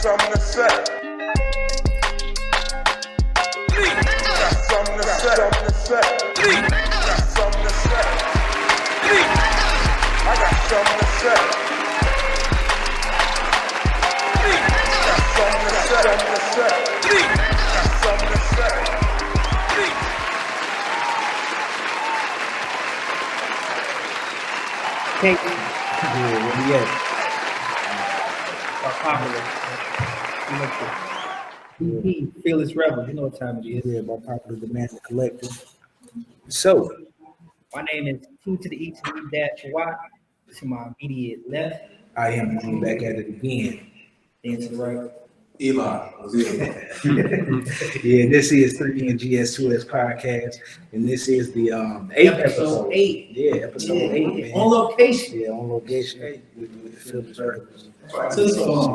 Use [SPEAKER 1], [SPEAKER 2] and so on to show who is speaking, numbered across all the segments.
[SPEAKER 1] something to say. Got something to say. Got something to say. I got something to say. Got something to say. Got something to say.
[SPEAKER 2] Take it. Yeah, where we at? Popular. EP, Fearless Rebel. You know what time it is.
[SPEAKER 3] Yeah, by popular demand, the collective. So,
[SPEAKER 2] my name is T to the E to the E dash Y. To my immediate left.
[SPEAKER 3] I am back at it again.
[SPEAKER 2] And to the right.
[SPEAKER 4] Eli.
[SPEAKER 3] Yeah, this is 3NGS2S podcast, and this is the
[SPEAKER 2] episode 8.
[SPEAKER 3] Yeah, episode 8. Man.
[SPEAKER 2] On location.
[SPEAKER 3] Yeah, on location with the Fearless Rebels.
[SPEAKER 2] We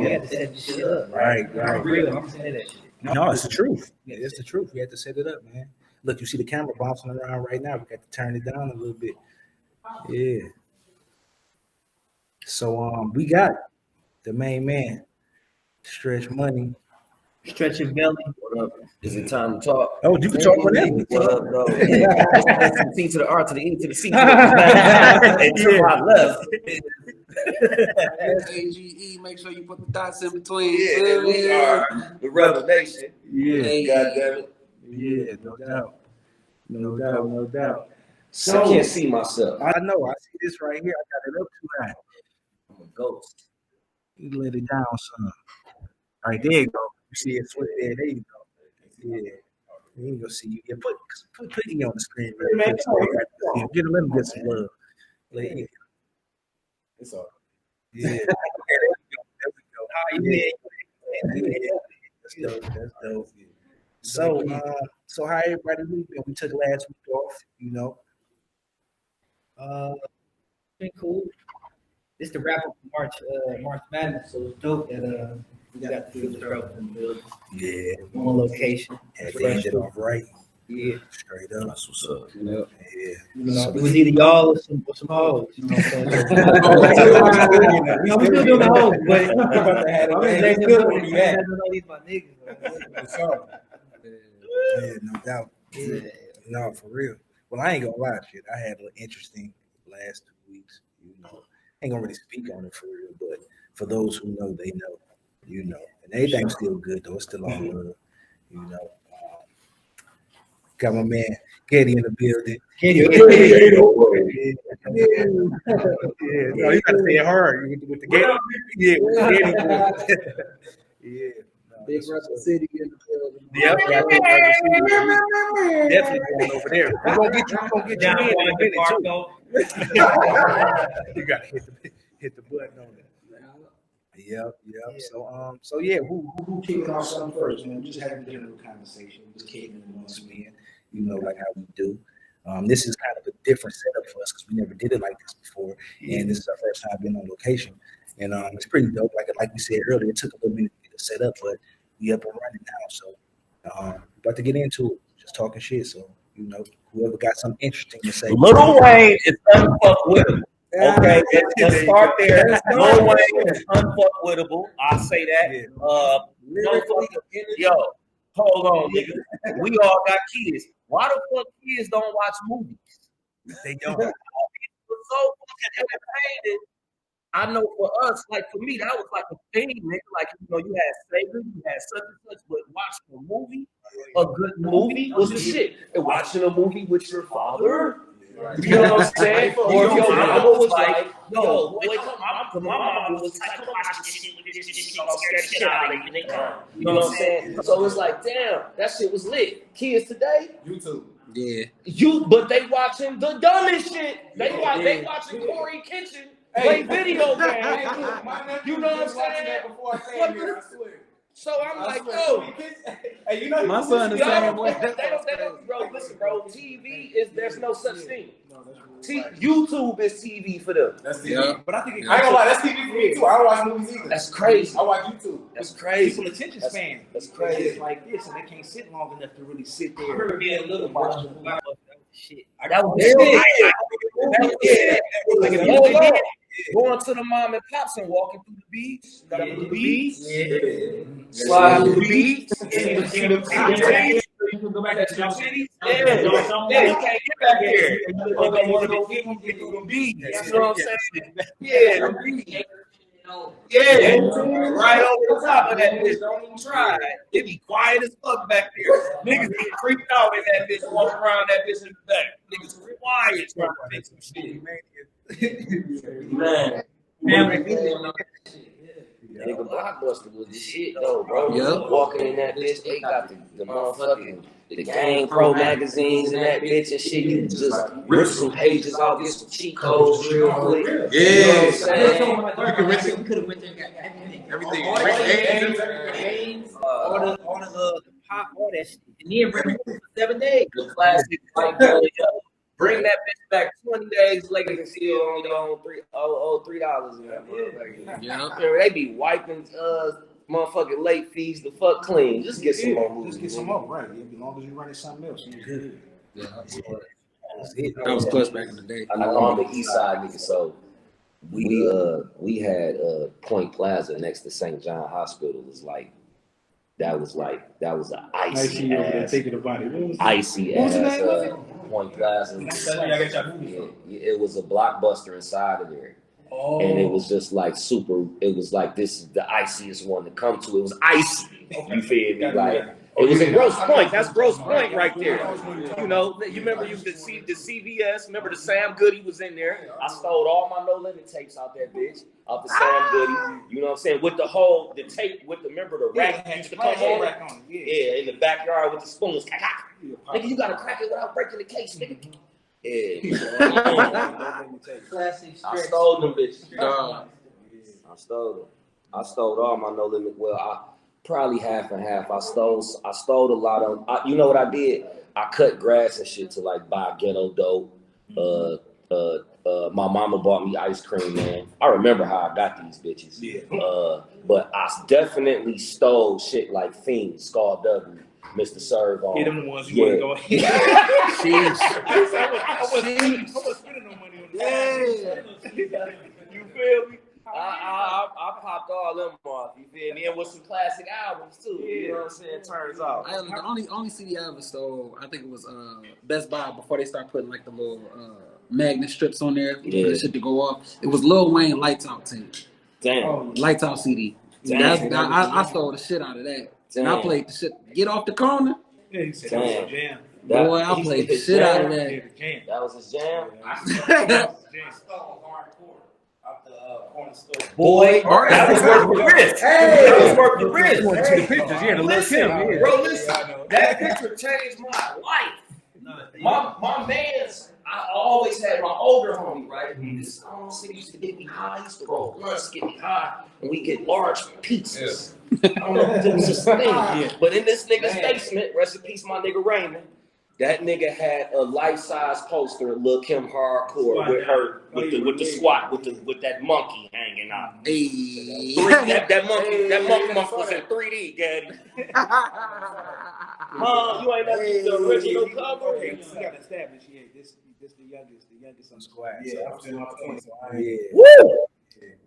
[SPEAKER 2] had to set this shit up.
[SPEAKER 3] Right.
[SPEAKER 2] I'm real. I'm saying that shit.
[SPEAKER 3] No, it's the truth. Yeah, it's the truth. We had to set it up, man. Look, you see the camera bouncing around right now. We got to turn it down a little bit. Yeah. So we got the main man, Stretch Money.
[SPEAKER 2] Stretch your belly.
[SPEAKER 5] What up? Is it time to talk?
[SPEAKER 3] Oh, you can talk whenever.
[SPEAKER 5] What up, though? That's the T to the R to the E to the C. And to my left.
[SPEAKER 4] S.A.G.E. Make sure you put the dots in between.
[SPEAKER 5] Yeah, we are the Rebel Nation.
[SPEAKER 3] Yeah.
[SPEAKER 5] Hey, goddammit.
[SPEAKER 3] Yeah, no doubt.
[SPEAKER 5] So I can't see myself.
[SPEAKER 3] I know. I see this right here. I got it up too high.
[SPEAKER 5] I'm a ghost.
[SPEAKER 3] You let it down, son. All right, there you go. You see it split there. There you go. Yeah. You ain't gonna see you. Yeah, put E on the screen. Man. Let him get some love. Let E.
[SPEAKER 4] It's all right.
[SPEAKER 3] Yeah. There we go. That's dope. So how everybody been? We took last week off, you know.
[SPEAKER 2] Been cool. This the wrap up of March Madness, so it's dope that we got the Fearless Rebels in the building.
[SPEAKER 3] Yeah.
[SPEAKER 2] On location.
[SPEAKER 3] Had to end it off right.
[SPEAKER 2] Yeah.
[SPEAKER 3] Straight up. That's what's up.
[SPEAKER 5] You know?
[SPEAKER 3] Yeah.
[SPEAKER 2] You know, it was either y'all or some hoes. You know what I'm saying? We still doing the hoes, but I'm just letting them know these my niggas.
[SPEAKER 3] Yeah, no doubt. Yeah. No, for real. Well, I ain't gonna lie, shit. I had an interesting last 2 weeks. You know, I ain't gonna really speak on it for real, but for those who know, they know. You know, and everything's still good though. It's still all love. You know, got my man Getty in the building. Yeah. No, you gotta say it hard with the Getty. Yeah, with the Getty. Yeah.
[SPEAKER 4] Big Rapid City in the building.
[SPEAKER 3] Yep, definitely going over there. We're gonna get you in a minute too. You gotta hit the button on it. Yep. So yeah, who kicking off something first, man? Just having a general conversation, just kicking it amongst men, you know, like how we do. This is kind of a different setup for us because we never did it like this before, and this is our first time being on location, and it's pretty dope. Like we said earlier, it took a little minute to set up, but we up and running now. So about to get into it, just talking shit. So you know, whoever got something interesting to say.
[SPEAKER 5] Lil Wayne is unfuckwittable. Okay, let's start there. Lil Wayne is unfuckwittable. I say that. Yo, hold on, nigga. We all got kids. Why the fuck kids don't watch movies?
[SPEAKER 3] They don't.
[SPEAKER 5] We're so fucking entertained. I know for us, like for me, that was like a thing, nigga. Like, you know, you had S.A.G.E, you had such and such, but watching a movie, a good movie was the shit. And watching a movie with your father, you know what I'm saying? Or if your mama was like, yo, wake up, my mama was like, come watch this shit with this shit, I'm scared shit out of you, nigga. You know what I'm saying? So it's like, damn, that shit was lit. Kids today,
[SPEAKER 4] YouTube.
[SPEAKER 5] Yeah.
[SPEAKER 6] But they watching the dumbest shit. They watching Corey Kitchen play video games. You know what I'm saying?
[SPEAKER 4] Before I came here, I swear.
[SPEAKER 6] So I'm like, yo.
[SPEAKER 4] Hey, you know
[SPEAKER 6] My son the same way. Bro, listen, bro. TV is, there's no such thing. YouTube is TV for them.
[SPEAKER 4] That's TV.
[SPEAKER 3] Yeah.
[SPEAKER 4] But I think I ain't gonna lie, that's TV for me too. I don't watch movies either.
[SPEAKER 6] That's crazy.
[SPEAKER 4] I watch YouTube.
[SPEAKER 6] That's crazy.
[SPEAKER 3] People attention span.
[SPEAKER 6] That's crazy.
[SPEAKER 3] It's like this, and they can't sit long enough to really sit there.
[SPEAKER 2] Yeah, little shit.
[SPEAKER 6] That was shit.
[SPEAKER 5] Going to the mom and pops and walking through the beach. Got the beach.
[SPEAKER 6] Slide through the beach.
[SPEAKER 5] See the titties. You can go back to the titties. Yeah, you can't get back there. You don't want to get through the beach. You know what I'm saying? Yeah, the beach. Yeah, right over the top of that bitch. Don't even try. It be quiet as fuck back there. Niggas be creeped out in that bitch, walking around that bitch in the back. Niggas quiet trying to fix some shit. Man.
[SPEAKER 6] Nigga, Blockbuster was the shit though, bro.
[SPEAKER 2] Yeah.
[SPEAKER 6] Walking in that bitch, they got the motherfucking the Game Pro magazines in that bitch and shit. You just rip some pages off, get some cheat codes real quick.
[SPEAKER 4] Yeah.
[SPEAKER 6] You know what I'm saying?
[SPEAKER 4] You can rent it.
[SPEAKER 2] We could have went there and got everything.
[SPEAKER 5] All the
[SPEAKER 2] Pop, all that shit. And then bring it for 7 days.
[SPEAKER 5] the classic like bring that bitch back 20 days later and still only on
[SPEAKER 6] $3 in that motherfucker.
[SPEAKER 2] Yeah.
[SPEAKER 6] They be wiping motherfucking late fees the fuck clean. Just get some more movies.
[SPEAKER 3] Just get some more, right? As long as you running something else, you good.
[SPEAKER 2] That was clutch back in the day.
[SPEAKER 6] I know I'm the East Side nigga, so we had Point Plaza next to St. John Hospital. That was an icy ass Point Plaza. Yeah, it was a Blockbuster inside of there. And it was just like super, it was like, this is the iciest one to come to. It was icy. You feel me? Like, it was in Grosse Point. That's Grosse Point right there. You know, you remember the CVS, remember the Sam Goody was in there. I stole all my No Limit tapes out that bitch, out the Sam Goody. You know what I'm saying? With the tape, remember the rack used to come on? Yeah, in the backyard with the spoons. Nigga, you gotta crack it without breaking the case, nigga. Yeah. I stole them bitches. I stole all my No Limit. Well, probably half and half. I stole a lot of. You know what I did? I cut grass and shit to like buy ghetto dope. My mama bought me ice cream, man. I remember how I got these bitches. Yeah. But I definitely stole shit like Fiend, Skull W, Mr. Serve on.
[SPEAKER 3] Yeah, them the ones you want to go ahead. I was spending no money on that.
[SPEAKER 6] You feel me? I popped all them off, you feel me? And with some classic albums too, you know what I'm saying? Turns out.
[SPEAKER 2] The only CD I ever stole, I think it was Best Buy before they start putting like the little magnet strips on there for the shit to go off. It was Lil Wayne Lights Out tape.
[SPEAKER 6] Damn.
[SPEAKER 2] Lights Out CD. I stole the shit out of that.
[SPEAKER 6] Damn.
[SPEAKER 2] And I played the shit. Get off the corner.
[SPEAKER 3] Yeah, he said that was a jam.
[SPEAKER 2] Boy, I played the shit out of that.
[SPEAKER 6] That was his jam.
[SPEAKER 5] boy. That was worth the risk. That was worth the risk.
[SPEAKER 3] You want to see the pictures? Yeah, the little Kim.
[SPEAKER 5] Bro, listen. That picture changed my life. My man's, I always had my older homie, right? This used to get me high. He used to roll blunts, get me high, and we get large pizzas. I don't know if it was just a thing. But in this nigga's basement, rest in peace, my nigga Raymond, that nigga had a life-size poster of Lil' Kim Hardcore with her, with the squat, with that monkey hanging out.
[SPEAKER 2] Hey.
[SPEAKER 6] That monkey was in 3D, Gaddy. You ain't never seen the original cover.
[SPEAKER 3] Okay, we got to establish. Yeah, this the youngest on the squad.
[SPEAKER 4] Yeah,
[SPEAKER 3] so I'm 20. So
[SPEAKER 5] Woo!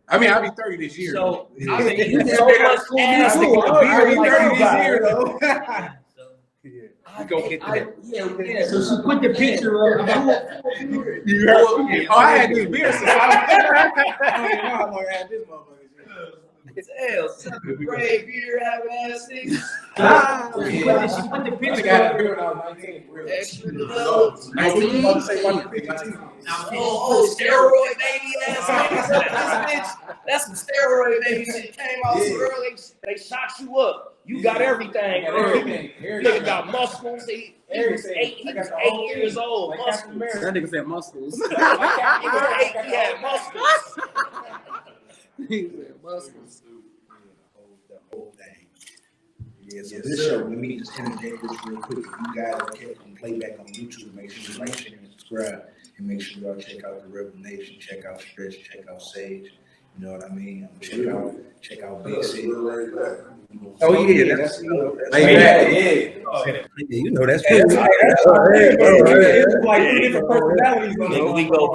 [SPEAKER 4] I mean, I'll be 30 this year.
[SPEAKER 5] So, I mean, you so much ass
[SPEAKER 3] I'll be 30 this year, though.
[SPEAKER 5] Yeah.
[SPEAKER 2] So she put the picture up.
[SPEAKER 4] You heard? Oh, I had this beer since I don't even know how long I had this motherfucker.
[SPEAKER 5] It's L. Brave beer having ass niggas.
[SPEAKER 2] She put the
[SPEAKER 4] I
[SPEAKER 2] picture
[SPEAKER 4] think I had a
[SPEAKER 2] up.
[SPEAKER 4] beer when I was 19. Really.
[SPEAKER 5] Extra developed.
[SPEAKER 4] I was about to say 115.
[SPEAKER 5] Steroid baby ass niggas. That's some steroid baby shit came out so early.
[SPEAKER 6] They shot you up. You got everything. Nigga got muscles. He was 8 years old. Muscles.
[SPEAKER 2] That nigga said muscles.
[SPEAKER 6] He was 8. He had muscles.
[SPEAKER 2] He said muscles.
[SPEAKER 3] The whole thing. Yeah, so this show, let me just interject this real quick. If you guys are catching playback on YouTube, make sure you like, share, and subscribe. And make sure y'all check out the Rebel Nation, check out Stretch, check out S.A.G.E. You know what I mean? Check out Big City.
[SPEAKER 4] Oh, yeah, that's
[SPEAKER 3] you know that's
[SPEAKER 4] true.
[SPEAKER 3] It's
[SPEAKER 4] like 2 different personalities.
[SPEAKER 5] Nigga, we go.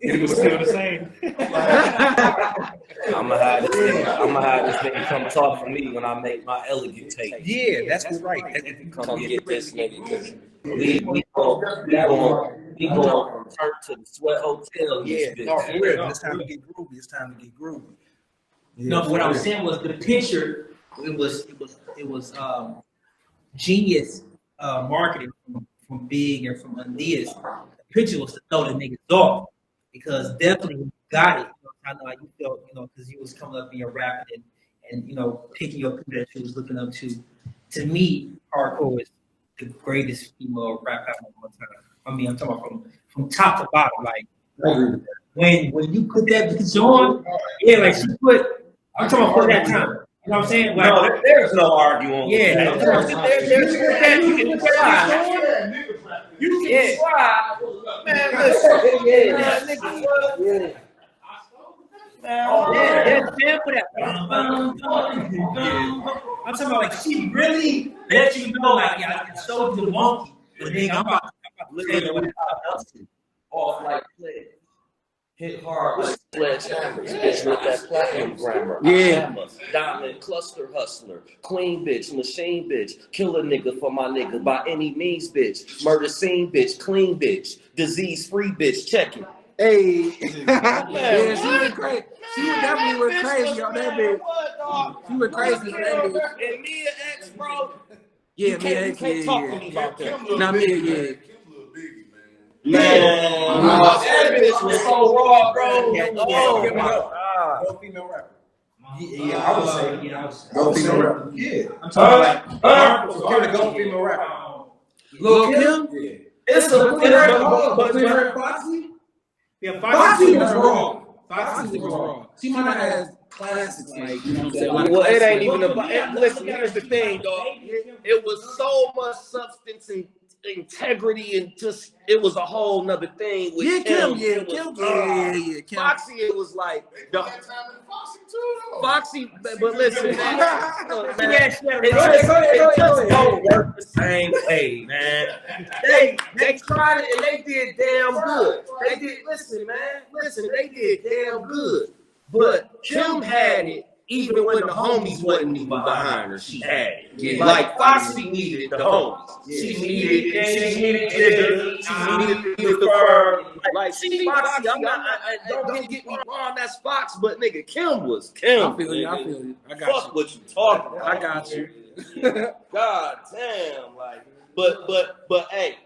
[SPEAKER 2] It was still the same.
[SPEAKER 5] I'ma have this nigga come talk for me when I make my elegant take.
[SPEAKER 3] Yeah, that's right.
[SPEAKER 5] Come get this nigga, cause we go from Turk to the Sweat Hotel.
[SPEAKER 3] Yeah, no, for real. It's time to get groovy. It's time to get groovy. Yeah,
[SPEAKER 2] No, but what I was saying was the picture. It was genius marketing from Big and from Undias. The picture was to throw the niggas off because definitely when you got it. I know how you felt, because you was coming up being rapping and picking up people that you was looking up to. To me, Hardcore is the greatest female rap album of all time. I mean, I'm talking about from top to bottom. Like when you put that bitch on, yeah, like she put. I'm talking about for that time. You know what I'm saying? Like,
[SPEAKER 5] No, there's no arguing.
[SPEAKER 2] Yeah,
[SPEAKER 5] with that. You can try. Man, listen. Yeah.
[SPEAKER 2] I'm talking about like she really let you know, like, yeah, I showed you the monkey, but then I'm about to tell you what
[SPEAKER 5] Off like play. Hit hard with sledgehammers, bitch with that platinum grammar.
[SPEAKER 4] Yeah.
[SPEAKER 5] Diamond cluster hustler, queen bitch, machine bitch, kill a nigga for my nigga by any means, bitch. Murder scene bitch, clean bitch, disease free bitch, check it.
[SPEAKER 4] Hey, yeah, she went crazy. She definitely went crazy on that bitch. She went crazy on that bitch.
[SPEAKER 5] And Mia X, bro.
[SPEAKER 4] Yeah,
[SPEAKER 5] You can't talk to me about that.
[SPEAKER 4] Not Mia, yeah.
[SPEAKER 5] Man, that bitch was so raw, bro.
[SPEAKER 3] Oh, no female rapper. Yeah, I would say. Go female rapper. Yeah.
[SPEAKER 2] I'm talking like
[SPEAKER 3] Probably go female rapper.
[SPEAKER 4] Lil' Kim?
[SPEAKER 3] Yeah.
[SPEAKER 5] It's a
[SPEAKER 3] Foxy?
[SPEAKER 2] yeah,
[SPEAKER 4] Foxy was wrong. Foxy was wrong. She might have had classics, like, you know what I'm saying?
[SPEAKER 5] Well, it ain't even about. Listen, here's the thing, dog. It was so much substance and integrity, and just it was a whole nother thing. With
[SPEAKER 4] Kim,
[SPEAKER 5] Kim,
[SPEAKER 4] Kim.
[SPEAKER 5] Foxy, it was like Foxy, but listen, man, it just don't work the same way, man. They tried it and they did damn good. They did. Listen, they did damn good. But Kim had it. Even when the homies wasn't even behind her, she had it. Yeah. Like Foxy needed the homies. She needed Jigga. She needed the firm. Like she Foxy. Don't get me wrong. That's Fox, but nigga, Kim was Kim.
[SPEAKER 4] I feel you. I got
[SPEAKER 5] Fuck what you talking about.
[SPEAKER 4] I got you.
[SPEAKER 5] God damn, like, but hey.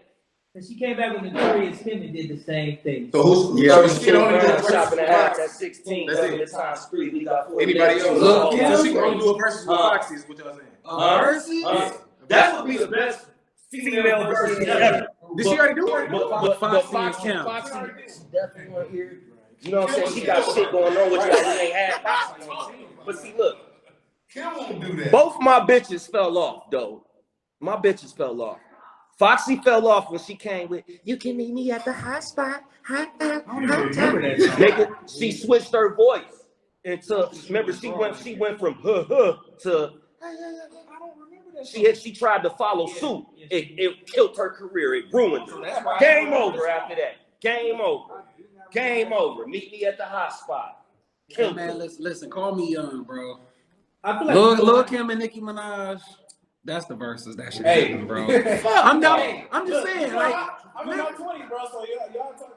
[SPEAKER 2] And she came back with Notorious Kim and did the same thing.
[SPEAKER 3] So who's
[SPEAKER 5] Shopping at Hats at 16.
[SPEAKER 3] That's it.
[SPEAKER 5] Time Street. We got
[SPEAKER 3] anybody else?
[SPEAKER 4] Look,
[SPEAKER 3] So she gonna do a versus with Foxy is what y'all saying.
[SPEAKER 4] Versus?
[SPEAKER 5] That would be the best female versus ever.
[SPEAKER 3] Did she already do it?
[SPEAKER 5] But
[SPEAKER 4] Foxy and Kim.
[SPEAKER 5] Foxy definitely right here. You know what I'm saying? She got shit going on with y'all. We ain't had Foxy on. But see, look.
[SPEAKER 1] Kim won't do that.
[SPEAKER 5] Both my bitches fell off, though. My bitches fell off. Foxy fell off when she came with "You Can Meet Me at the Hot Spot." Nigga, she switched her voice into. Remember, she went from to. She tried to follow suit. It killed her career. It ruined her. Game over after that. Game over. Meet me at the hot spot.
[SPEAKER 4] Hey, man, listen. Call me young, bro.
[SPEAKER 2] I feel like
[SPEAKER 4] Lil' Kim and Nicki Minaj. That's the verses that should happen, bro. I'm just saying, like,
[SPEAKER 1] I'm in my 20s, bro. So y'all talking.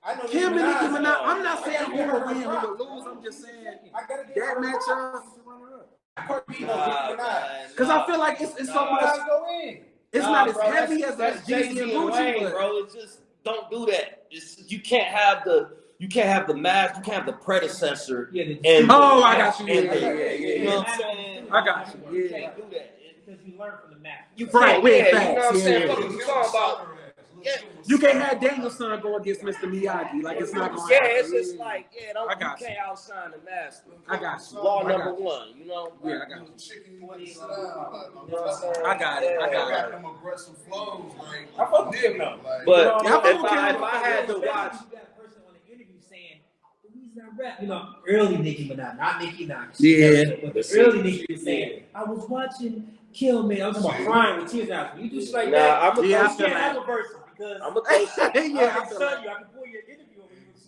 [SPEAKER 1] I know
[SPEAKER 4] Kim and Nicki Minaj. I'm not saying who will win, who will lose. I'm just saying that matchup. Because I feel like it's so much. It's not as heavy as Jeezy and Gucci,
[SPEAKER 5] bro. It's just don't do that. You can't have the mask. You can't have the predecessor.
[SPEAKER 2] Yeah,
[SPEAKER 4] I got you. Yeah.
[SPEAKER 5] You know what I'm saying?
[SPEAKER 4] I got you.
[SPEAKER 5] You
[SPEAKER 4] Yeah.
[SPEAKER 5] can't do that.
[SPEAKER 2] because you learn from the map.
[SPEAKER 5] You
[SPEAKER 4] Right,
[SPEAKER 5] can't,
[SPEAKER 4] with
[SPEAKER 5] you know
[SPEAKER 4] facts,
[SPEAKER 5] what I'm saying?
[SPEAKER 4] yeah.
[SPEAKER 5] What you talking about? Yeah.
[SPEAKER 4] You can't have Daniel's son go against Mr. Miyagi. Like, it's not going to
[SPEAKER 5] Yeah,
[SPEAKER 4] happen.
[SPEAKER 5] it's just like, you
[SPEAKER 4] I got
[SPEAKER 5] can't outshine the master.
[SPEAKER 4] I got you.
[SPEAKER 5] Law
[SPEAKER 4] I
[SPEAKER 5] number
[SPEAKER 4] got you.
[SPEAKER 5] one, you know?
[SPEAKER 4] Yeah, I got you.
[SPEAKER 5] You know what I'm saying?
[SPEAKER 4] I got it. I got it.
[SPEAKER 1] Them aggressive flows, like
[SPEAKER 3] I fuck with them though.
[SPEAKER 5] But
[SPEAKER 4] Yeah, I fuck
[SPEAKER 5] if
[SPEAKER 4] with
[SPEAKER 5] I
[SPEAKER 4] Kim.
[SPEAKER 5] had to watch,
[SPEAKER 2] You got a person on the interview saying, the reason I rap, early Nicki Minaj, not Nicki Minaj.
[SPEAKER 4] Yeah.
[SPEAKER 2] But the early Nicki was saying, I was watching Kill Me. I was about crying with tears out. You do shit like that.
[SPEAKER 5] I'm
[SPEAKER 4] Yeah, I
[SPEAKER 2] You
[SPEAKER 4] feel
[SPEAKER 2] can't have
[SPEAKER 4] that.
[SPEAKER 2] a verse. because
[SPEAKER 6] I'm gonna throw
[SPEAKER 4] Yeah, I
[SPEAKER 2] I
[SPEAKER 4] feel
[SPEAKER 2] can
[SPEAKER 4] like.
[SPEAKER 2] tell you, I can pull your interview when you was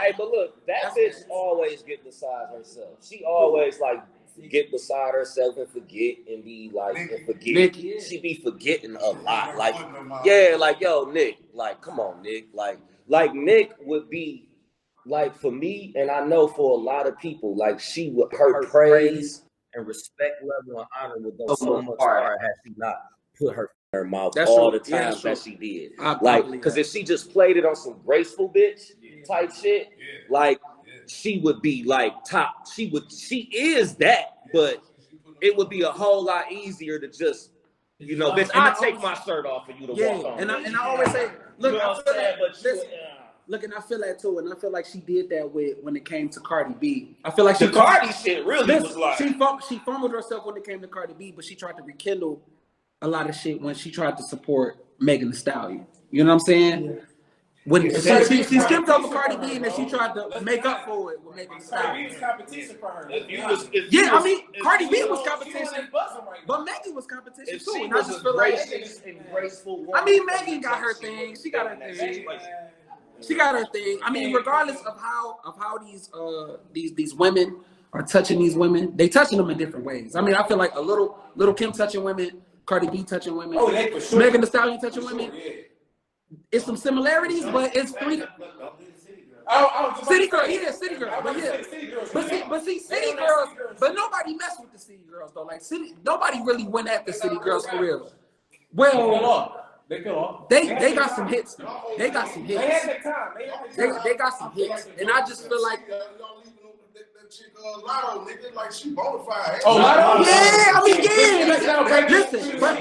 [SPEAKER 6] Hey, but look, that bitch always get beside herself. She always like get beside herself and forget and be like and forget.
[SPEAKER 4] Nikki.
[SPEAKER 6] She be forgetting a lot. Like, yeah, like yo, Nick, like come on, Nick. Like Nick would be like for me, and I know for a lot of people, like she would her praise
[SPEAKER 5] and respect level and honor would go so much higher had she not put her in her mouth
[SPEAKER 4] That's
[SPEAKER 5] all
[SPEAKER 4] true.
[SPEAKER 5] the
[SPEAKER 4] Yeah,
[SPEAKER 5] times
[SPEAKER 4] that's
[SPEAKER 5] that she did.
[SPEAKER 4] I
[SPEAKER 5] Like,
[SPEAKER 4] believe
[SPEAKER 6] because
[SPEAKER 4] that.
[SPEAKER 6] if she just played it on some graceful bitch type shit, like she would be like top. She is that, but it would be a whole lot easier to just, you know, bitch,
[SPEAKER 4] And
[SPEAKER 6] I
[SPEAKER 4] I
[SPEAKER 6] take
[SPEAKER 4] always-
[SPEAKER 6] my shirt off for you to
[SPEAKER 4] Yeah,
[SPEAKER 6] walk on.
[SPEAKER 4] and I always say, look,
[SPEAKER 6] you know
[SPEAKER 4] I
[SPEAKER 6] what I'm
[SPEAKER 4] feel
[SPEAKER 6] saying?
[SPEAKER 4] like,
[SPEAKER 6] But
[SPEAKER 4] listen, look, and I feel that too, and I feel like she did that when it came to Cardi B. I feel like
[SPEAKER 6] the Cardi shit really was like
[SPEAKER 4] she fumbled herself when it came to Cardi B, but she tried to rekindle a lot of shit when she tried to support Megan Thee Stallion. You know what I'm saying? Yeah. When she skipped over Cardi B and then she tried to make up for it with Megan Thee Stallion.
[SPEAKER 7] competition for her.
[SPEAKER 4] I mean, Cardi B was competition, but Megan was competition
[SPEAKER 6] if
[SPEAKER 4] too.
[SPEAKER 6] she
[SPEAKER 4] And I
[SPEAKER 6] was
[SPEAKER 4] just
[SPEAKER 6] a
[SPEAKER 4] feel like,
[SPEAKER 6] gracious and graceful woman.
[SPEAKER 4] I mean, Megan got her thing. She got her thing. She got her thing. I mean, regardless of how these women are touching these women, they touching them in different ways. I mean, I feel like a little Kim touching women, Cardi B touching women, Megan Thee Stallion touching women. It's some similarities, but it's three. City girl, yeah, city girl, but yeah, but see, city girls, but nobody mess with the city girls though. Like nobody really went at the city girls for real. Well, they got some hits though. They got some hits. They got some hits, and I just feel like.
[SPEAKER 7] Lotto, nigga, like she bonafide.
[SPEAKER 4] Oh, Lotto? Yeah, I mean, yeah. Listen, but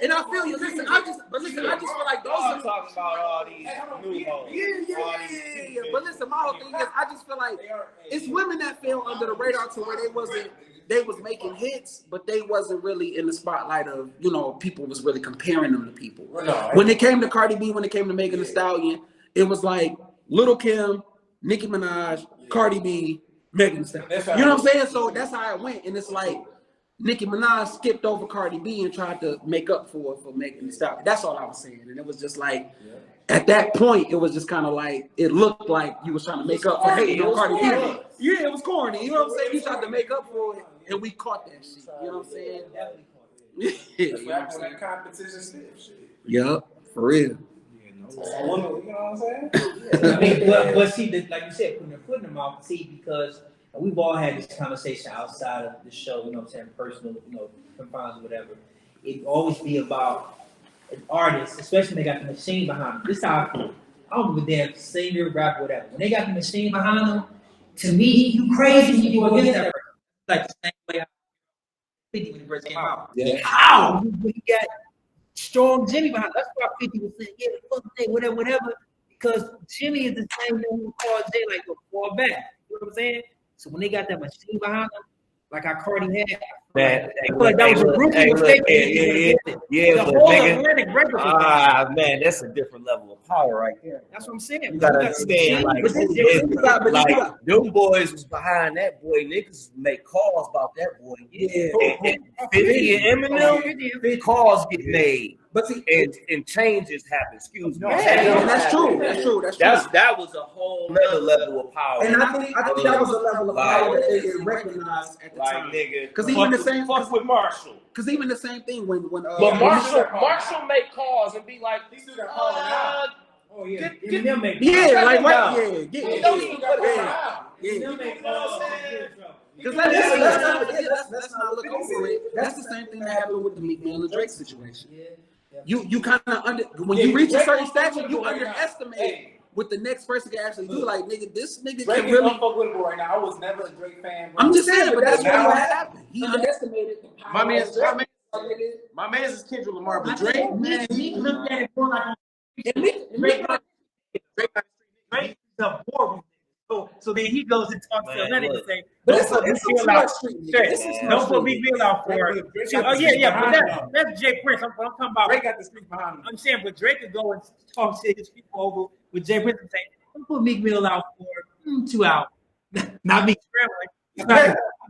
[SPEAKER 4] and I feel you. Listen, I just feel like those are
[SPEAKER 6] talking about all these new hoes.
[SPEAKER 4] Yeah. But listen, my whole thing is, I just feel like it's women that fell under the radar to where they was making hits, but they wasn't really in the spotlight of, you know, people was really comparing them to people. When it came to Cardi B, when it came to Megan Thee Stallion, it was like Lil' Kim, Nicki Minaj, Cardi B, Megan Thee Stallion. You know what I'm saying? So that's how it went, and it's like Nicki Minaj skipped over Cardi B and tried to make up for Megan Thee Stallion. That's all I was saying, and it was just like. At that point, it was just kind of like, it looked like you was trying to make up for hating on Cardi B. Yeah, it was corny. You know what I'm saying? You tried to make up for it, and we caught that shit. You know what I'm saying? Yeah, you know what I'm saying?
[SPEAKER 7] Competition shit.
[SPEAKER 4] Yup, for real.
[SPEAKER 7] You know what I'm saying?
[SPEAKER 2] I mean, but see, like you said, putting their foot in their mouth, see, because we've all had this conversation outside of the show, you know what I'm saying, personal, you know, confines or whatever. It always be about an artist, especially when they got the machine behind them. This is how I feel. I don't give a damn singer, rapper, whatever. When they got the machine behind them, to me, you crazy when you go against that person. Like the same way I 50 when he first came out.
[SPEAKER 5] Yeah.
[SPEAKER 2] How? When you got strong Jimmy behind. That's why 50 was saying, yeah, fuck Jay, whatever. Because Jimmy is the same one who called Jay like a far back. You know what I'm saying? So when they got that machine behind them, like how Cardi had,
[SPEAKER 5] Man,
[SPEAKER 2] I feel like that was a ruthless mistake.
[SPEAKER 5] Yeah,
[SPEAKER 2] the
[SPEAKER 5] but
[SPEAKER 2] whole
[SPEAKER 5] nigga,
[SPEAKER 2] Atlantic record.
[SPEAKER 5] man, that's a different level of power right there.
[SPEAKER 2] That's what I'm saying.
[SPEAKER 5] You gotta understand, like, them boys was behind that boy. Niggas make calls about that boy.
[SPEAKER 2] Yeah.
[SPEAKER 5] And 50 and Eminem, calls get made.
[SPEAKER 4] But see,
[SPEAKER 5] And changes happen. Excuse me.
[SPEAKER 4] and that's true.
[SPEAKER 6] That was a whole
[SPEAKER 5] Another level of power.
[SPEAKER 4] And I think that was a level of power that they didn't recognize at the
[SPEAKER 6] Like
[SPEAKER 4] time.
[SPEAKER 6] nigga,
[SPEAKER 4] Because even the same,
[SPEAKER 5] fuck with Marshall.
[SPEAKER 4] because even the same thing when
[SPEAKER 6] but Marshall make calls and be like,
[SPEAKER 7] He still got power now.
[SPEAKER 2] Oh yeah,
[SPEAKER 6] Get
[SPEAKER 2] them make
[SPEAKER 4] yeah, like
[SPEAKER 6] down.
[SPEAKER 4] right,
[SPEAKER 7] He still got power.
[SPEAKER 2] them make
[SPEAKER 4] Because let's not look over it. That's the same thing that happened with the Meek Mill and Drake situation. You kind of when you reach a certain stature, you underestimate what the next person can actually do. Like nigga, this nigga
[SPEAKER 7] Drake
[SPEAKER 4] can
[SPEAKER 7] is
[SPEAKER 4] really.
[SPEAKER 7] unfuckable right now. I was never a Drake fan.
[SPEAKER 4] I'm just saying, but that's what happened. He underestimated the power.
[SPEAKER 7] My man's is Kendrick Lamar, but Drake, man,
[SPEAKER 2] Meek looked at it more like
[SPEAKER 4] Drake
[SPEAKER 2] Drake is a boardroom. So then he goes and talks to another and say,
[SPEAKER 4] But
[SPEAKER 2] don't put Meek Mill out. Don't put Meek Mill out for it. Oh yeah, but that's Jay Prince. I'm talking about.
[SPEAKER 7] Drake got the street behind him.
[SPEAKER 2] I'm saying, but Drake could go and talk to his people over with Jay Prince and say, don't put Meek Mill out for 2 hours. Not me scrambling.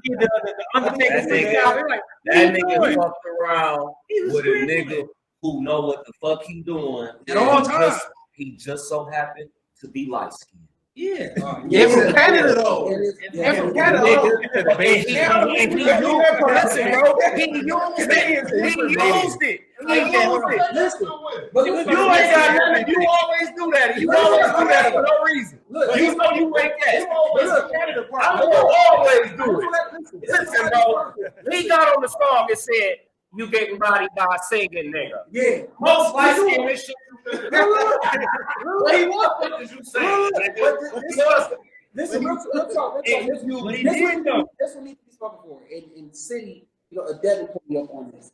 [SPEAKER 2] Get the Undertaker
[SPEAKER 5] That
[SPEAKER 2] thing out. They're like,
[SPEAKER 5] That nigga fucked around with a nigga
[SPEAKER 6] who know what the fuck he doing
[SPEAKER 2] At all times.
[SPEAKER 6] He just so happened to be light skinned.
[SPEAKER 2] Yeah.
[SPEAKER 7] Yeah, from Canada though.
[SPEAKER 4] Yeah,
[SPEAKER 7] From Canada.
[SPEAKER 5] Listen, bro. He used it.
[SPEAKER 4] Listen,
[SPEAKER 5] You ain't got nothing. You always do that. You always do that for no reason. You know you ain't that. I'm gonna always do it. Listen, bro. He got on the song and said, "You getting bodied by a singing nigga."
[SPEAKER 4] Yeah.
[SPEAKER 5] Most light skinned this shit. What he was? You saying?
[SPEAKER 4] Listen, real talk. This one needs to be spoken for. In city, Devin put me up on this.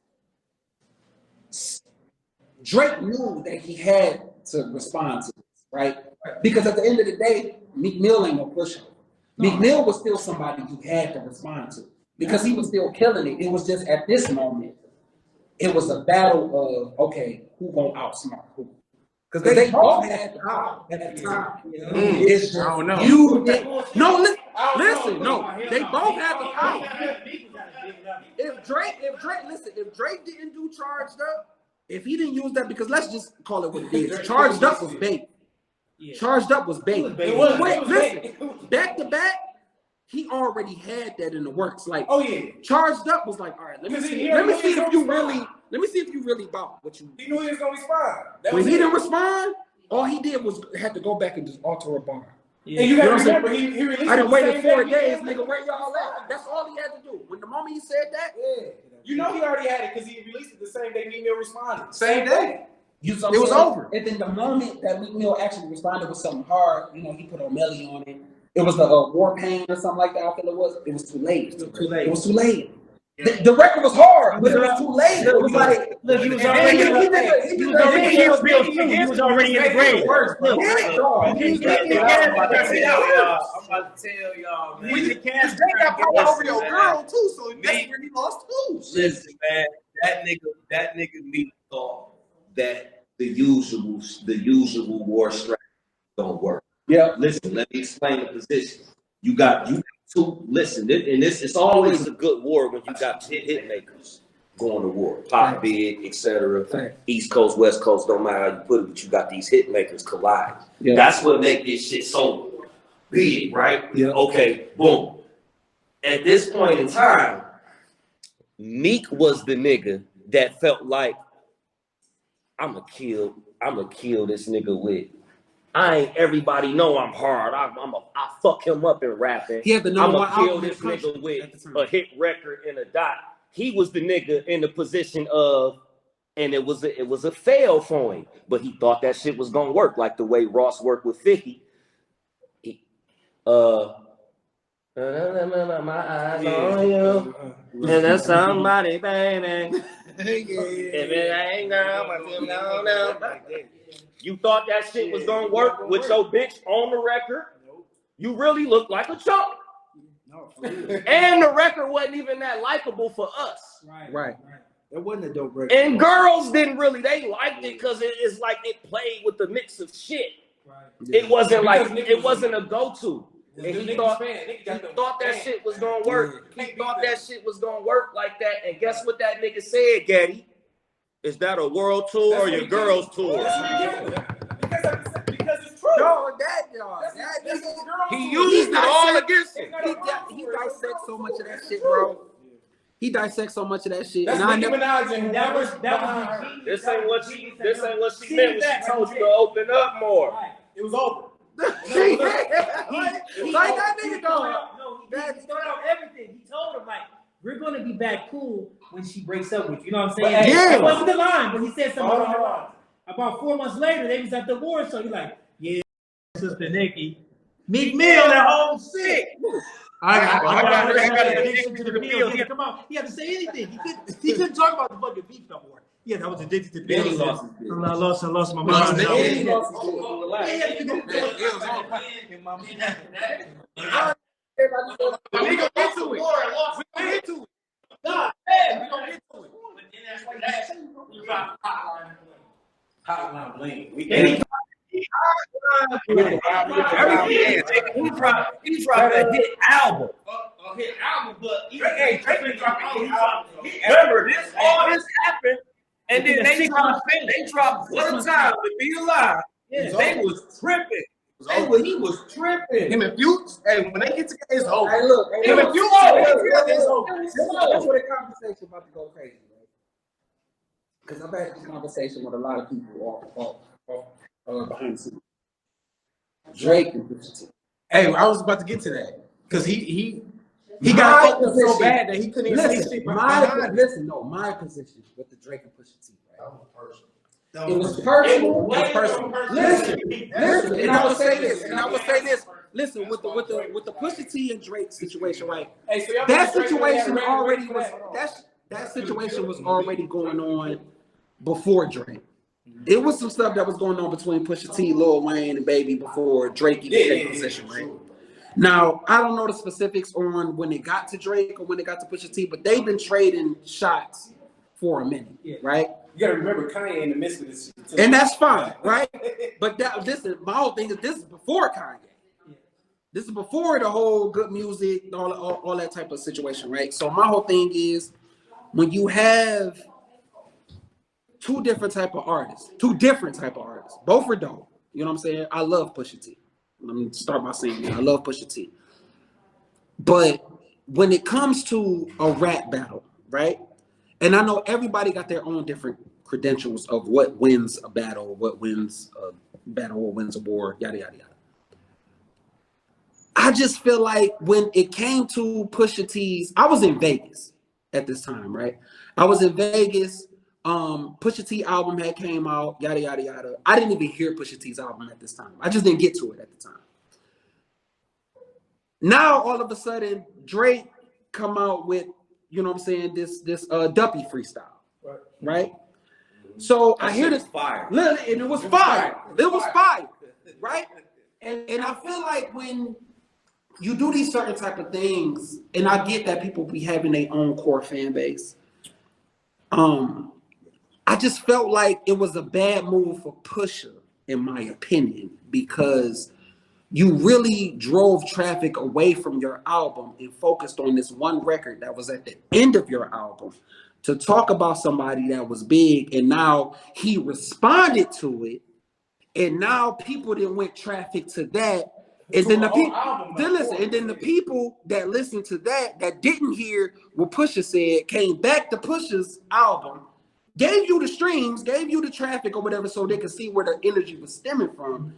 [SPEAKER 4] Drake knew that he had to respond to this, right? Because at the end of the day, Meek Mill ain't no pushover. Meek Mill was still somebody you had to respond to because he was still killing it. It was just at this moment, it was a battle of, okay, who gonna outsmart who? Because they both had the power at the time. It's just,
[SPEAKER 7] I don't know.
[SPEAKER 4] You did, no, listen, they both had the power. If Drake didn't do Charged Up, if he didn't use that, because let's just call it what it is. Charged Up was bait. Charged Up was bait. Listen, back to back, he already had that in the works. Like, Charged Up was like, all right, let me see if you really bought what you.
[SPEAKER 7] He knew he was gonna respond.
[SPEAKER 4] When he didn't respond, all he did was had to go back and just alter a bar.
[SPEAKER 7] Yeah. And you gotta remember, he released.
[SPEAKER 4] I done waited 4 days, nigga. Where y'all at? That's all he had to do. When the moment he said that,
[SPEAKER 7] you know he already had it because he released it the same day Meek Mill responded. Same day.
[SPEAKER 4] It was over. And then the moment that Meek Mill actually responded with something hard, he put O'Malley on it. It was the War Pain or something like that. I feel it was. It was too late. It was too late. The record was hard, but it was too late. It was like,
[SPEAKER 5] look, he was already in the grave. He was already in the grave. I'm about to tell y'all, man.
[SPEAKER 7] Drake got power over your girl too, so that's where he lost too.
[SPEAKER 6] Listen, man, that nigga Meek thought that the usual war strategy don't work.
[SPEAKER 4] Yeah.
[SPEAKER 6] Listen, let me explain the position. You got two. Listen, and this it's always a good war when you got hit makers going to war. Pop, Big, etc. East Coast, West Coast, don't matter how you put it, but you got these hit makers collide. Yeah. That's what make this shit so big, right?
[SPEAKER 4] Yeah.
[SPEAKER 6] Okay, boom. At this point in time, Meek was the nigga that felt like I'ma kill this nigga with. Everybody know I'm hard. I fuck him up in rapping.
[SPEAKER 4] He had the number one
[SPEAKER 6] I'ma kill this nigga with a hit record and a dot. He was the nigga in the position of, and it was a fail for him, but he thought that shit was gonna work, like the way Ross worked with 50. My eyes on you, and that's somebody, baby. If it ain't girl, but you know. You thought that shit was gonna work with your bitch on the record. You really look like a chump. And the record wasn't even that likable for us.
[SPEAKER 4] Right.
[SPEAKER 3] It wasn't a dope record.
[SPEAKER 6] And girls didn't really, they liked it because it's like it played with the mix of shit. It wasn't it wasn't a go-to. And he thought that shit was gonna work. He thought that shit was gonna work like that. And guess what that nigga said, Gaddy? Is that a world tour or your girls tour?
[SPEAKER 7] Because it's true.
[SPEAKER 6] He used it all against him.
[SPEAKER 4] He dissects so much of that shit, bro. He dissects so much of that shit.
[SPEAKER 7] That's
[SPEAKER 4] and
[SPEAKER 7] Nicki Minaj and
[SPEAKER 5] that was
[SPEAKER 6] This ain't what she meant when she told you to open up more.
[SPEAKER 7] It was over.
[SPEAKER 4] like that nigga going.
[SPEAKER 5] No, he started out everything. He told him, like, we're gonna be back cool when she breaks up with you. You know what I'm saying?
[SPEAKER 4] Yeah.
[SPEAKER 5] It wasn't the line, but he said something along the line. About 4 months later, they was at the war, so he's like, yeah, Sister Nikki. Meek Mill at home sick. I got an addiction to the pills. He had to come out. He had to say anything. He couldn't talk about the fucking beef no more. Yeah, that was addicted to the pills. I lost my mind.
[SPEAKER 7] Hotline Bling.
[SPEAKER 5] He dropped a hit album.
[SPEAKER 6] But remember, all this happened
[SPEAKER 5] And then they dropped What a Time to Be Alive.
[SPEAKER 2] Yeah.
[SPEAKER 5] They was tripping. He was tripping.
[SPEAKER 7] Him and Fuchs, hey, when they get together, it's over.
[SPEAKER 4] Hey, look, hey,
[SPEAKER 7] Him and
[SPEAKER 4] look,
[SPEAKER 7] Fuchs,
[SPEAKER 4] look,
[SPEAKER 7] when they
[SPEAKER 4] look,
[SPEAKER 7] get together, it's
[SPEAKER 4] look,
[SPEAKER 7] over.
[SPEAKER 4] That's where the conversation about to go crazy, right? Because I've had this conversation with a lot of people behind the scenes. Drake and Pusha T.
[SPEAKER 7] Hey, I was about to get to that because he got focused so bad that he couldn't even see shit behind it.
[SPEAKER 4] My position with the Drake and Pusha T, right?
[SPEAKER 7] That was personal.
[SPEAKER 4] It was personal.
[SPEAKER 7] It was personal.
[SPEAKER 4] Listen, and I will say this, Listen, with the Pusha T and Drake situation, right?
[SPEAKER 7] Hey, so y'all
[SPEAKER 4] That
[SPEAKER 7] think Drake
[SPEAKER 4] situation
[SPEAKER 7] had a
[SPEAKER 4] already
[SPEAKER 7] record
[SPEAKER 4] was
[SPEAKER 7] for that?
[SPEAKER 4] that situation was already going on before Drake. It was some stuff that was going on between Pusha T, Lil Wayne, and Baby before Drake even came in position, right? Now, I don't know the specifics on when it got to Drake or when it got to Pusha T, but they've been trading shots for a minute, right?
[SPEAKER 7] You gotta remember Kanye in the midst of this shit too.
[SPEAKER 4] And that's fine, right? But my whole thing is this is before Kanye. This is before the whole good music, all that type of situation, right? So my whole thing is when you have two different type of artists, both are dope. You know what I'm saying? I love Pusha T. Let me start by saying that. I love Pusha T. But when it comes to a rap battle, right? And I know everybody got their own different credentials of what wins a battle, what wins a battle or wins a war, yada, yada, yada. I just feel like when it came to Pusha T's, I was in Vegas at this time, right? I was in Vegas. Pusha T album had came out, yada, yada, yada. I didn't even hear Pusha T's album at this time. I just didn't get to it at the time. Now, all of a sudden, Drake come out with, you know what I'm saying, this Duppy freestyle, right? So I hear this
[SPEAKER 6] fire.
[SPEAKER 4] Literally, and it was fire. It was fire, right? And I feel like when you do these certain type of things, and I get that people be having their own core fan base. I just felt like it was a bad move for Pusha, in my opinion, because you really drove traffic away from your album and focused on this one record that was at the end of your album to talk about somebody that was big, and now he responded to it, and now people then went traffic to that. And then the people that listened to that didn't hear what Pusha said, came back to Pusha's album, gave you the streams, gave you the traffic or whatever, so they could see where the energy was stemming from,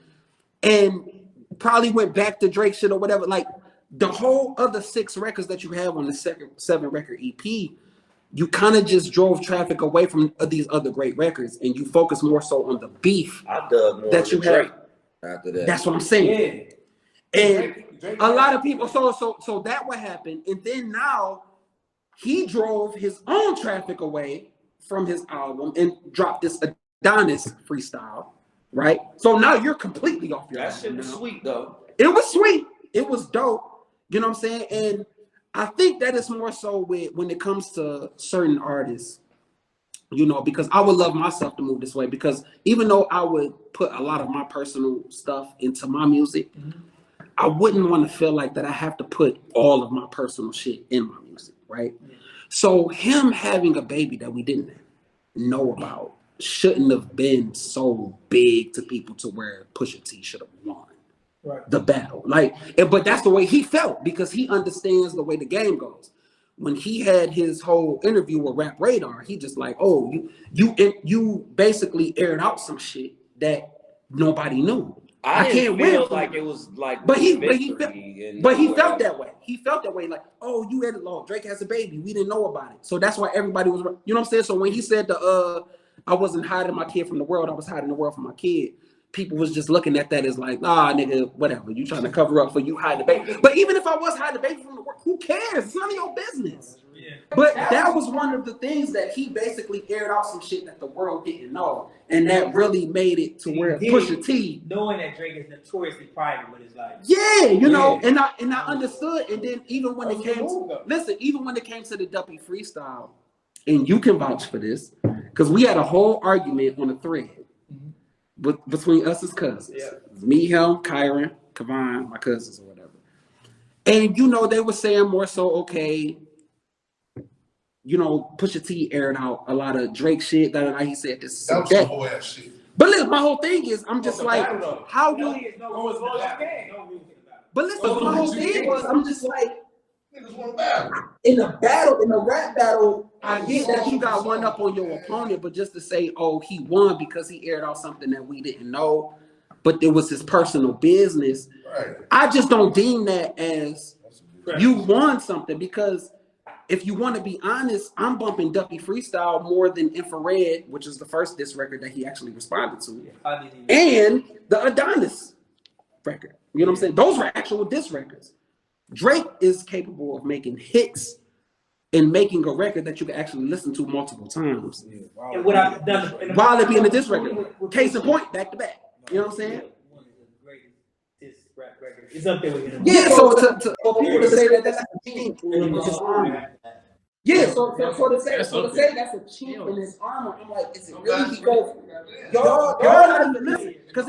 [SPEAKER 4] and probably went back to Drake shit or whatever. Like the whole other 6 records that you have on the 7-record EP, you kind of just drove traffic away from these other great records, and you focus more so on the beef
[SPEAKER 6] I dug more
[SPEAKER 4] that you
[SPEAKER 6] Drake
[SPEAKER 4] have.
[SPEAKER 6] after that.
[SPEAKER 4] That's what I'm saying.
[SPEAKER 7] Yeah.
[SPEAKER 4] And a lot of people, so that what happened, and then now he drove his own traffic away from his album and dropped this Adonis freestyle, right? So now you're completely off your
[SPEAKER 6] That
[SPEAKER 4] album
[SPEAKER 6] shit was
[SPEAKER 4] now.
[SPEAKER 6] sweet though.
[SPEAKER 4] It was sweet. It was dope. You know what I'm saying? And I think that is more so with when it comes to certain artists, you know, because I would love myself to move this way, because even though I would put a lot of my personal stuff into my music, I wouldn't want to feel like that I have to put all of my personal shit in my music, right? So him having a baby that we didn't know about shouldn't have been so big to people to where Pusha T should have won the battle. Like, but that's the way he felt, because he understands the way the game goes. When he had his whole interview with Rap Radar, he just like, oh, you basically aired out some shit that nobody knew.
[SPEAKER 6] I
[SPEAKER 4] can't
[SPEAKER 6] feel
[SPEAKER 4] win
[SPEAKER 6] like it was like
[SPEAKER 4] But he
[SPEAKER 6] victory
[SPEAKER 4] felt that way. He felt that way, like, oh, you had it long. Drake has a baby. We didn't know about it. So that's why everybody was, you know what I'm saying? So when he said I wasn't hiding my kid from the world, I was hiding the world from my kid, people was just looking at that as like, nigga, whatever. You trying to cover up for you hiding the baby. But even if I was hiding the baby from the world, who cares? It's none of your business. Yeah. But that was one of the things that he basically aired out some shit that the world didn't know. And that really made it to where Pusha T,
[SPEAKER 2] knowing that Drake is notoriously private with his life.
[SPEAKER 4] yeah, you know, and I understood. And then even when it came to the Duppy freestyle, and you can vouch for this, because we had a whole argument on a thread between us as cousins. Yeah. Me, him, Kyron, Kavon, my cousins or whatever. And you know, they were saying more so, okay, you know, Pusha T aired out a lot of Drake shit. That he said this is
[SPEAKER 8] That was
[SPEAKER 4] that.
[SPEAKER 8] some whole ass shit.
[SPEAKER 4] But listen, my whole thing is, I'm just like, how you? But listen, my whole thing was, I'm just like,
[SPEAKER 8] Niggas want to battle.
[SPEAKER 4] in a rap battle, I get that you got one up on your opponent, but just to say, oh, he won because he aired out something that we didn't know, but it was his personal business.
[SPEAKER 8] Right.
[SPEAKER 4] I just don't deem that as you won something, because if you want to be honest, I'm bumping Duppy Freestyle more than Infrared, which is the first diss record that he actually responded to, and the Adonis record. You know what I'm saying? Those were actual diss records. Drake is capable of making hits and making a record that you can actually listen to multiple times.
[SPEAKER 2] And what I've done
[SPEAKER 4] While it being a diss record. Case in point, back to back. You know what I'm saying?
[SPEAKER 2] One of the greatest diss rap records. It's up there with him.
[SPEAKER 4] Yeah, so for people to say that that's a chink in his armor. Yeah, so to say that's a chink in his armor, I'm like, is it really? Because y'all not even listening. Because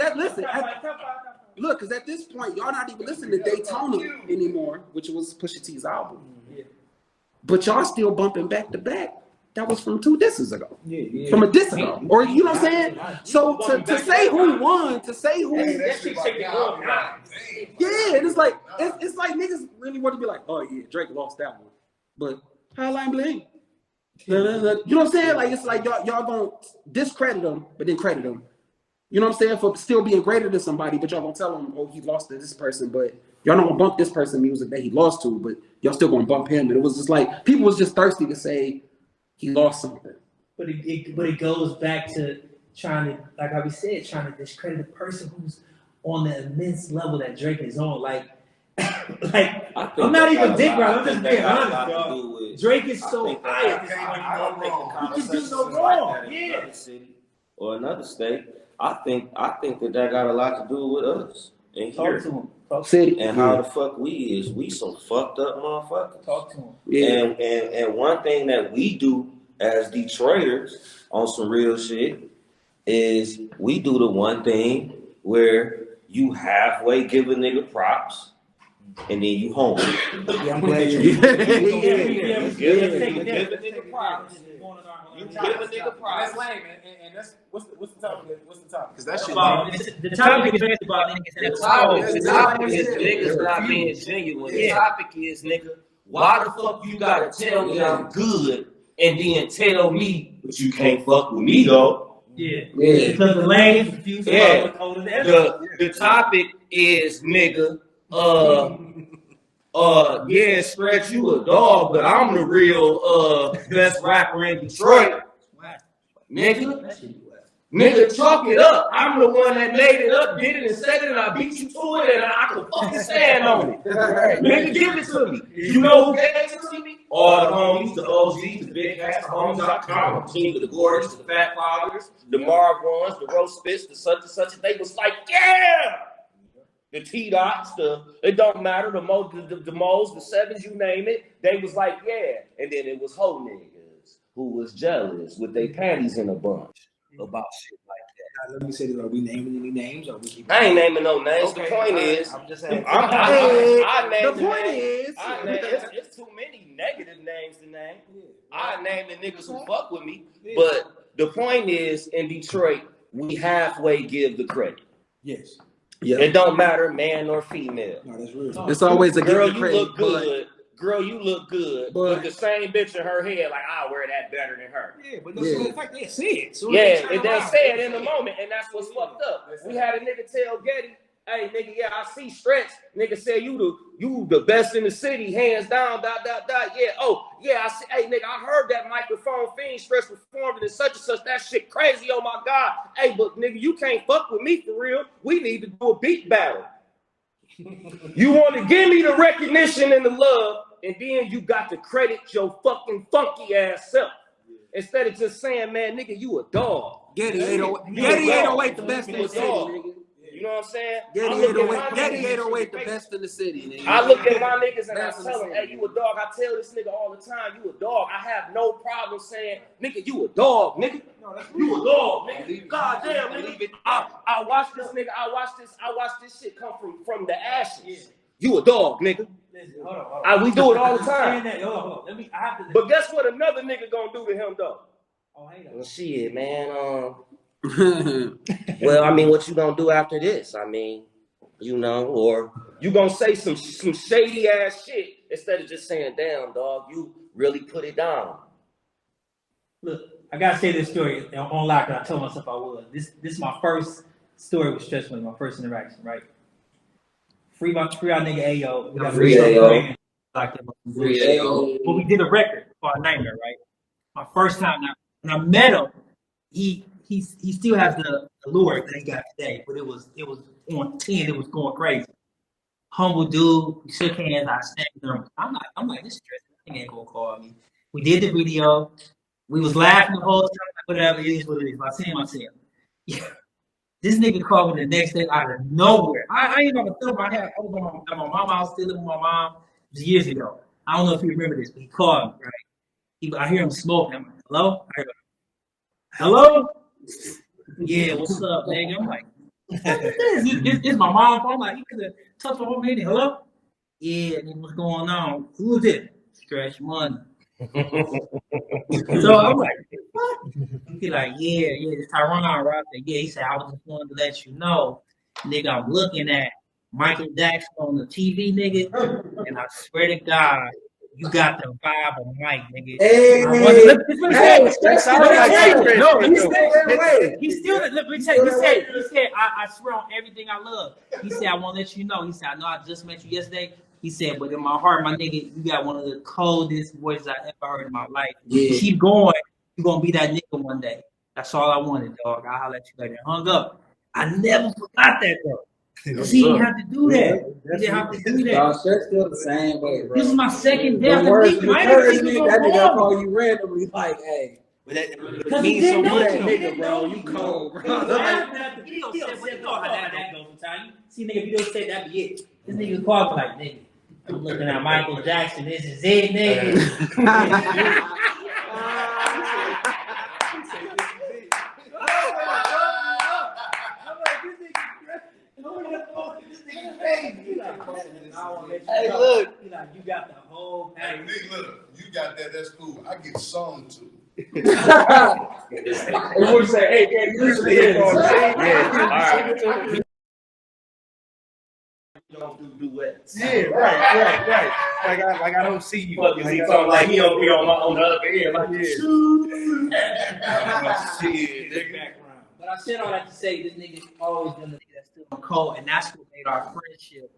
[SPEAKER 4] because at this point, y'all not even listening to Daytona anymore, which was Pusha T's album. But y'all still bumping back to back. That was from 2 disses ago. From a diss ago. Or you know what I'm saying? So to say who won, to say who and it's like niggas really want to be like, oh yeah, Drake lost that one. But Highline Bling. You know what I'm saying? Like it's like y'all gonna discredit him, but then credit him. You know what I'm saying? For still being greater than somebody, but y'all gonna tell him, oh, he lost to this person, but y'all not gonna bump this person music that he lost to, but y'all still gonna bump him. And it was just like people was just thirsty to say he lost something.
[SPEAKER 2] But it goes back to trying to, like how we said, trying to discredit a person who's on the immense level that Drake is on. Like I'm not even dick right. I'm just being honest, dog. Drake is so high at this point. He can do no wrong. Yeah.
[SPEAKER 6] Or another state. I think that got a lot to do with us and
[SPEAKER 2] Talk
[SPEAKER 6] here
[SPEAKER 2] to him.
[SPEAKER 6] and how the fuck we is. We some fucked up motherfuckers.
[SPEAKER 2] Talk to him.
[SPEAKER 4] Yeah.
[SPEAKER 6] And one thing that we do as Detroiters on some real shit is we do the one thing where you halfway give a nigga props and then you home.
[SPEAKER 4] Yeah, I'm glad you
[SPEAKER 6] Give a nigga props. You give a nigga props.
[SPEAKER 7] That's lame, and that's what's the topic? What's the topic?
[SPEAKER 3] Because that shit.
[SPEAKER 2] The topic is about niggas.
[SPEAKER 6] The topic is niggas not being genuine. The topic is, nigga, why the fuck you gotta tell me I'm good and then tell me, but you can't fuck with me though?
[SPEAKER 2] Yeah. Because the lane is confused about the code of the
[SPEAKER 6] The topic is, nigga, yeah, Stretch, you a dog, but I'm the real best rapper in Detroit. Nigga, chalk it up. I'm the one that made it up, did it, and said it, and I beat you to it, and I can fucking stand on it. Nigga, give it to me. You know who gave it to me? All the homies, the OGs, the big ass homies.com, the team of the Gorgeous, the Fat Fathers, the Marv Ones, the Roast Fist, the such and such. They was like, yeah! The T-Dots, it don't matter, the Moles, the Sevens, you name it. They was like, yeah. And then it was hoe niggas who was jealous with their panties in a bunch about shit like that.
[SPEAKER 3] Now, let me say this: are we naming any names? Or we keep
[SPEAKER 6] I ain't naming no names.
[SPEAKER 3] Okay.
[SPEAKER 6] The point is,
[SPEAKER 3] I'm just saying.
[SPEAKER 6] It's too many negative names to name. I name the niggas who fuck with me. But the point is, in Detroit, we halfway give the credit.
[SPEAKER 3] Yes.
[SPEAKER 4] Yeah.
[SPEAKER 6] It don't matter, man or female.
[SPEAKER 3] No, that's real.
[SPEAKER 4] It's always a
[SPEAKER 6] Girl,
[SPEAKER 4] give
[SPEAKER 6] you
[SPEAKER 4] credit,
[SPEAKER 6] look good. Girl, you look good.
[SPEAKER 4] But-
[SPEAKER 6] With the same bitch in her head, like, I'll wear that better than her.
[SPEAKER 3] Yeah, but no, so in fact, they say it. So
[SPEAKER 6] Yeah, they say it in the moment, and that's what's fucked up. We had a nigga tell Getty, hey, nigga, yeah, I see Stretch. Nigga said, you the best in the city, hands down, ... Yeah, oh, yeah, I see. Hey, nigga, I heard that microphone fiend Stretch performed and such and such. That shit crazy, oh my God. Hey, but nigga, you can't fuck with me for real. We need to do a beat battle. You want to give me the recognition and the love, and then you got to credit your fucking funky ass self. Instead of just saying, man, nigga, you a dog.
[SPEAKER 4] Getty 808 the best in the city, nigga.
[SPEAKER 6] You know what I'm saying?
[SPEAKER 4] Getty 808 the best in the city, nigga.
[SPEAKER 6] I look at my niggas and I tell them, hey, you a dog. I tell this nigga all the time, you a dog. I have no problem saying, nigga, you a dog, nigga. You a dog, nigga. God damn, nigga. I watch this nigga. I watch this shit come from the ashes. You a dog, nigga.
[SPEAKER 2] Listen, hold on.
[SPEAKER 6] We do it all the time.
[SPEAKER 2] Hold on. I have to.
[SPEAKER 6] But guess what another nigga gonna do to him though?
[SPEAKER 2] Oh, hang on.
[SPEAKER 6] Well, shit, man. Well, I mean, what you gonna do after this? I mean, you know, or you gonna say some shady ass shit instead of just saying, "Damn, dog, you really put it down."
[SPEAKER 2] Look, I gotta say this story on live because I told myself I would. This is my first story with Stretch Money, my first interaction, right? Free our nigga Ayo. We got
[SPEAKER 6] Free Ayo.
[SPEAKER 2] Free Ayo. But we did a record for a Nightmare, right? My first time now, when I met him, he still has the allure that he got today, but it was on 10, it was going crazy. Humble dude, we shook hands, I snapped him. I'm like, this Stretch ain't gonna call me. We did the video. We was laughing the whole time, whatever it is, what it is. If I see him, I see him. Yeah. This nigga called me the next day out of nowhere. I ain't gonna tell him I was at my mom's house, still living with my mom. It was years ago. I don't know if you remember this, but he called me, right? I hear him smoking. I'm like, hello? Hello? Yeah, what's up, nigga? I'm like, what is this? It's my mom's phone. I'm like, you could have touched my whole meeting. Hello? Yeah, nigga, what's going on? Who is it? Stretch Money. So I'm like, what? He like, yeah, it's Tyrone, right? Yeah, he said, I was just wanting to let you know, nigga, I'm looking at Michael Jackson on the TV, nigga, and I swear to God, you got the vibe of Mike, nigga.
[SPEAKER 4] Hey,
[SPEAKER 2] He still, let me tell you, he said, I swear on everything I love. He said, I want to let you know. He said, I know I just met you yesterday. He said, but in my heart, my nigga, you got one of the coldest voices I ever heard in my life.
[SPEAKER 4] Yeah.
[SPEAKER 2] Keep going. You're going to be that nigga one day. That's all I wanted, dog. I'll holler at you later. Hung up. I never forgot that, though. Because he didn't have to do that. He didn't have to do that.
[SPEAKER 4] Stretch still the same way, bro.
[SPEAKER 2] This is my second day.
[SPEAKER 4] The worst encouragement, that nigga call you randomly, like, hey.
[SPEAKER 3] But that means so much, nigga, bro. You cold, bro.
[SPEAKER 2] See, nigga, video say that be it. This nigga called me like, nigga, I'm looking at Michael Jackson. This is it, nigga.
[SPEAKER 6] Hey, look.
[SPEAKER 2] You got the whole
[SPEAKER 8] Hey,
[SPEAKER 2] package.
[SPEAKER 8] nigga, look, you got that, that's cool. I get sung to.
[SPEAKER 5] And we say, hey, can you listen to it?
[SPEAKER 6] Don't do duets.
[SPEAKER 3] Yeah, right. Like I don't see you.
[SPEAKER 5] Fucking see something like he on the other end, like
[SPEAKER 8] Shit, nigga.
[SPEAKER 2] But I said all that to say this nigga always been the nigga that's still on call, and that's what made our friendship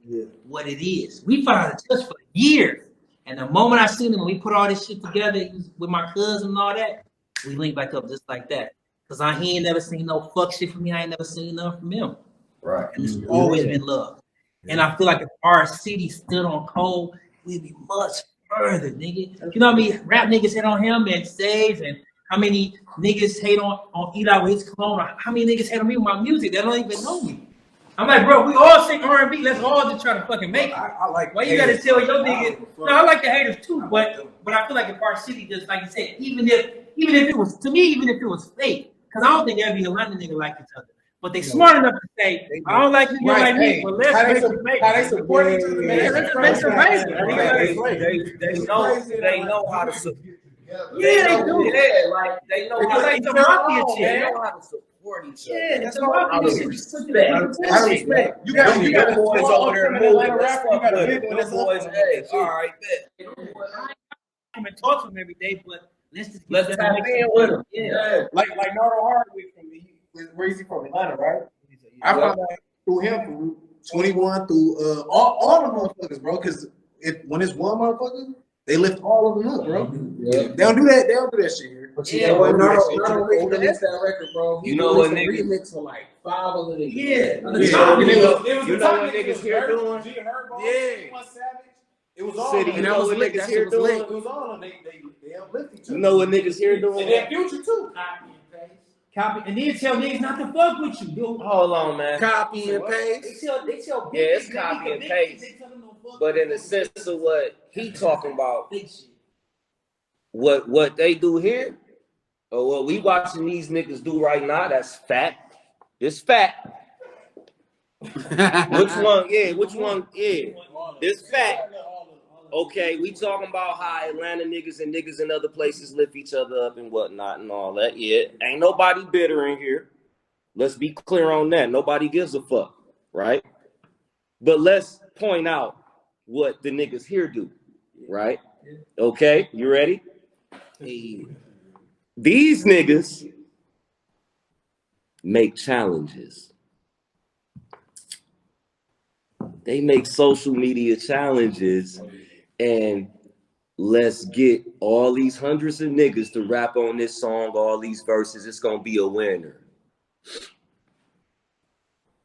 [SPEAKER 2] what it is. We found a touch for years. And the moment I seen him, when we put all this shit together he was with my cousin and all that, we linked back up just like that. Because he ain't never seen no fuck shit from me. I ain't never seen nothing from him.
[SPEAKER 6] Right.
[SPEAKER 2] And it's always been love. And I feel like if our city stood on cold, we'd be much further, nigga. You know what I mean? Rap niggas hate on him and S.A.G.E, and how many niggas hate on Eli with his clone? How many niggas hate on me with my music? They don't even know me. I'm like, bro, we all sing R&B. Let's all just try to fucking make it.
[SPEAKER 3] I like.
[SPEAKER 2] Why you gotta tell your niggas? No, I like the haters too, but I feel like if our city just like you said, even if it was to me, even if it was fake, because I don't think every Atlanta nigga like each other. But they smart enough to say, I don't like you, you don't like me, but let's make
[SPEAKER 3] How they support each other.
[SPEAKER 2] let's make some races.
[SPEAKER 5] they know how to support.
[SPEAKER 2] Yeah, they do.
[SPEAKER 5] Yeah, like they know how
[SPEAKER 2] like
[SPEAKER 5] to
[SPEAKER 2] the mafia shit.
[SPEAKER 5] They know how to support each other.
[SPEAKER 2] Yeah, that's what I respect.
[SPEAKER 3] You got boys over there moving.
[SPEAKER 5] You got a big one that's boys. Hey, all right, bet.
[SPEAKER 2] I'm in talk to him every day, but
[SPEAKER 5] Let's tap in with him.
[SPEAKER 2] Yeah.
[SPEAKER 3] Like Nardo Hardwick from where is he from? Atlanta, right? I found out through him from 21 through all the motherfuckers, bro. Because when it's one motherfucker, they lift all of them up, bro.
[SPEAKER 4] Yeah.
[SPEAKER 3] They don't do that. They don't do that shit here.
[SPEAKER 4] But you know what? Nardo remixed that record, bro.
[SPEAKER 6] You know what
[SPEAKER 4] niggas
[SPEAKER 6] niggas
[SPEAKER 4] remix for like 5 other niggas.
[SPEAKER 2] Yeah.
[SPEAKER 6] You know what niggas here doing?
[SPEAKER 3] Yeah. It was all
[SPEAKER 6] City,
[SPEAKER 3] of
[SPEAKER 6] you
[SPEAKER 3] them.
[SPEAKER 6] know what niggas here doing?
[SPEAKER 3] It was all of them. They uplift each other.
[SPEAKER 6] You know what niggas here
[SPEAKER 3] And
[SPEAKER 6] doing?
[SPEAKER 3] then Future too.
[SPEAKER 2] Copy, and then tell niggas not to fuck with you, dude.
[SPEAKER 6] Hold on, man.
[SPEAKER 4] Copy and
[SPEAKER 2] They
[SPEAKER 4] paste.
[SPEAKER 2] tell
[SPEAKER 6] Yeah, it's copy and paste. But in the sense of what he talking about,
[SPEAKER 2] big shit.
[SPEAKER 6] what they do here, or what we watching these niggas do right now, that's fact. It's fact. Which one? Yeah, which one? Yeah. This fact. Okay, we talking about how Atlanta niggas and niggas in other places lift each other up and whatnot and all that. Yeah, ain't nobody bitter in here. Let's be clear on that. Nobody gives a fuck, right? But let's point out what the niggas here do, right? Okay, you ready? Hey. These niggas make challenges. They make social media challenges, and let's get all these hundreds of niggas to rap on this song, all these verses. It's gonna be a winner.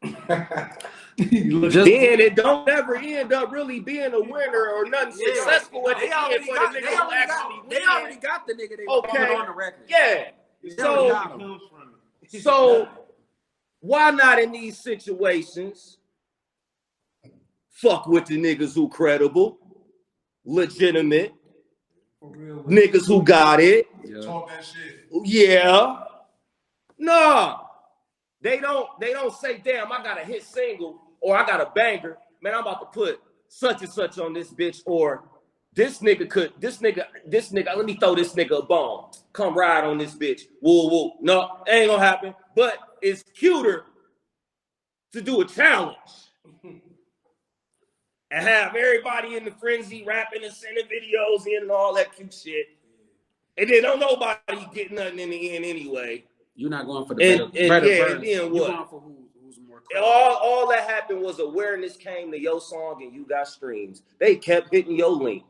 [SPEAKER 6] Then it don't ever end up really being a winner or nothing successful at the end for the nigga who actually win.
[SPEAKER 4] They already got the nigga they
[SPEAKER 6] Okay.
[SPEAKER 4] on the record.
[SPEAKER 6] Yeah. So why not in these situations fuck with the niggas who credible, legitimate, niggas who got it?
[SPEAKER 8] Talk that shit.
[SPEAKER 6] Yeah. Nah. They don't say, damn, I got a hit single or I got a banger. Man, I'm about to put such and such on this bitch, or this nigga, let me throw this nigga a bomb. Come ride on this bitch. Woo woo. No, ain't gonna happen. But it's cuter to do a challenge and have everybody in the frenzy rapping and sending videos in and all that cute shit. And then don't nobody get nothing in the end anyway.
[SPEAKER 4] You're not going for the better version.
[SPEAKER 6] Then what?
[SPEAKER 4] You're going for who's more credible.
[SPEAKER 6] All that happened was awareness came to your song and you got streams. They kept hitting your link.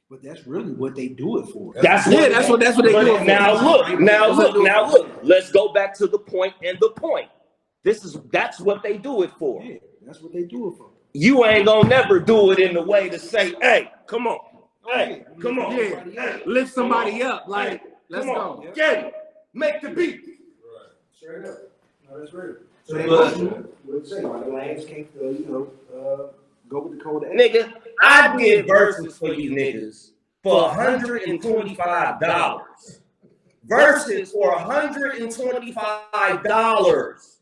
[SPEAKER 3] But that's really what they do it for.
[SPEAKER 6] That's what they do it for. Now look. Let's go back to the point and the point. That's what they do it for.
[SPEAKER 3] Yeah, that's what they do it for.
[SPEAKER 6] You ain't gonna never do it in the way to say, hey, come on. Hey, come on.
[SPEAKER 4] Yeah.
[SPEAKER 6] Hey,
[SPEAKER 4] Lift somebody up. Like, let's
[SPEAKER 6] come
[SPEAKER 4] go.
[SPEAKER 6] on. Get it. Make the beat.
[SPEAKER 3] Straight up. No, that's real. So they would say, like, the lanes can't, go with the code.
[SPEAKER 6] Nigga, I did verses for you niggas for $125. Verses for $125.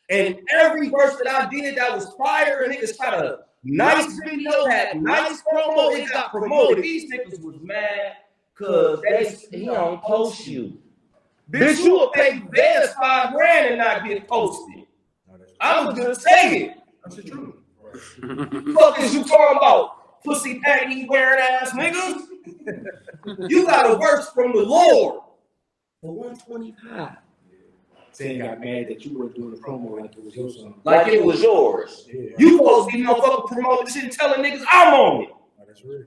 [SPEAKER 6] And every verse that I did that was fire, and niggas shot a nice video, had nice promo, it got promoted. These niggas was mad because he don't post you. Bitch, you will pay Vez $5,000 and not get posted. I'm gonna say it.
[SPEAKER 3] That's the truth.
[SPEAKER 6] Fuck is you talking about? Pussy patty wearing ass niggas? You got a verse from the Lord for $125.
[SPEAKER 3] Saying got mad that you weren't doing the promo like it was your song.
[SPEAKER 6] Like it was yours.
[SPEAKER 3] Yeah.
[SPEAKER 6] You supposed to be motherfucker promoting this shit and telling niggas I'm on it.
[SPEAKER 3] Oh, that's real.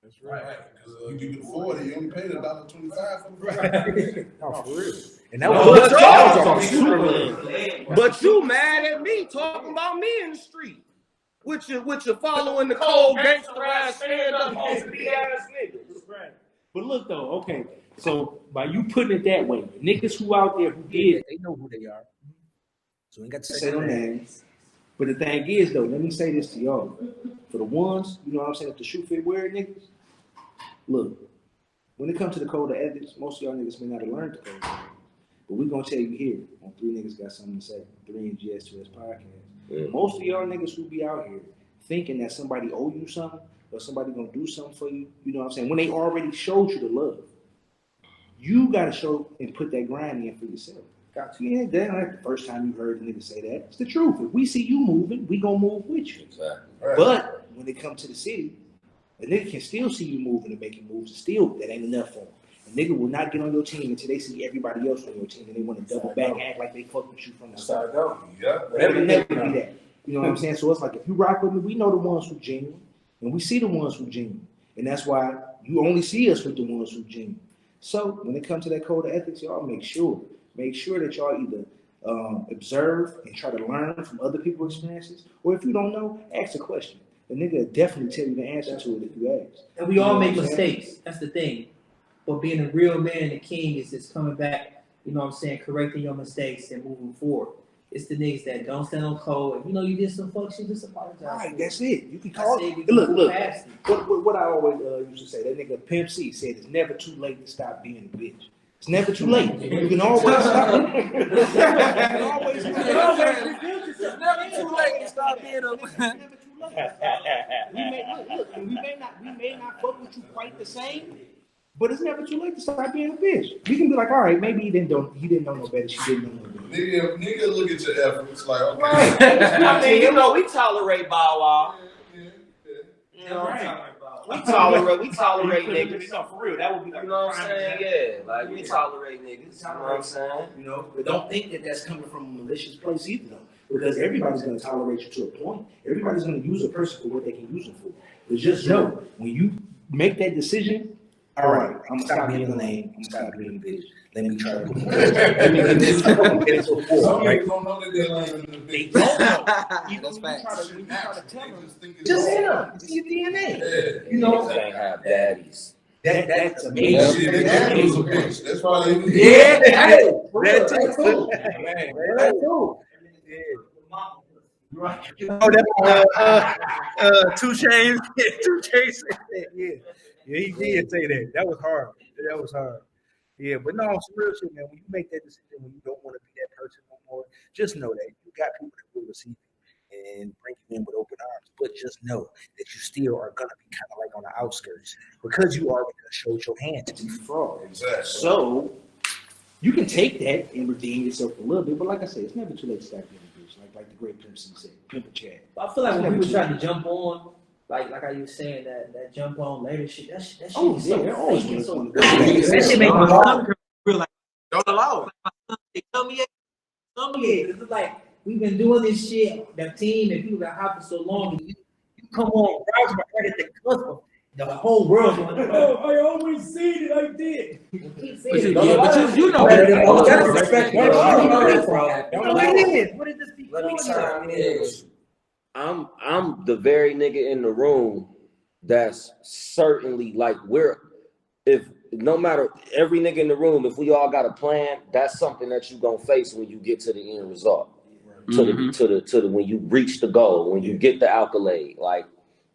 [SPEAKER 3] That's right.
[SPEAKER 8] Because you can afford it. You only paid $1.25 for the
[SPEAKER 3] No, for real. And
[SPEAKER 6] But you mad at me talking about me in the street with your following the cold gangster ass stand up supposed be ass niggas.
[SPEAKER 9] Right. But look though, okay. So by you putting it that way, niggas who out there who did, they know who they are.
[SPEAKER 3] So we ain't got to say no names. But the thing is though, let me say this to y'all. For the ones, you know what I'm saying, if the shoe fit wear niggas, look, when it comes to the code of ethics, most of y'all niggas may not have learned the code. But we're gonna tell you here on 3 Niggas Got Something to Say, 3NGS2S podcast.
[SPEAKER 6] Yeah.
[SPEAKER 3] Most of y'all niggas who be out here thinking that somebody owe you something or somebody gonna do something for you, you know what I'm saying? When they already showed you the love, you gotta show and put that grind in for yourself. Got to. Yeah, that ain't the first time you heard a nigga say that. It's the truth. If we see you moving, we gonna move with you.
[SPEAKER 6] Exactly.
[SPEAKER 3] But when it comes to the city, a nigga can still see you moving and making moves. Still, that ain't enough for him. A nigga will not get on your team until they see everybody else on your team and they want to double back, act like they fuck with you from the start.
[SPEAKER 8] Yeah.
[SPEAKER 3] It'll never be that. You know what I'm saying? So it's like if you rock with me, we know the ones who genuine, and we see the ones who genuine, and that's why you only see us with the ones who genuine. So when it comes to that code of ethics, y'all make sure that y'all either observe and try to learn from other people's experiences, or if you don't know, ask a question. The nigga will definitely tell you the answer to it if you ask.
[SPEAKER 2] And we all make mistakes. That's the thing. But being a real man and a king is just coming back, you know what I'm saying, correcting your mistakes and moving forward. It's the niggas that don't stand on code. If you know you did some fuck shit, just apologize.
[SPEAKER 3] Right, that's it. You can call it.
[SPEAKER 2] Look.
[SPEAKER 3] What I always used to say, that nigga Pimp C said, it's never too late to stop being a bitch. It's never too late. You can always stop.
[SPEAKER 4] It's never too late to stop being a
[SPEAKER 9] look, we may not fuck with you quite the same, but it's never too late to start being a bitch. We can be like, all right, maybe he didn't know no better. She didn't know no better.
[SPEAKER 8] Nigga, look at your efforts. Like, okay.
[SPEAKER 9] Right.
[SPEAKER 6] I mean, you know, we tolerate Bow Wow. You know, we tolerate niggas.
[SPEAKER 9] No, for real, that would be like,
[SPEAKER 6] You know what I'm saying? Yeah, like we tolerate niggas. You know what I'm saying?
[SPEAKER 9] You know, but don't think that that's coming from a malicious place either, though, because everybody's going to tolerate you to a point. Everybody's going to use a person for what they can use them for. But just know, when you make that decision, all right, I'm gonna stop being lame. I'm gonna stop being a bitch. Let me try to put more. Let me get this.
[SPEAKER 8] Some niggas don't know that they're lying in the
[SPEAKER 9] They
[SPEAKER 8] bitch.
[SPEAKER 9] don't know. Even
[SPEAKER 4] That's
[SPEAKER 9] when
[SPEAKER 4] facts.
[SPEAKER 9] you try to tell them,
[SPEAKER 8] Just think it's
[SPEAKER 9] just hit
[SPEAKER 8] wrong.
[SPEAKER 9] them. It's your DNA.
[SPEAKER 8] Yeah.
[SPEAKER 9] You know,
[SPEAKER 6] Niggas ain't have daddies.
[SPEAKER 9] that's
[SPEAKER 8] Yeah,
[SPEAKER 9] amazing.
[SPEAKER 8] they
[SPEAKER 9] That's
[SPEAKER 8] think it was a
[SPEAKER 9] amazing.
[SPEAKER 8] bitch. That's why they
[SPEAKER 9] Yeah, hey,
[SPEAKER 3] That too.
[SPEAKER 9] Man,
[SPEAKER 3] That too. Oh, that 2 Chainz. 2 Chainz said that. Yeah, he did say that. That was hard. Yeah, but no, some real shit, man. When you make that decision, when you don't want to be that person no more, just know that you got people that will receive it and bring you in with open arms. But just know that you still are gonna be kind of like on the outskirts because you already showed your hand to be fraud.
[SPEAKER 8] Exactly.
[SPEAKER 9] So you can take that and redeem yourself a little bit, but like I said, it's never too late to start being a bitch. Like the great Pimp C said, Pimp a Chad.
[SPEAKER 2] I feel like when people try to jump on, like I was saying, that jump on later shit, that shit
[SPEAKER 9] Oh,
[SPEAKER 2] is
[SPEAKER 9] yeah,
[SPEAKER 2] so
[SPEAKER 9] they're always
[SPEAKER 2] fake and so
[SPEAKER 9] gonna-
[SPEAKER 2] that shit make my stomach feel like
[SPEAKER 4] Don't allow it.
[SPEAKER 2] they tell me it's like we've been doing this shit, that team and people that hot for so long, and you come on, right at the cusp of the whole world going, oh, I always seen it like this. You keep saying
[SPEAKER 4] But you know
[SPEAKER 2] Better
[SPEAKER 4] that.
[SPEAKER 2] than most
[SPEAKER 4] That's
[SPEAKER 2] of us.
[SPEAKER 4] expected.
[SPEAKER 2] You know
[SPEAKER 4] That's
[SPEAKER 2] this,
[SPEAKER 4] bro.
[SPEAKER 2] What is this
[SPEAKER 6] Let me
[SPEAKER 2] becoming?
[SPEAKER 6] chime in. I'm the very nigga in the room that's certainly like if no matter every nigga in the room, if we all got a plan, that's something that you gonna face when you get to the end result. To the when you reach the goal, when you get the accolade, like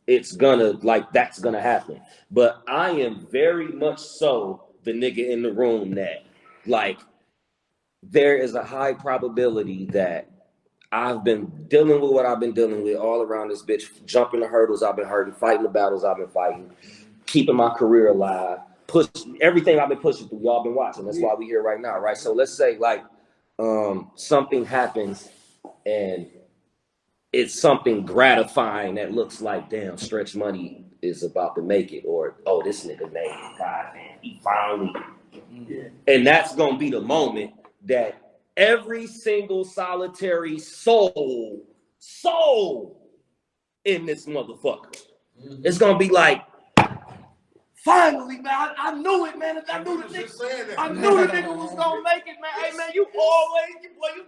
[SPEAKER 6] it's gonna that's gonna happen. But I am very much so the nigga in the room that like there is a high probability that I've been dealing with what I've been dealing with all around this bitch, jumping the hurdles I've been hurting, fighting the battles I've been fighting, keeping my career alive, push everything I've been pushing through. Y'all been watching. That's why we here right now, right? So let's say like something happens and it's something gratifying that looks like, damn, Stretch Money is about to make it, or oh, this nigga made it. God damn, he finally. And that's gonna be the moment that every single solitary soul in this motherfucker. It's gonna be like, finally, man, I knew it, man. I knew the nigga was gonna make it, man. Hey, man, you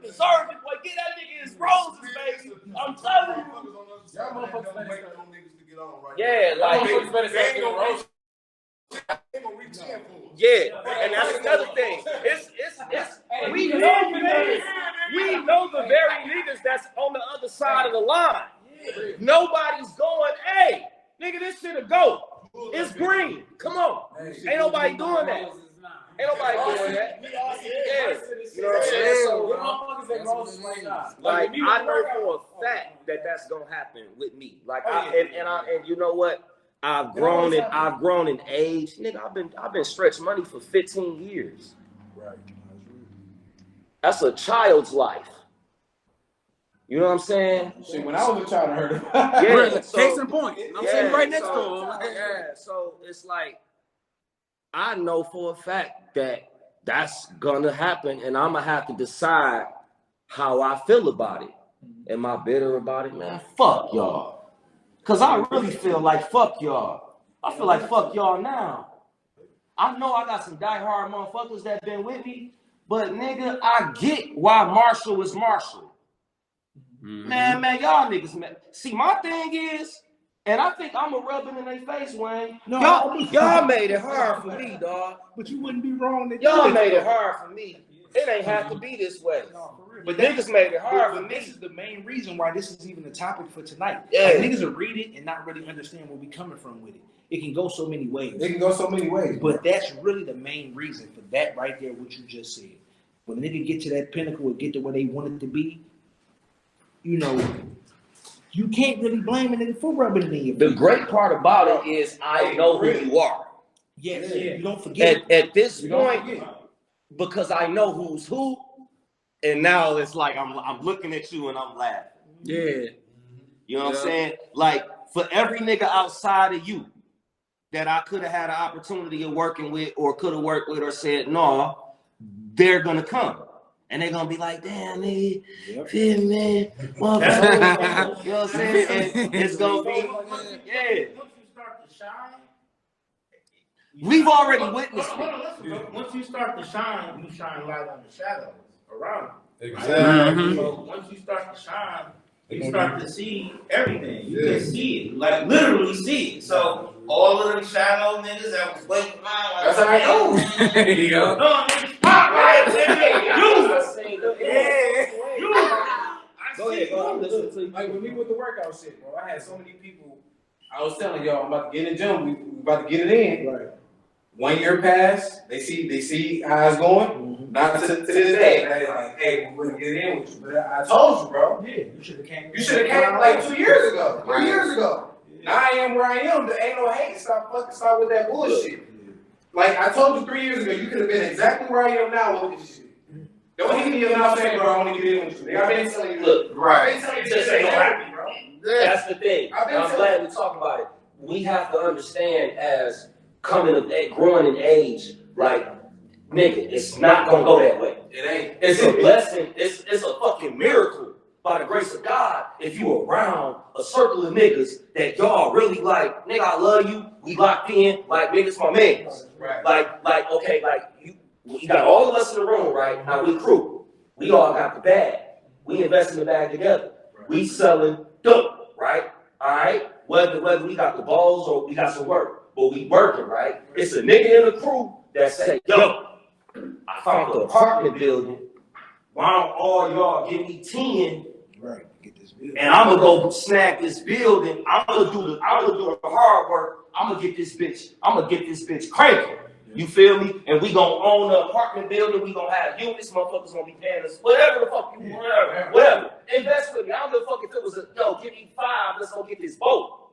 [SPEAKER 6] deserve it, boy. Get that nigga his roses, baby. I'm telling you.
[SPEAKER 8] Y'all motherfuckers don't wait on niggas to get on right
[SPEAKER 6] Yeah, like, yeah, and that's another thing. We know the very niggas that's on the other side of the line. Nobody's going, hey, nigga, this shit a go. It's green. Come on. Ain't nobody doing that. Ain't nobody doing that. Yeah. You know what I'm saying? Like, I know for a fact that that's gonna happen with me. Like, and you know what? I've grown in age. Nigga, I've been Stretch Money for 15 years.
[SPEAKER 8] Right.
[SPEAKER 6] That's a child's life. You know what I'm saying?
[SPEAKER 7] See, when I was a child, I heard it.
[SPEAKER 6] Yeah.
[SPEAKER 4] Case in point. I'm sitting right next to him.
[SPEAKER 6] Yeah. So it's like I know for a fact that that's gonna happen, and I'm gonna have to decide how I feel about it. Am I bitter about it, man? Fuck y'all. Cause I really feel like fuck y'all. I feel like fuck y'all now. I know I got some diehard motherfuckers that been with me, but nigga, I get why Marshall is Marshall. Man, y'all niggas, man. See, my thing is, and I think I'm a rubbing in their face, Wayne.
[SPEAKER 9] No,
[SPEAKER 6] y'all made it hard for me, dog.
[SPEAKER 9] But you wouldn't be wrong to
[SPEAKER 6] Y'all
[SPEAKER 9] do it.
[SPEAKER 6] made it hard for me. It ain't have to be this way. But niggas made it hard for me.
[SPEAKER 9] This is the main reason why this is even a topic for tonight.
[SPEAKER 6] Yeah.
[SPEAKER 9] Like, niggas will read it and not really understand where we coming from with it. It can go so many ways.
[SPEAKER 7] It can go so many ways.
[SPEAKER 9] But that's really the main reason for that right there, what you just said. When a nigga get to that pinnacle or get to where they want it to be, you know, you can't really blame a nigga for rubbing it in your
[SPEAKER 6] The
[SPEAKER 9] face.
[SPEAKER 6] great part about it is I know who you are.
[SPEAKER 9] Yes, you don't forget.
[SPEAKER 6] At this point, because I know who's who, and now it's like I'm looking at you and I'm laughing.
[SPEAKER 4] Yeah.
[SPEAKER 6] You know what I'm saying? Like for every nigga outside of you that I could have had an opportunity of working with or could have worked with or said no, they're gonna come. And they're gonna be like, damn, nigga, feel man, motherfucker. You know what I'm saying? And it's gonna be, yeah.
[SPEAKER 10] Once you start to shine,
[SPEAKER 6] We've already witnessed
[SPEAKER 10] hold
[SPEAKER 6] it.
[SPEAKER 10] on, listen. Once you start to shine, you shine light on the shadows around you.
[SPEAKER 8] Exactly.
[SPEAKER 10] So once you start to shine, you start to see everything. You can see it, like literally see it. So all of them shadow niggas that was waiting around, like,
[SPEAKER 4] That's how it goes.
[SPEAKER 10] there you go. Come on, niggas, pop right, nigga. You.
[SPEAKER 7] Go ahead, bro. Listen to like with me with the workout shit, bro. I had so many people. I was telling y'all, I'm about to get in the gym. We about to get it in.
[SPEAKER 9] Right.
[SPEAKER 7] 1 year passed. They see how it's going. Not to this day. And they like, hey, we're gonna get in with you. But I told you, bro.
[SPEAKER 9] Yeah, you should have came.
[SPEAKER 7] You should have came like 2 years ago, 3 years ago. Now I am where I am. There ain't no hate. Stop with that bullshit. Like I told you 3 years ago, you could have been exactly where I am now with this shit. Don't hit me up now saying, bro, I want to get in with you. I've been telling you.
[SPEAKER 6] Look,
[SPEAKER 7] I've been telling you
[SPEAKER 6] just
[SPEAKER 7] this ain't
[SPEAKER 6] ain't
[SPEAKER 7] happy, bro.
[SPEAKER 6] That's the thing.
[SPEAKER 7] I've been
[SPEAKER 6] And I'm
[SPEAKER 7] telling
[SPEAKER 6] glad we talk about it. We have to understand as growing in age, like, nigga, it's not gonna go that way.
[SPEAKER 7] It ain't.
[SPEAKER 6] It's a blessing. It's a fucking miracle by the grace of God if you around a circle of niggas that y'all really like, nigga, I love you. We locked in, like, niggas, my mans.
[SPEAKER 7] Right.
[SPEAKER 6] Like, okay, like, you got all of us in the room, right? Now we crew. We all got the bag. We invest in the bag together. We selling dope, right? All right? Whether we got the balls or we got some work, but we working, right? It's a nigga in the crew that say, yo, I found the apartment building. Why don't all y'all give me 10?
[SPEAKER 9] Right. Get this bill.
[SPEAKER 6] And I'm gonna go snag this building. I'm gonna do the hard work. I'm gonna get this bitch cranking. You feel me? And we gonna own the apartment building. We gonna have units. Motherfuckers gonna be paying us whatever the fuck you want. Whatever. Invest with me. I don't give a fuck if it was give me 5. Let's go get this boat.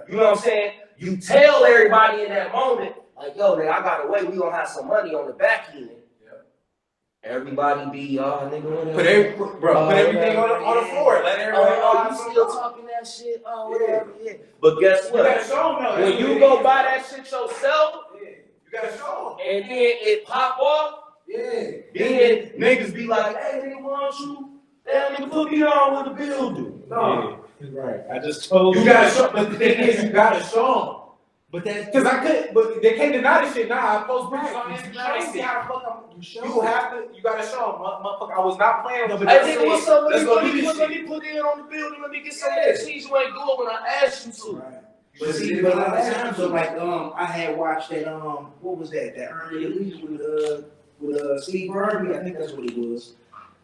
[SPEAKER 6] You know what I'm saying? You tell everybody in that moment, like, yo, nigga, I got a way. We gonna have some money on the back end. Everybody be, nigga, whatever.
[SPEAKER 7] Put everything on the floor. Let everybody know.
[SPEAKER 6] You still talking that shit? Oh, whatever. Yeah. But guess what?
[SPEAKER 7] You gotta show them though.
[SPEAKER 6] When you go buy that shit yourself,
[SPEAKER 7] you gotta show them.
[SPEAKER 6] and then it pop off, then niggas be like, hey, nigga, why don't you? Damn, nigga, put me on with the building. No.
[SPEAKER 9] Right. I just told
[SPEAKER 7] You gotta show, but the thing is, you gotta show them.
[SPEAKER 9] But that's
[SPEAKER 7] Because I couldn't, but they can't deny this shit now. I post pictures on Instagram. They see how the fuck you gotta show them, motherfucker. I was not playing with
[SPEAKER 6] Hey, nigga, what's up?
[SPEAKER 7] Let's go do this
[SPEAKER 6] Let
[SPEAKER 7] shit.
[SPEAKER 6] me put in on the building. Let me get some of that cheese you ain't doing when I asked you to.
[SPEAKER 9] But see, but a lot of times, so like, I had watched that, what was that? That Early Elise with Steve Harvey. I think that's what it was.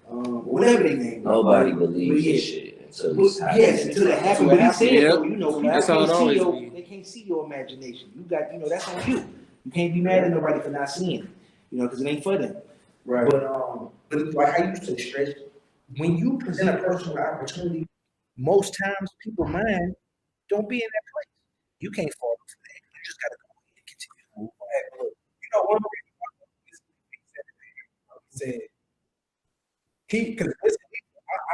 [SPEAKER 9] Whatever they named.
[SPEAKER 6] Nobody believes this shit until it's happening.
[SPEAKER 9] Yes, until it happened. But he said,
[SPEAKER 4] Yep.
[SPEAKER 9] you know,
[SPEAKER 4] That's how it always
[SPEAKER 9] they can't see your imagination. You got, that's on you. You can't be mad at nobody for not seeing it, because it ain't for them.
[SPEAKER 3] Right.
[SPEAKER 9] But like I used to stress, when you present a person with opportunity, most times people's mind don't be in that place. You can't fall for that. You just gotta go ahead and continue to move on. Look, one of the reasons because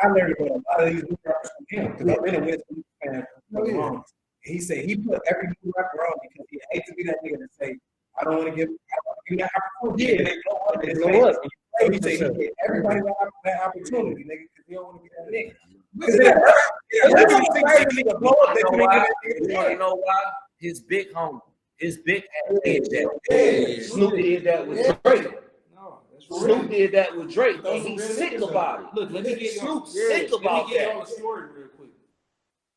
[SPEAKER 9] I learned about a lot of these new rappers from him because I've been a West Coast fan for so long. He said he put every new rapper on because he hates to be that nigga to say, I don't want to give that opportunity. Yeah, they blow up. So he said he gave everybody that opportunity, nigga, because he don't want to be that nigga.
[SPEAKER 6] You want to know why? His big homie. His big ass did that. Snoop did that with Drake. Snoop did that with Drake, and he's sick about it.
[SPEAKER 4] Look, let me get
[SPEAKER 6] Snoop sick about that.
[SPEAKER 4] on the story real quick.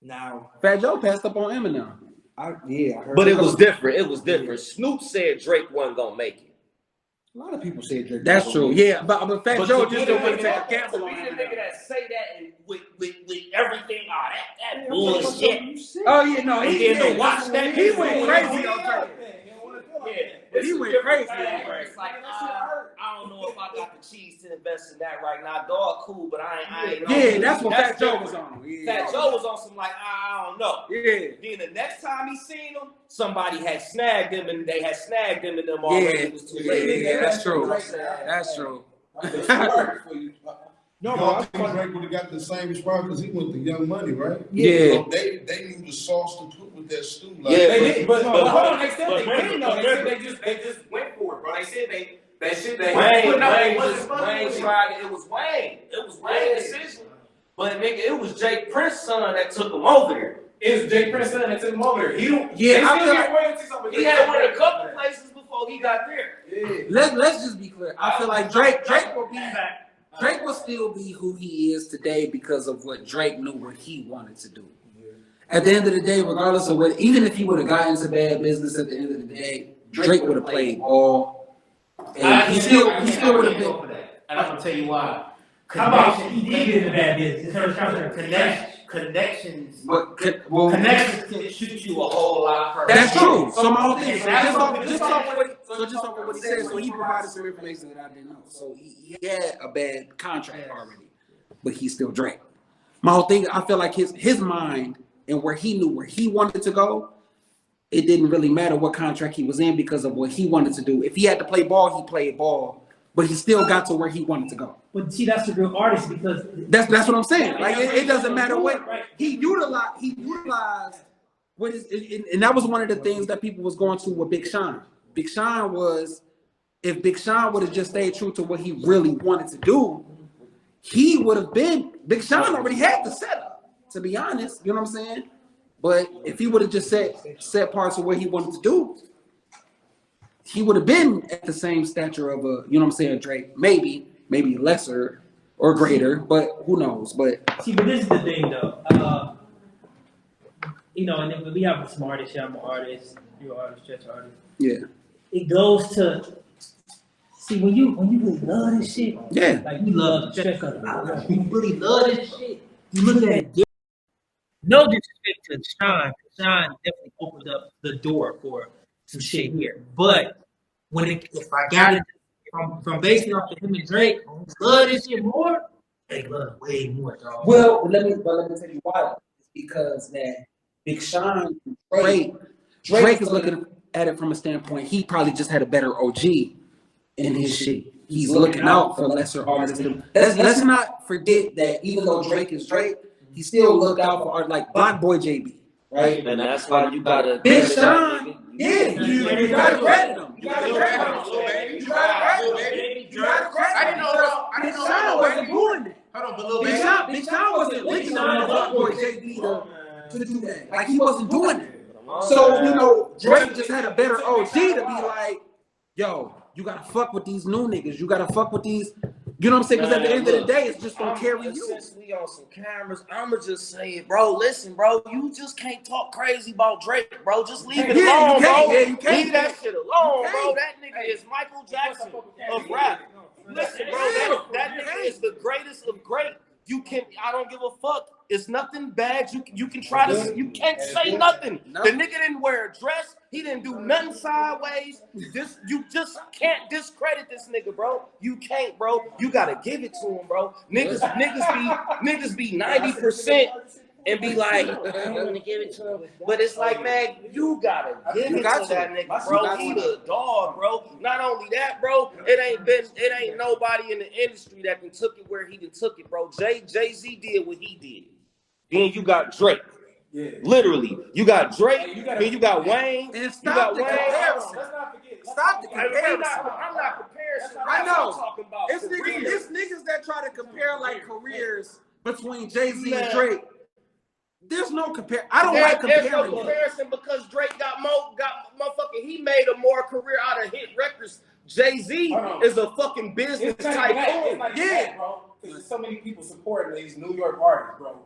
[SPEAKER 9] Now,
[SPEAKER 4] Fat Joe passed up on Eminem.
[SPEAKER 9] I heard.
[SPEAKER 6] But it was different. It was different. Snoop said Drake wasn't gonna make it.
[SPEAKER 9] A lot of people say Drake.
[SPEAKER 4] That's true. Yeah, but Fat
[SPEAKER 6] But
[SPEAKER 4] Joe
[SPEAKER 6] to
[SPEAKER 4] just
[SPEAKER 6] be
[SPEAKER 4] don't
[SPEAKER 6] the
[SPEAKER 4] want to take a
[SPEAKER 6] nigga
[SPEAKER 4] cancel on him.
[SPEAKER 6] that say that and with everything, that bullshit.
[SPEAKER 4] Oh yeah, no,
[SPEAKER 6] And
[SPEAKER 4] he
[SPEAKER 6] then to watch that,
[SPEAKER 4] he went crazy on Drake.
[SPEAKER 6] Yeah,
[SPEAKER 4] He went crazy.
[SPEAKER 5] It's like, I don't know if I got the cheese to invest in that right now. Dog, cool, but I ain't.
[SPEAKER 4] Yeah, that's what Fat Joe was on.
[SPEAKER 5] Fat Joe was on some like, I don't know.
[SPEAKER 4] Yeah.
[SPEAKER 5] Then the next time he seen him, somebody had snagged him, and they had snagged him, and them already. It was too late.
[SPEAKER 4] Yeah, that's true. That's true.
[SPEAKER 8] No, but I think Drake would have got the same response because he went to Young Money, right?
[SPEAKER 4] Yeah.
[SPEAKER 8] So they knew the sauce to put with that stew. Like,
[SPEAKER 7] Yeah, they did, but hold on, they said
[SPEAKER 10] but
[SPEAKER 7] they didn't know. They said they just went for it, bro. They said that shit they put out, it wasn't funny.
[SPEAKER 5] Wayne tried it. It was Wayne. It was Wayne's decision. But nigga, it was Jake Prince's son that took him over there.
[SPEAKER 7] It's Jake Prince that took him over there. He don't.
[SPEAKER 4] Yeah,
[SPEAKER 7] they
[SPEAKER 4] I
[SPEAKER 7] still
[SPEAKER 4] feel
[SPEAKER 7] get royalties off of
[SPEAKER 5] He
[SPEAKER 7] Jake
[SPEAKER 5] had
[SPEAKER 7] Prince.
[SPEAKER 5] went a couple places before he got there.
[SPEAKER 7] Yeah.
[SPEAKER 4] Let's just be clear. I feel like Drake will still be who he is today because of what Drake knew what he wanted to do. At the end of the day, regardless of what, even if he would have gotten into bad business at the end of the day, Drake would have played ball. And he still would have been.
[SPEAKER 10] And I'm gonna tell you why.
[SPEAKER 2] How about he did get in the bad business?
[SPEAKER 10] Connections.
[SPEAKER 5] Connections can shoot you a whole lot further.
[SPEAKER 4] That's true. So my whole thing. So just off of what he said. So he provided some information that I didn't know. So he had a bad contract already, but he's still Drake. My whole thing. I feel like his mind and where he knew where he wanted to go. It didn't really matter what contract he was in because of what he wanted to do. If he had to play ball, he played ball. But he still got to where he wanted to go.
[SPEAKER 2] But see, that's the real artist because
[SPEAKER 4] That's what I'm saying. Like it doesn't matter what he utilized what is, and that was one of the things that people was going to with Big Sean. Big Sean was, if Big Sean would have just stayed true to what he really wanted to do, he would have been. Big Sean already had the setup, to be honest. You know what I'm saying? But if he would have just set parts of what he wanted to do, he would have been at the same stature of a, you know what I'm saying, Drake. Maybe lesser or greater, but who knows? But
[SPEAKER 2] see, but this is the thing though. You know, and then we have some artists here. I'm an artist, you're an artist, Jeff's an artist.
[SPEAKER 4] yeah.
[SPEAKER 2] It goes to see when you really love this shit.
[SPEAKER 4] Yeah.
[SPEAKER 2] Like you love Jeff Cutter. You really love this shit. You look at it. No disrespect to Sean. Sean definitely opened up the door for some shit here. But if I got it from basing off of him and Drake, love this shit more, they love way more, dog.
[SPEAKER 4] Well, let me tell you why. It's because that Big Sean, Drake is looking at it from a standpoint. He probably just had a better OG in his shit. He's looking out for lesser artists. Let's not forget that even though Drake is Drake, he still looked out for art like Black Boy JB, right?
[SPEAKER 6] And that's why you gotta.
[SPEAKER 4] Big Sean, yeah, you gotta credit him. You gotta credit him,
[SPEAKER 7] I didn't know.
[SPEAKER 4] Big Sean wasn't doing it.
[SPEAKER 7] Hold on, but little
[SPEAKER 4] Big Sean wasn't linking on Black Boy JB to do that. Like he wasn't doing it. So you know, Drake just had a better OG to be like, yo, you gotta fuck with these new niggas. You gotta fuck with these. You know what I'm saying? Because at the end of the day, it's just gonna carry you.
[SPEAKER 5] Since we on some cameras, I'ma just say it, bro. Listen, bro, you just can't talk crazy about Drake, bro. Just leave it alone, bro.
[SPEAKER 4] You can't.
[SPEAKER 5] Leave that shit alone, bro. That nigga is Michael Jackson of rap. Listen, bro, that nigga is the greatest of great. I don't give a fuck. It's nothing bad. You can try to. You can't say nothing. The nigga didn't wear a dress. He didn't do nothing sideways. You just can't discredit this nigga, bro. You can't, bro. You gotta give it to him, bro. Niggas be 90% and be like, I don't want to give it to him. But it's like, man, you gotta give it to that nigga, bro. He the dog, bro. Not only that, bro, it ain't nobody in the industry that can took it where he done took it, bro. Jay-Z did what he did. Then you got Drake. Yeah. Literally, you got Drake, then you got Wayne.
[SPEAKER 4] And stop the comparison. Stop the comparison.
[SPEAKER 5] I'm not comparing.
[SPEAKER 4] I know.
[SPEAKER 5] Talking about
[SPEAKER 4] it's niggas that try to compare like careers between Jay-Z and Drake. There's no compare. I don't like comparing.
[SPEAKER 5] There's no comparison because Drake got motherfucking. He made a more career out of hit records. Jay-Z is a fucking business tycoon.
[SPEAKER 7] Yeah, bro. Because there's so many people supporting these New York artists, bro.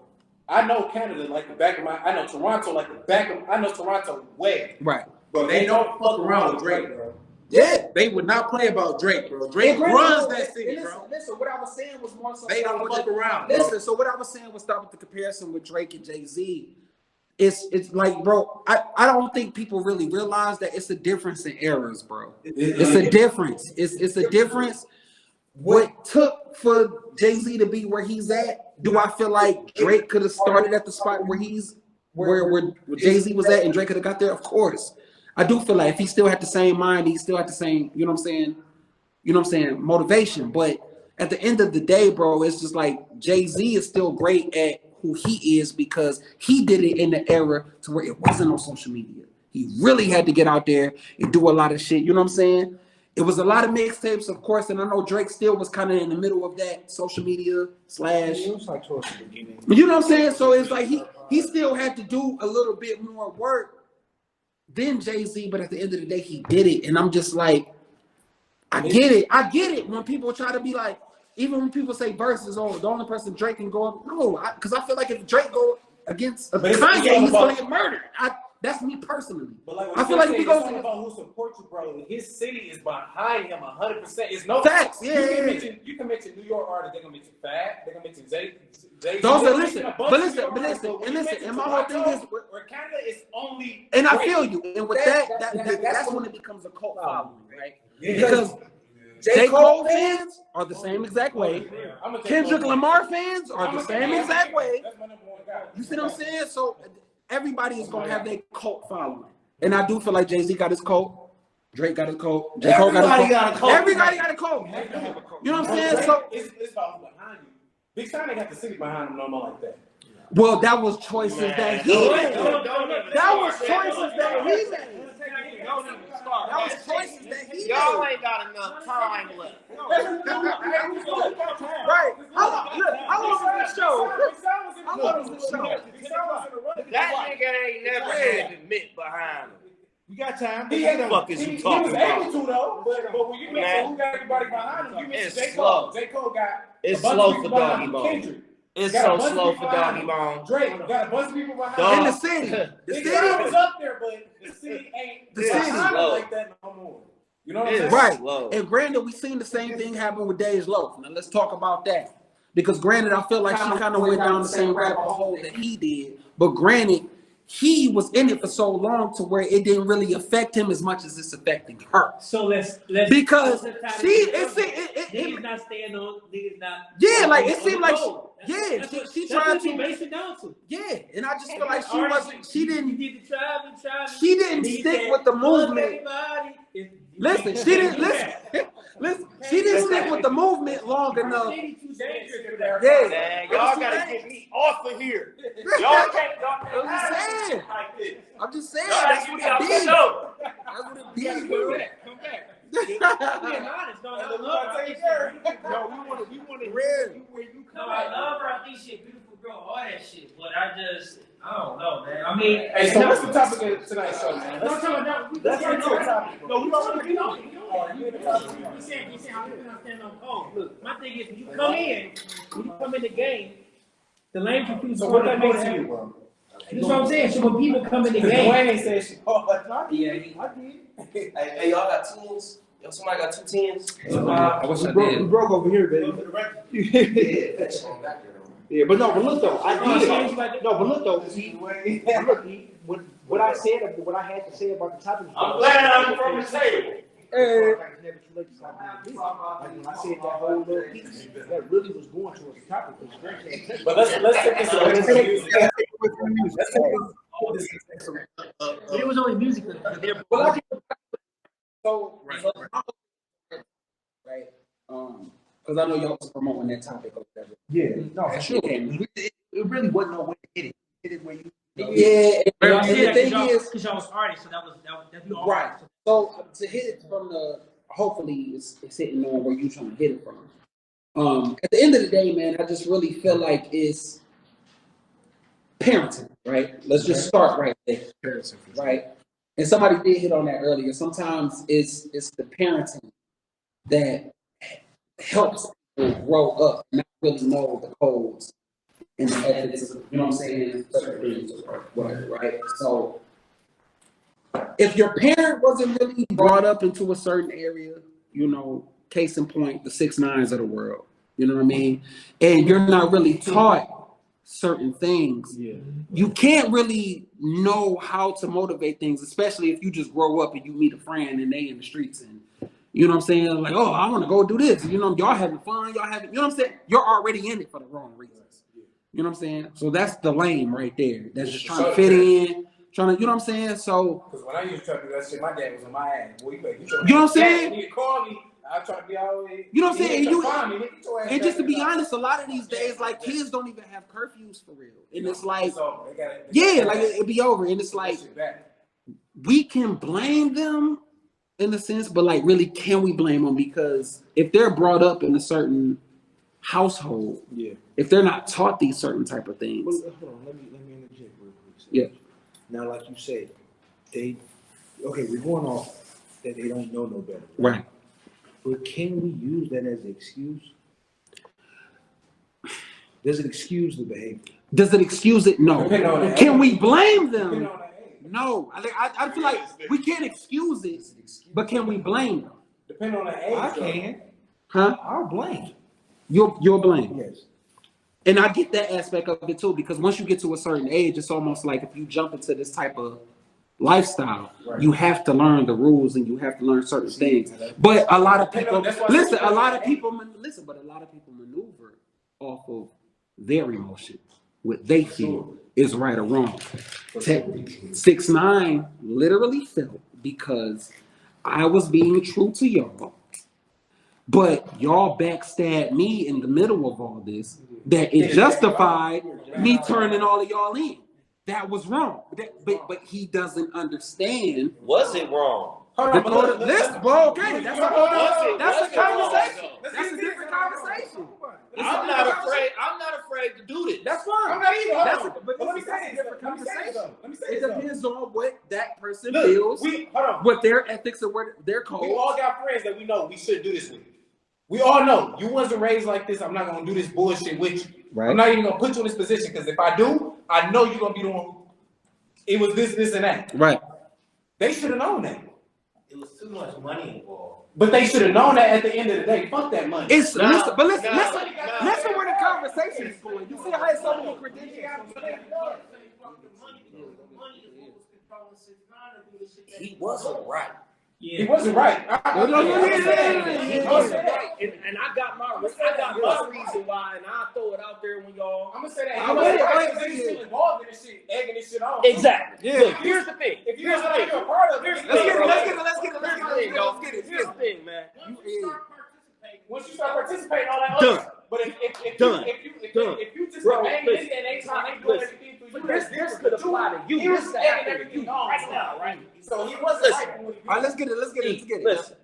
[SPEAKER 7] I know Canada like the back of my. I know Toronto like the back of. I know Toronto way.
[SPEAKER 4] Right.
[SPEAKER 7] But they don't fuck around with Drake, bro.
[SPEAKER 4] Yeah.
[SPEAKER 7] They would not play about Drake, bro. Drake runs that city, bro.
[SPEAKER 4] Listen, what I was saying was more so.
[SPEAKER 7] They don't fuck around.
[SPEAKER 4] Listen, so what I was saying was stop with the comparison with Drake and Jay-Z. it's like, bro, I don't think people really realize that it's a difference in eras, bro. It's a difference. It's a difference. What took for Jay-Z to be where he's at? Do I feel like Drake could have started at the spot where where Jay-Z was at and Drake could have got there? Of course. I do feel like if he still had the same mind, he still had the same, you know what I'm saying? You know what I'm saying? Motivation. But at the end of the day, bro, it's just like Jay-Z is still great at who he is because he did it in the era to where it wasn't on social media. He really had to get out there and do a lot of shit. You know what I'm saying? It was a lot of mixtapes, of course, and I know Drake still was kind of in the middle of that social media slash.
[SPEAKER 9] It was like towards the beginning.
[SPEAKER 4] You know what I'm saying? So it's like he still had to do a little bit more work than Jay-Z, but at the end of the day, he did it. And I'm just like, I get it. I get it when people try to be like, even when people say verses, oh, the only person Drake can go up. No, because I feel like if Drake go against Kanye, he's going to get murdered. That's me personally.
[SPEAKER 11] But like
[SPEAKER 4] I feel like if he goes
[SPEAKER 11] about who supports you, bro. His city is behind him 100%. It's no
[SPEAKER 4] facts. Yeah,
[SPEAKER 11] you can mention New York artists. They're gonna mention Fab. They're gonna mention Zay.
[SPEAKER 4] Those are listen. And my whole thing is,
[SPEAKER 11] where Canada is only.
[SPEAKER 4] And I feel you. And with that's when it becomes a cult following, right? Because J. Cole fans are the same exact way. Kendrick Lamar fans are the same exact way. You see what I'm saying? So everybody is gonna have their cult following, and I do feel like Jay-Z got his cult, Drake got his cult, J. Cole got his cult. Everybody got a cult. You know what I'm saying? So
[SPEAKER 11] it's about behind you. Big Time, they got the city behind them no more like that.
[SPEAKER 4] Well, that was choices that he made. That was choices that he made. That was choices that he made.
[SPEAKER 5] Y'all ain't got enough time left.
[SPEAKER 4] Right. How long was the show? How long was the show?
[SPEAKER 5] That nigga ain't never had the mitt behind him.
[SPEAKER 9] You got time.
[SPEAKER 5] What the fuck is you talking about?
[SPEAKER 11] He was able to though, but when you mention who got everybody behind him, you mention J.
[SPEAKER 5] slow.
[SPEAKER 11] Cole. J. Cole got
[SPEAKER 5] It's
[SPEAKER 11] a bunch
[SPEAKER 5] slow
[SPEAKER 11] of
[SPEAKER 5] for
[SPEAKER 11] people behind
[SPEAKER 5] Doggy
[SPEAKER 11] him.
[SPEAKER 5] Bone.
[SPEAKER 11] Kendrick.
[SPEAKER 5] It's
[SPEAKER 11] Got a
[SPEAKER 5] so
[SPEAKER 11] bunch of
[SPEAKER 5] slow
[SPEAKER 11] people
[SPEAKER 5] for
[SPEAKER 11] behind
[SPEAKER 5] Doggy
[SPEAKER 11] him.
[SPEAKER 5] Bone.
[SPEAKER 11] Drake got a bunch of people behind
[SPEAKER 5] Dog.
[SPEAKER 11] him.
[SPEAKER 4] In the city.
[SPEAKER 11] The city was up there, but the city ain't
[SPEAKER 4] The city.
[SPEAKER 11] behind him like that no more. You know what I'm saying?
[SPEAKER 4] Right.
[SPEAKER 5] Slow.
[SPEAKER 4] And granted, we seen the same thing happen with Dej Loaf. Now let's talk about that. Because granted, I feel like she kind of went down the same rabbit hole that he did. But granted, he was in it for so long to where it didn't really affect him as much as it's affecting her.
[SPEAKER 2] So let's
[SPEAKER 4] Because
[SPEAKER 2] niggas not staying on, niggas not.
[SPEAKER 4] Yeah, like it
[SPEAKER 2] on
[SPEAKER 4] seemed
[SPEAKER 2] the
[SPEAKER 4] like
[SPEAKER 2] road.
[SPEAKER 4] she
[SPEAKER 2] That's
[SPEAKER 4] tried
[SPEAKER 2] what you
[SPEAKER 4] to
[SPEAKER 2] base it down to.
[SPEAKER 4] Yeah, and I just feel like
[SPEAKER 2] You did the tribe.
[SPEAKER 4] she didn't stick with the movement. Listen, she didn't listen. She didn't stick with the movement long enough. Yeah,
[SPEAKER 5] Man, y'all gotta get me off of here. Y'all can't.
[SPEAKER 4] I'm just saying. That's what it did. That's what it did.
[SPEAKER 2] Come back. Being honest, no, I love her.
[SPEAKER 9] We want to
[SPEAKER 2] where you come. I love her. I think she's a beautiful girl, all that shit. But I don't know, man. I mean,
[SPEAKER 11] Hey, so what's the topic of tonight's show, man?
[SPEAKER 2] Let's get to the topic.
[SPEAKER 11] No, we already know.
[SPEAKER 2] You saying how people not stand on phone. Look, my thing is when you come in the game, the lane confused.
[SPEAKER 11] So what that means to you, bro?
[SPEAKER 2] That's what I'm saying. So when people come in the game,
[SPEAKER 11] Wayne said she.
[SPEAKER 10] Yeah, I did. Hey, y'all got tens? Yo, somebody got 2 10s?
[SPEAKER 9] I wish I did. We broke over here, baby.
[SPEAKER 10] Yeah, that's on back there.
[SPEAKER 9] Yeah, but look though, what I said, what I had to say about the topic.
[SPEAKER 5] I'm glad I'm from the table.
[SPEAKER 9] Like when I said that whole little piece, that really was going towards the topic.
[SPEAKER 11] But let's take this away from music.
[SPEAKER 2] it was only music.
[SPEAKER 4] So, right? Because I know y'all was promoting that topic or whatever.
[SPEAKER 9] Yeah, no, for sure. It really wasn't no way to hit it. Hit it where you.
[SPEAKER 4] Yeah, and the thing is,
[SPEAKER 2] because y'all was artists, so that's
[SPEAKER 4] right. So to hit it from the, hopefully it's hitting on where you trying to hit it from. At the end of the day, man, I just really feel like it's parenting, right? Let's just start right there, parenting, right? And somebody did hit on that earlier. Sometimes it's the parenting that helps people grow up, not really know the codes and the ethics, you know what I'm saying, certain things, right? So if your parent wasn't really brought up into a certain area, you know, case in point, the 6ix9ines of the world, you know what I mean? And you're not really taught certain things, you can't really know how to motivate things, especially if you just grow up and you meet a friend and they in the streets and you know what I'm saying? Like, oh, I want to go do this. You know, y'all having fun, y'all having, you know what I'm saying? You're already in it for the wrong reasons. You know what I'm saying? So that's the lame right there. That's just trying to fit in, trying to, you know what I'm saying? So,
[SPEAKER 7] because when I used to try to do that shit, my dad was on my ass. Boy, you know
[SPEAKER 4] what I'm saying?
[SPEAKER 7] When he call me, I try to be always.
[SPEAKER 4] You know what I'm saying? And just to be
[SPEAKER 7] honest,
[SPEAKER 4] honest, a lot of these days, like kids don't even have curfews for real. And it's like, yeah, like it'd be over. And it's like, we can blame them in a sense, but like, really, can we blame them? Because if they're brought up in a certain household, if they're not taught these certain type of things.
[SPEAKER 9] Well, hold on, let me interject real quick.
[SPEAKER 4] Yeah.
[SPEAKER 9] Now, like you said, we're going off that they don't know no better.
[SPEAKER 4] Right.
[SPEAKER 9] But can we use that as an excuse? Does it excuse the behavior?
[SPEAKER 4] Does it excuse it? No. Can we blame them? No. I feel like we can't excuse it, but can we blame them?
[SPEAKER 7] Depending on the age.
[SPEAKER 9] I can.
[SPEAKER 4] Huh?
[SPEAKER 9] I'll blame.
[SPEAKER 4] You'll blame.
[SPEAKER 9] Yes.
[SPEAKER 4] And I get that aspect of it too, because once you get to a certain age, it's almost like if you jump into this type of lifestyle, you have to learn the rules and you have to learn certain things. But a lot of people listen, a lot of people maneuver off of their emotions, what they feel is right or wrong. 6ix9ine literally felt because I was being true to y'all, but y'all backstabbed me in the middle of all this, that it justified me turning all of y'all in. That was wrong. But he doesn't understand.
[SPEAKER 6] Was it wrong?
[SPEAKER 4] Okay, that's a conversation. That's a different conversation.
[SPEAKER 6] I'm not afraid to do this.
[SPEAKER 4] That's fine.
[SPEAKER 7] I'm not either.
[SPEAKER 4] But let me say it. It depends on what that person
[SPEAKER 7] Look,
[SPEAKER 4] feels,
[SPEAKER 7] hold on.
[SPEAKER 4] what their ethics or what their code.
[SPEAKER 7] We all got friends that we know we should do this with. We all know you wasn't raised like this. I'm not gonna do this bullshit with you.
[SPEAKER 4] Right.
[SPEAKER 7] I'm not even gonna put you in this position because if I do, I know you're gonna be the one. It was this, and that.
[SPEAKER 4] Right.
[SPEAKER 7] They should have known that.
[SPEAKER 10] It was too much money involved.
[SPEAKER 7] But they should have known that at the end of the day. Fuck that money.
[SPEAKER 4] Listen where the conversation is going. You see how it's so many credentials.
[SPEAKER 6] He wasn't right.
[SPEAKER 7] He wasn't right.
[SPEAKER 5] He wasn't right. And I got my reason why, and I'll throw it out there when y'all.
[SPEAKER 7] I'm gonna say that. He's still involved in this shit, egging this shit on.
[SPEAKER 5] Exactly.
[SPEAKER 7] Yeah.
[SPEAKER 5] Look, here's the thing.
[SPEAKER 7] If you're not a part of it,
[SPEAKER 5] Let's get it. Here's the thing, man.
[SPEAKER 7] once you start participating, all that
[SPEAKER 5] Done.
[SPEAKER 7] other. But if
[SPEAKER 5] Done.
[SPEAKER 7] you just
[SPEAKER 5] Bro,
[SPEAKER 7] remain
[SPEAKER 5] listen.
[SPEAKER 7] in and they trying to do everything for you,
[SPEAKER 5] This could apply to you.
[SPEAKER 7] He was
[SPEAKER 5] This could
[SPEAKER 7] egging
[SPEAKER 5] happen to
[SPEAKER 7] everything
[SPEAKER 5] you
[SPEAKER 7] on
[SPEAKER 5] right now, right?
[SPEAKER 7] So he wasn't right.
[SPEAKER 4] All right, let's get it.
[SPEAKER 5] Listen.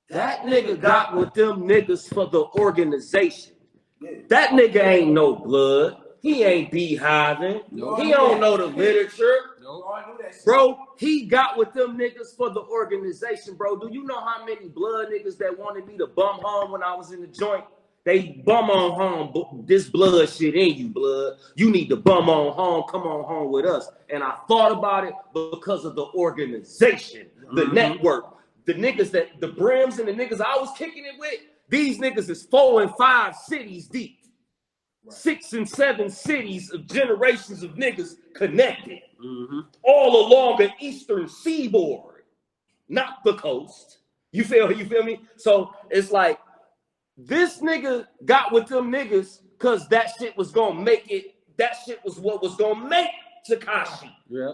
[SPEAKER 5] That nigga got with them niggas for the organization. That nigga ain't no blood. He ain't beehiving. He don't know the literature. Bro, he got with them niggas for the organization, bro. Do you know how many blood niggas that wanted me to bum home when I was in the joint? They bum on home. This blood shit in you, blood. You need to bum on home. Come on home with us. And I thought about it because of the organization, the network, the niggas that the brims and the niggas I was kicking it with. These niggas is 4 and 5 cities deep, 6 and 7 cities of generations of niggas connected, all along the eastern seaboard, not the coast. You feel me? So it's like this nigga got with them niggas because that shit was gonna make it. That shit was what was gonna make Tekashi.
[SPEAKER 4] Yeah.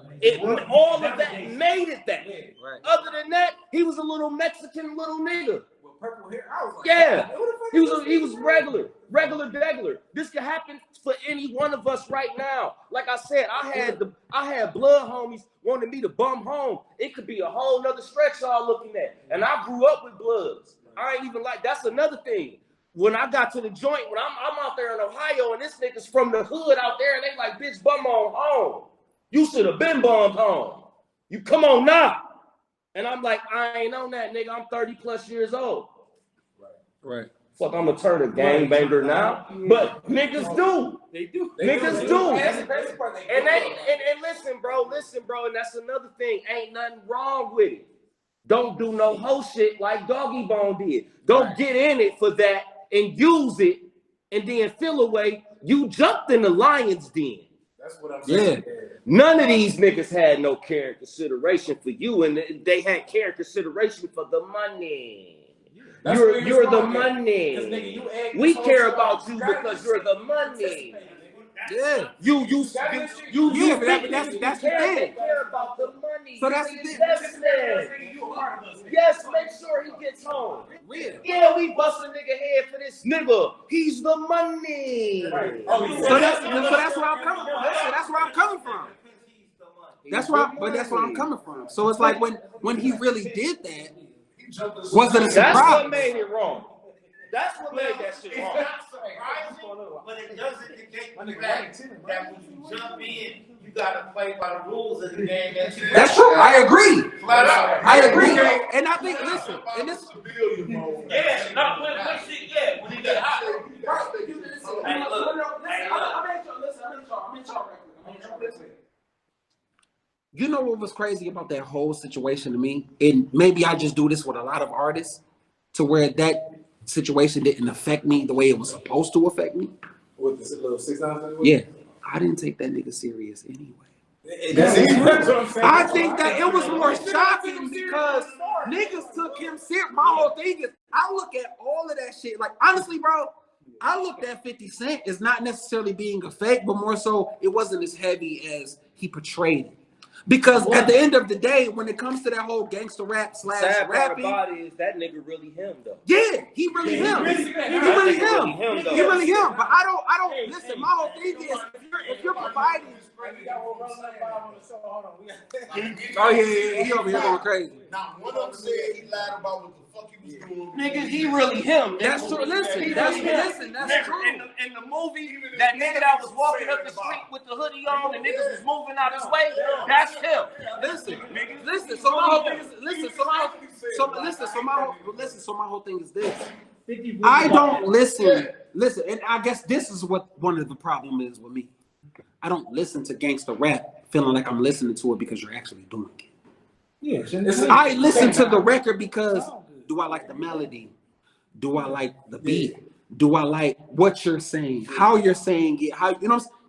[SPEAKER 5] All of that made it that. Right. Other than that, he was a little Mexican little nigga.
[SPEAKER 7] With purple hair, I was like,
[SPEAKER 5] yeah, he was regular degular. This could happen for any one of us right now. Like I said, I had blood homies wanting me to bum home. It could be a whole nother stretch y'all looking at. And I grew up with bloods. I ain't even like, that's another thing. When I got to the joint, when I'm out there in Ohio and this nigga's from the hood out there and they like, bitch, bum on home. You should have been bummed home. You come on now. And I'm like, I ain't on that, nigga. I'm 30 plus years old.
[SPEAKER 4] Right.
[SPEAKER 5] Fuck, I'm gonna turn a gangbanger now. But niggas do. They do. Niggas do. And listen, bro, and that's another thing. Ain't nothing wrong with it. Don't do no hoe shit like Doggy Bone did. Don't get in it for that and use it and then feel away, you jumped in the lion's den.
[SPEAKER 7] That's what I'm saying.
[SPEAKER 4] Yeah.
[SPEAKER 5] None of these niggas had no care and consideration for you, and they had care and consideration for the money.
[SPEAKER 7] That's
[SPEAKER 5] You're
[SPEAKER 7] where
[SPEAKER 5] the
[SPEAKER 7] it's wrong at.
[SPEAKER 5] money.
[SPEAKER 7] 'Cause, nigga, you egg
[SPEAKER 5] We
[SPEAKER 7] this whole
[SPEAKER 5] care
[SPEAKER 7] shit
[SPEAKER 5] about
[SPEAKER 7] up.
[SPEAKER 5] you
[SPEAKER 7] gotta
[SPEAKER 5] because you're the money.
[SPEAKER 4] Yeah.
[SPEAKER 5] You
[SPEAKER 4] Yeah, but that's the
[SPEAKER 5] They
[SPEAKER 4] thing.
[SPEAKER 5] care about the money.
[SPEAKER 4] So that's
[SPEAKER 5] the
[SPEAKER 4] the thing.
[SPEAKER 5] investment. Yes, make sure he gets home.
[SPEAKER 4] Real.
[SPEAKER 5] Yeah, we bust a nigga head for this nigga. He's the money.
[SPEAKER 7] Right.
[SPEAKER 4] So that's where I'm coming from. So that's where I'm coming from. That's where I'm coming from. So it's like when he really did that, wasn't a
[SPEAKER 5] That's what
[SPEAKER 4] surprise.
[SPEAKER 5] made it wrong. That's what made that shit
[SPEAKER 10] It's
[SPEAKER 5] wrong.
[SPEAKER 10] not surprising, but it doesn't negate the fact that when you jump in, you gotta play by the rules of the game.
[SPEAKER 4] That's true. I agree.
[SPEAKER 10] Flat out.
[SPEAKER 4] I agree. And I think, listen, and this.
[SPEAKER 10] Yeah, not when shit, yeah, when it get hot. Hey, look.
[SPEAKER 4] You know what was crazy about that whole situation to me? And maybe I just do this with a lot of artists, to where that situation didn't affect me the way it was supposed to affect me.
[SPEAKER 7] With this little 6-9?
[SPEAKER 4] Yeah, I didn't take that nigga serious anyway.
[SPEAKER 7] That's what I'm saying.
[SPEAKER 4] I think that it was more shocking because niggas took him serious. My whole thing is, I look at all of that shit. Like, honestly, bro, I looked at 50 Cent as not necessarily being a fake, but more so it wasn't as heavy as he portrayed it. Because at the end of the day, when it comes to that whole gangster rap slash
[SPEAKER 5] Sad part
[SPEAKER 4] rapping,
[SPEAKER 5] about it is that nigga really him though.
[SPEAKER 4] yeah, he really him. He really him. He really him. But I don't listen. My whole thing is, if you're providing. Oh yeah, he over here going crazy.
[SPEAKER 8] Now, one of them said he lied about what the fuck he was doing.
[SPEAKER 5] Nigga, he really him.
[SPEAKER 4] That's true. Listen, that's true.
[SPEAKER 5] In the movie, that nigga that was walking up the street with the hoodie on and niggas was moving out his way, that's him.
[SPEAKER 4] Listen. So my whole thing is, So my whole thing is this. I don't listen, and I guess this is what one of the problem is with me. I don't listen to gangster rap feeling like I'm listening to it because you're actually doing it.
[SPEAKER 9] Yeah,
[SPEAKER 4] I listen to the record because do I like the melody? Do I like the beat? Do I like what you're saying? How you're saying it? How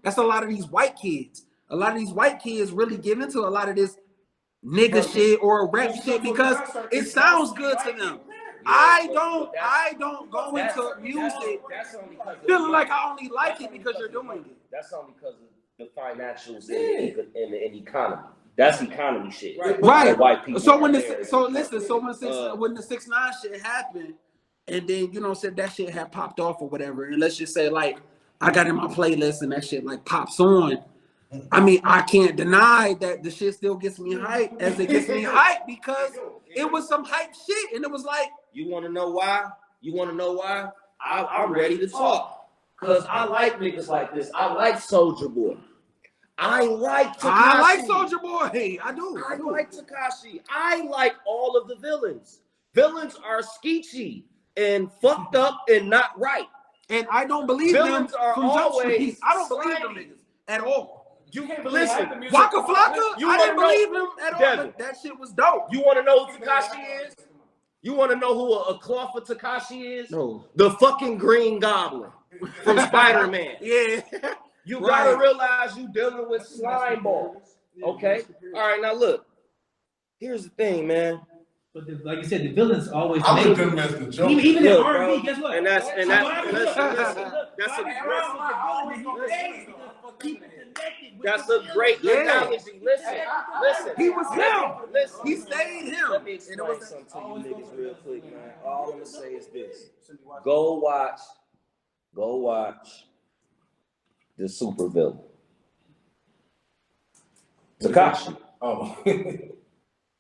[SPEAKER 4] that's a lot of these white kids. A lot of these white kids really get into a lot of this nigga shit or rap shit because it sounds good to them. I don't go into music feeling like I only like it because you're doing it.
[SPEAKER 5] That's only because of the financials and the economy. That's economy shit.
[SPEAKER 4] Right.
[SPEAKER 5] White people.
[SPEAKER 4] So when the 6ix9ine shit happened, and then said that shit had popped off or whatever, and let's just say like I got in my playlist and that shit like pops on. I mean, I can't deny that the shit still gets me hyped as it gets me hyped because it was some hype shit, and it was like.
[SPEAKER 5] You want to know why? I'm ready to talk. Because I like niggas like this. I like Soulja Boy. I like Tekashi.
[SPEAKER 4] I like Soulja Boy. I do.
[SPEAKER 5] I like Tekashi. I like all of the villains. Villains are sketchy and fucked up and not right.
[SPEAKER 4] And I don't believe
[SPEAKER 5] villains
[SPEAKER 4] them
[SPEAKER 5] are
[SPEAKER 4] from Jump
[SPEAKER 5] always
[SPEAKER 4] Street. I don't believe them
[SPEAKER 5] slimy.
[SPEAKER 4] niggas at all.
[SPEAKER 5] You listen,
[SPEAKER 4] Waka Flocka, I didn't believe him at all.
[SPEAKER 5] Devin,
[SPEAKER 4] But that shit was dope.
[SPEAKER 5] You want to know who Tekashi is? You want to know who a cloth for Tekashi is?
[SPEAKER 4] No.
[SPEAKER 5] The fucking Green Goblin from Spider-Man.
[SPEAKER 4] Yeah.
[SPEAKER 5] You gotta realize you dealing with slime balls. Okay? All right, now look. Here's the thing, man.
[SPEAKER 2] But like you said, the villains always
[SPEAKER 8] I
[SPEAKER 2] make
[SPEAKER 8] looked at him as the joke.
[SPEAKER 2] even in
[SPEAKER 5] Look,
[SPEAKER 2] R&B,
[SPEAKER 5] bro,
[SPEAKER 2] guess what?
[SPEAKER 5] and that's
[SPEAKER 2] Listen,
[SPEAKER 5] that's a great analogy. Listen.
[SPEAKER 4] He was him.
[SPEAKER 5] Listen.
[SPEAKER 4] He stayed him.
[SPEAKER 5] Let me explain something to you niggas real quick, man. All I'm gonna say is this. Go watch the super villain. Tekashi.
[SPEAKER 7] Oh.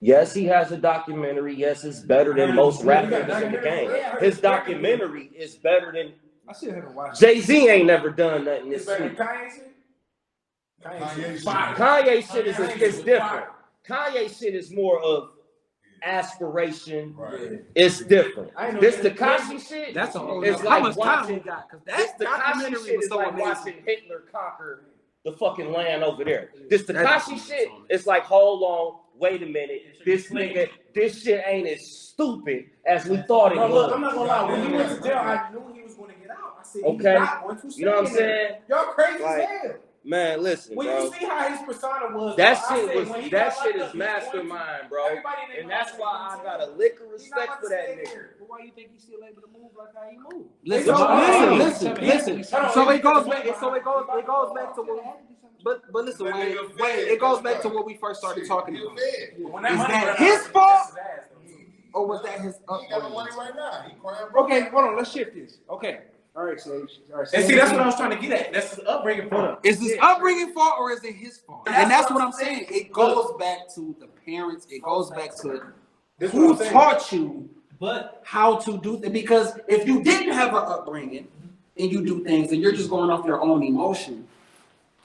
[SPEAKER 5] Yes, he has a documentary. Yes, it's better than most rap niggas in the game. His documentary is better than
[SPEAKER 9] I still haven't watched
[SPEAKER 5] Jay-Z ain't never done nothing this sweet. Kanye shit is different. Kanye shit is more of aspiration.
[SPEAKER 8] Right.
[SPEAKER 5] It's different. This Tekashi shit,
[SPEAKER 4] That's a whole
[SPEAKER 5] it's
[SPEAKER 4] nother. How
[SPEAKER 5] like
[SPEAKER 4] much time
[SPEAKER 5] watching.
[SPEAKER 4] he got? Because
[SPEAKER 5] This
[SPEAKER 4] that
[SPEAKER 5] Tekashi
[SPEAKER 4] documentary
[SPEAKER 5] shit
[SPEAKER 4] was
[SPEAKER 5] is
[SPEAKER 4] so
[SPEAKER 5] like
[SPEAKER 4] amazing.
[SPEAKER 5] watching Hitler conquer the fucking land over there. This Tekashi shit is like, hold on, wait a minute. This nigga, this shit ain't as stupid as we thought it was.
[SPEAKER 7] Look, I'm not gonna lie. When he went to jail, I knew he was going to get out. I
[SPEAKER 4] he's
[SPEAKER 6] Okay?
[SPEAKER 4] not going to
[SPEAKER 6] You know what I'm
[SPEAKER 4] stand there.
[SPEAKER 6] saying?
[SPEAKER 4] Y'all crazy
[SPEAKER 6] Like,
[SPEAKER 4] as hell.
[SPEAKER 6] Man, listen,
[SPEAKER 4] When
[SPEAKER 6] bro.
[SPEAKER 4] you see how his persona was,
[SPEAKER 6] That
[SPEAKER 4] bro, I
[SPEAKER 6] shit
[SPEAKER 4] said
[SPEAKER 6] was
[SPEAKER 4] when he
[SPEAKER 6] that
[SPEAKER 4] got
[SPEAKER 6] shit
[SPEAKER 4] locked
[SPEAKER 6] is
[SPEAKER 4] up,
[SPEAKER 6] mastermind, bro.
[SPEAKER 4] everybody in
[SPEAKER 6] And
[SPEAKER 4] their
[SPEAKER 6] that's
[SPEAKER 4] mind
[SPEAKER 6] why I got a lick of respect for that nigga.
[SPEAKER 2] But why you think he's still able to move like how he moved?
[SPEAKER 4] Listen, listen. So it goes back. So it goes back to what. But listen, Wayne, it goes back to what we first started talking about. Is that his fault, or was that his
[SPEAKER 8] He got no money
[SPEAKER 4] upbringing?
[SPEAKER 8] right now. He crying.
[SPEAKER 4] Okay, hold on. Let's shift this. Okay. All right, Sage. All right,
[SPEAKER 11] And see, that's what I was trying to get at. That's his upbringing fault.
[SPEAKER 4] Is his upbringing fault or is it his fault? And that's what I'm saying. It goes back to the parents. It goes back to who taught you
[SPEAKER 2] But
[SPEAKER 4] how to do things. Because if you didn't have an upbringing and you do things and you're just going off your own emotion,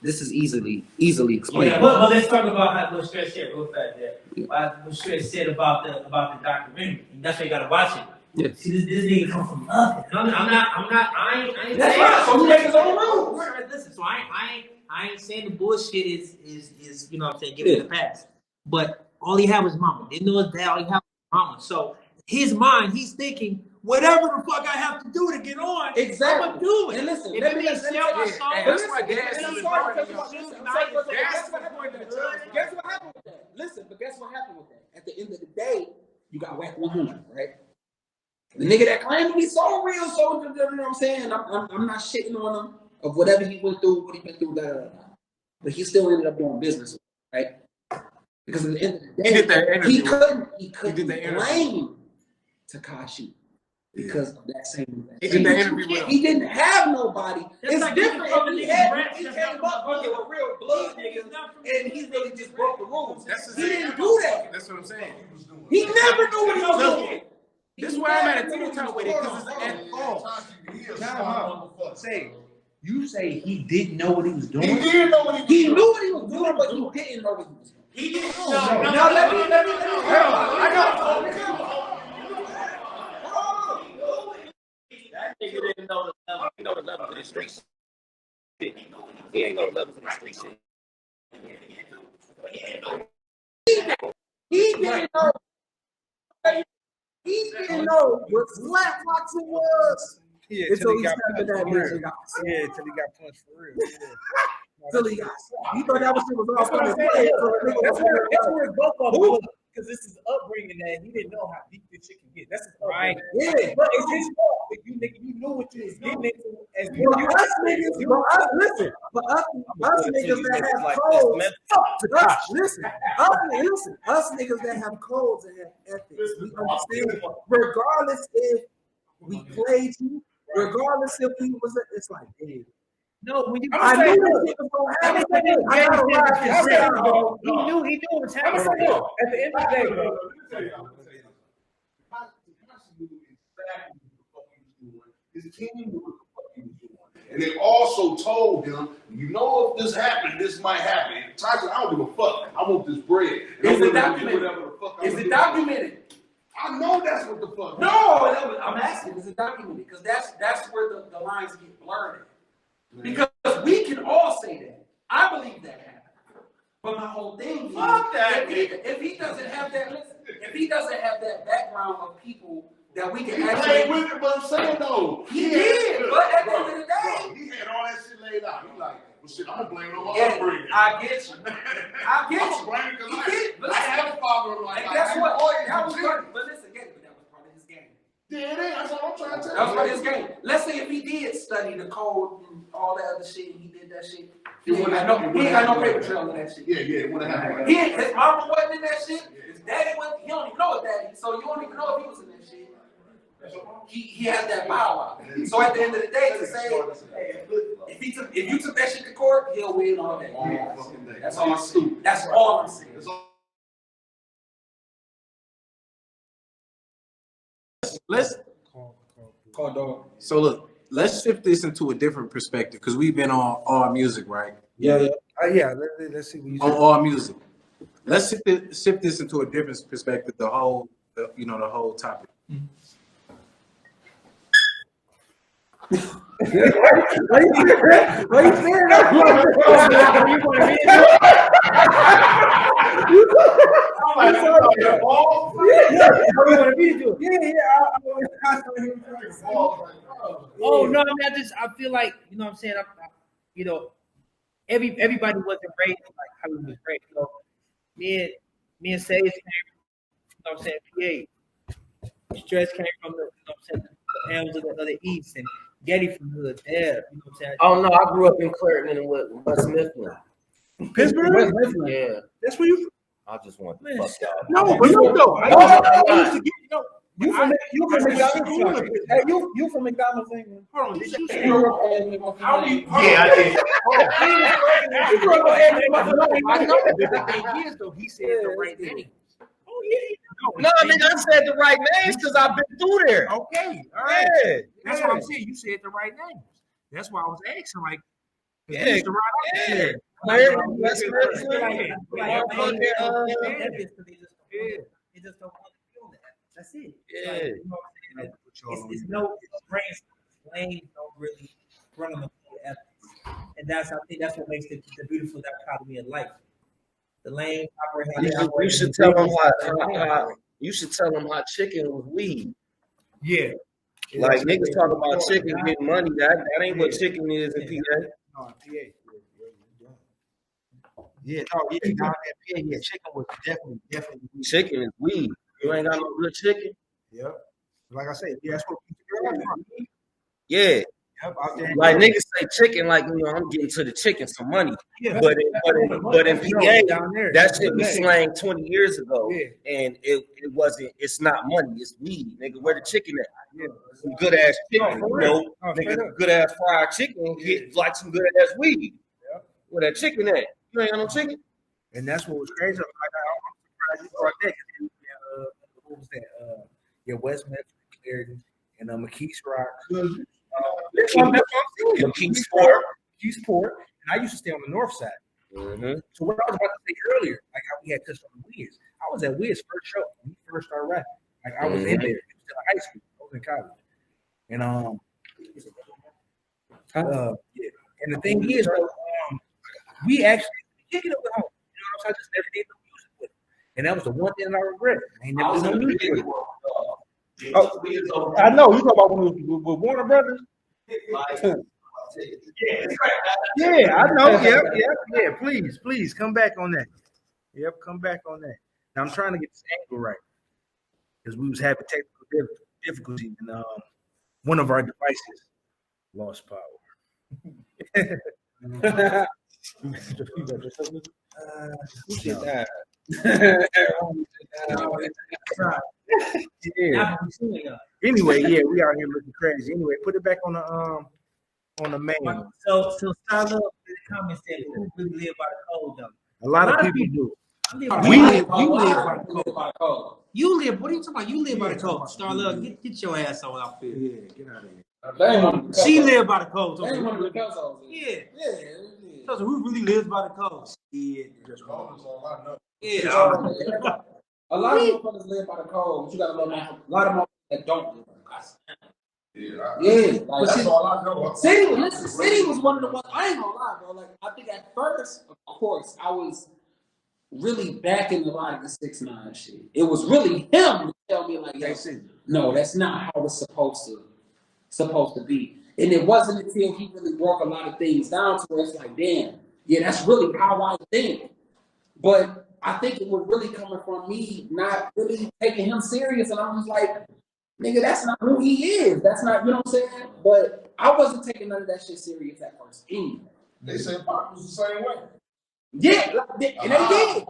[SPEAKER 4] this is easily explained.
[SPEAKER 2] yeah, but let's talk about how what Stretch said real fast there. What Stretch said about the documentary. And that's why you gotta watch it.
[SPEAKER 4] Yeah.
[SPEAKER 2] See, this nigga come from nothing. I ain't
[SPEAKER 4] That's
[SPEAKER 2] saying
[SPEAKER 4] right. So he makes his own rules.
[SPEAKER 2] Listen, so I ain't saying the bullshit is you know what I'm saying, give it the pass. But all he had was mama. Didn't know his dad, all he had was mama. So his mind, he's thinking, whatever the fuck I have to do to get on,
[SPEAKER 4] Exactly.
[SPEAKER 2] I'ma do it.
[SPEAKER 4] And listen,
[SPEAKER 2] if
[SPEAKER 4] let
[SPEAKER 2] it
[SPEAKER 4] me
[SPEAKER 2] means
[SPEAKER 4] let me
[SPEAKER 2] sell
[SPEAKER 4] tell
[SPEAKER 2] my
[SPEAKER 4] you,
[SPEAKER 2] soul,
[SPEAKER 4] and
[SPEAKER 7] that's why gas
[SPEAKER 2] and
[SPEAKER 7] is
[SPEAKER 2] I'm
[SPEAKER 7] important.
[SPEAKER 2] sorry,
[SPEAKER 4] Guess what happened with that? Guess what happened with that? Listen, but guess what happened with that? At the end of the day, you got whack 100, right? The nigga that claimed to be so real soldier, you know what I'm saying? I'm not shitting on him of whatever he went through, what he been through, but he still ended up doing business, right? Because at the end of the day,
[SPEAKER 7] He did that interview.
[SPEAKER 4] he couldn't
[SPEAKER 7] that interview.
[SPEAKER 4] blame Tekashi because of that same.
[SPEAKER 7] He did that interview with him.
[SPEAKER 4] He didn't have nobody.
[SPEAKER 2] That's
[SPEAKER 4] It's
[SPEAKER 2] like
[SPEAKER 4] different
[SPEAKER 2] niggas
[SPEAKER 4] if he
[SPEAKER 2] niggas
[SPEAKER 4] had.
[SPEAKER 2] rap
[SPEAKER 4] He
[SPEAKER 2] stuff
[SPEAKER 4] came
[SPEAKER 2] not
[SPEAKER 4] up
[SPEAKER 2] from
[SPEAKER 4] with a real blood nigga, and he really just broke the rules.
[SPEAKER 7] That's
[SPEAKER 4] He didn't do that.
[SPEAKER 7] That's what I'm saying.
[SPEAKER 4] He never knew what he was doing.
[SPEAKER 7] This is why I'm at a titty talk with it, because it's at
[SPEAKER 8] He a
[SPEAKER 3] Time
[SPEAKER 8] smart
[SPEAKER 3] out.
[SPEAKER 8] motherfucker.
[SPEAKER 3] Say, you say he didn't know what he was doing?
[SPEAKER 8] He did know what he was
[SPEAKER 4] He
[SPEAKER 8] doing.
[SPEAKER 4] knew what he was doing, but he didn't know what he was doing.
[SPEAKER 2] He didn't
[SPEAKER 4] Now let me. I got.
[SPEAKER 6] That nigga didn't know the level. He know the level of the streets. He ain't know the level of the streets.
[SPEAKER 4] He didn't know. He didn't know what slap boxing was.
[SPEAKER 3] Yeah,
[SPEAKER 4] Until
[SPEAKER 3] till
[SPEAKER 4] he
[SPEAKER 3] he got
[SPEAKER 4] stepped in
[SPEAKER 3] punched
[SPEAKER 4] that
[SPEAKER 3] for
[SPEAKER 4] bitch and
[SPEAKER 3] real.
[SPEAKER 4] got
[SPEAKER 3] Yeah, till he got punched for real. Yeah.
[SPEAKER 4] Till he got slapped. He thought that was all
[SPEAKER 9] That's what
[SPEAKER 4] fun
[SPEAKER 9] I'm
[SPEAKER 4] and
[SPEAKER 9] saying.
[SPEAKER 4] play. So the nigga
[SPEAKER 9] That's
[SPEAKER 4] was
[SPEAKER 9] where both of them look. Because this is upbringing that he didn't know how deep this shit can get. That's his upbringing.
[SPEAKER 4] Yeah.
[SPEAKER 9] But it's his fault. But you nigga, you knew what you was getting into as
[SPEAKER 4] For us niggas, listen, for us niggas that have codes, us niggas that have codes and have ethics, we understand, regardless if we played you, regardless if we was, it's like, damn.
[SPEAKER 9] No, when you
[SPEAKER 4] I knew this nigga was gonna happen. I gotta ride this down.
[SPEAKER 9] he knew what was happening. At the end of the day, bro.
[SPEAKER 8] His team knew what the fuck he was doing. And they also told him, you know, if this happened, this might happen. Tyson, I don't give a fuck. I want this bread.
[SPEAKER 4] Is it
[SPEAKER 8] I'm gonna do
[SPEAKER 4] documented?
[SPEAKER 8] whatever the fuck I
[SPEAKER 4] Is
[SPEAKER 8] wanna
[SPEAKER 4] it
[SPEAKER 8] do.
[SPEAKER 4] documented?
[SPEAKER 8] I know that's what the fuck.
[SPEAKER 4] No, I'm asking, is it documented? Because that's where the lines get blurred. Because we can all say that. I believe that happened. But my whole thing is,
[SPEAKER 10] Fuck that
[SPEAKER 4] if he doesn't have that, listen, if he doesn't have that background of people that we can
[SPEAKER 8] He played
[SPEAKER 4] actually,
[SPEAKER 8] with it, but I'm saying though.
[SPEAKER 4] he did. But at the end of the day,
[SPEAKER 8] Bro, he had all that shit laid out. He like, well, shit, I'm gonna blame it on my
[SPEAKER 4] yeah,
[SPEAKER 8] upbringing.
[SPEAKER 4] I get you. I get
[SPEAKER 8] I'm
[SPEAKER 4] you.
[SPEAKER 8] gonna blame it
[SPEAKER 4] He
[SPEAKER 8] because
[SPEAKER 4] did.
[SPEAKER 8] I have a father like
[SPEAKER 4] And guess what? That was
[SPEAKER 8] good.
[SPEAKER 4] good. But listen, but that was part of his game.
[SPEAKER 8] Yeah, it is. That's what I'm trying to tell you.
[SPEAKER 4] That was part of his game. Let's say if he did study the code and all that other shit, and he did that shit. He ain't got no paper trail of that shit.
[SPEAKER 8] Yeah, it would have happened.
[SPEAKER 4] His mama wasn't in that shit. His daddy wasn't. He don't even know his daddy, so you don't even know if he was in that shit. He has that power. So at the end of the day, to say if you took that shit to court, he'll win all day. That's all I'm saying. That's all I'm saying.
[SPEAKER 7] Let's call dog. So look, let's shift this into a different perspective because we've been on all music, right?
[SPEAKER 3] Yeah. Let's see what you
[SPEAKER 7] On
[SPEAKER 3] said.
[SPEAKER 7] all music. Let's shift this into a different perspective. The whole topic.
[SPEAKER 4] Why you saying that?
[SPEAKER 2] Oh no, I mean, I feel like, you know what I'm saying, you know, everybody wasn't raised like how we was raised. You know, me and Sage came, you know what I'm saying, PA. Stress came from the, you know what I'm saying, the M's of the East, and Getty from the hood there, you know what I'm saying?
[SPEAKER 5] Oh no, I grew up in Clayton and West Mifflin.
[SPEAKER 9] Pittsburgh?
[SPEAKER 5] West Mifflin, yeah.
[SPEAKER 9] That's where you.
[SPEAKER 5] I just want to fuck y'all.
[SPEAKER 9] No, but you know, I used to get, you know.
[SPEAKER 5] You from McDonald's?
[SPEAKER 9] Hey, you from McDonald's? Hold on, did you say? How do you?
[SPEAKER 3] Yeah, I did.
[SPEAKER 9] You grew up I know, but the thing is, though, he said the right name. Oh yeah.
[SPEAKER 5] No, nigga, I said the right names because I've been through there.
[SPEAKER 9] Okay, all right.
[SPEAKER 5] Yeah.
[SPEAKER 9] That's what I'm saying. You said the right names. That's why I was asking, like,
[SPEAKER 5] Yeah.
[SPEAKER 9] is the right
[SPEAKER 5] Yeah.
[SPEAKER 9] name?
[SPEAKER 5] West Mifflin.
[SPEAKER 2] They just don't want to feel that. That's it.
[SPEAKER 5] Yeah.
[SPEAKER 2] Like, you know what I'm saying? It's no brains, lanes don't really run on the floor ethics. And I think that's what makes the beautiful dichotomy of life. The lane operate how they operate.
[SPEAKER 5] You should tell them how you should tell them how chicken was weed.
[SPEAKER 9] Yeah.
[SPEAKER 5] Like niggas talk about chicken getting money. That ain't what chicken is in PA.
[SPEAKER 9] No, PA. Yeah, no, yeah, down at PA, yeah, chicken was definitely.
[SPEAKER 5] Chicken is weed. You ain't got no good chicken.
[SPEAKER 9] Yep. Like I said, yeah, that's what people from.
[SPEAKER 5] Yeah.
[SPEAKER 9] Yep, out there.
[SPEAKER 5] Like niggas say chicken, like you know, I'm getting to the chicken some money.
[SPEAKER 9] Yeah.
[SPEAKER 5] But in PA,
[SPEAKER 9] down there,
[SPEAKER 5] that shit was slang 20 years ago,
[SPEAKER 9] Yeah.
[SPEAKER 5] and it wasn't. It's not money. It's weed, nigga. Where the chicken at? Yeah. Some good ass chicken, you know, nigga. Good ass fried chicken hit like some good ass weed.
[SPEAKER 9] Yeah.
[SPEAKER 5] Where that chicken at? You ain't got no chicken.
[SPEAKER 9] And that's what was crazy. Like, I'm surprised you brought that. What was that? Yeah, West Memphis, Clarendon, and McKees Rock. McKeesport. And I used to stay on the north side.
[SPEAKER 5] Mm-hmm.
[SPEAKER 9] So what I was about to say earlier, like how we had touched on the Wiz, I was at Wiz first show when we first started rapping. Like I was in there, it was still in high school, I was in college, and yeah. And the thing is, we actually kicking it with home. You know what I'm saying? I just never did no music with it, and that was the one thing that I regret. I ain't never did no music with it. Oh, I know you talk about when we was with Warner Brothers. Yeah, I know. Yeah. Please come back on that. Yep, come back on that. Now I'm trying to get this angle right because we was having technical difficulties and one of our devices lost power. Yeah. Anyway, yeah, we out here looking crazy. Anyway, put it back on the main.
[SPEAKER 2] So Starlove in the comments said, "Who really live by the code, though?"
[SPEAKER 9] A lot of people do.
[SPEAKER 2] You live by the code. You live. What are you talking about? You live by the code. Starlove, get your ass on out there.
[SPEAKER 9] Yeah, get out of here.
[SPEAKER 2] She live by the code. So
[SPEAKER 4] They want to be
[SPEAKER 2] yeah.
[SPEAKER 4] Yeah.
[SPEAKER 2] So who really lives by the code? Yeah. Yeah.
[SPEAKER 4] A lot of motherfuckers live by the code, but you got a lot of motherfuckers that don't live by the code. Yeah, like, that's all I know. City was one of the ones. I ain't gonna lie, bro. Like I think at first, of course, I was really backing a lot of the 6ix9ine shit. It was really him to tell me like, "Yo, no, that's not how it's supposed to be." And it wasn't until he really broke a lot of things down to where it's like, damn, yeah, that's really how I think. But I think it was really coming from me not really taking him serious, and I was like, nigga, that's not who he is. That's not, you know what I'm saying? But I wasn't taking none of that shit serious at first anyway.
[SPEAKER 8] They said Pop was the same way.
[SPEAKER 4] Yeah, and they did.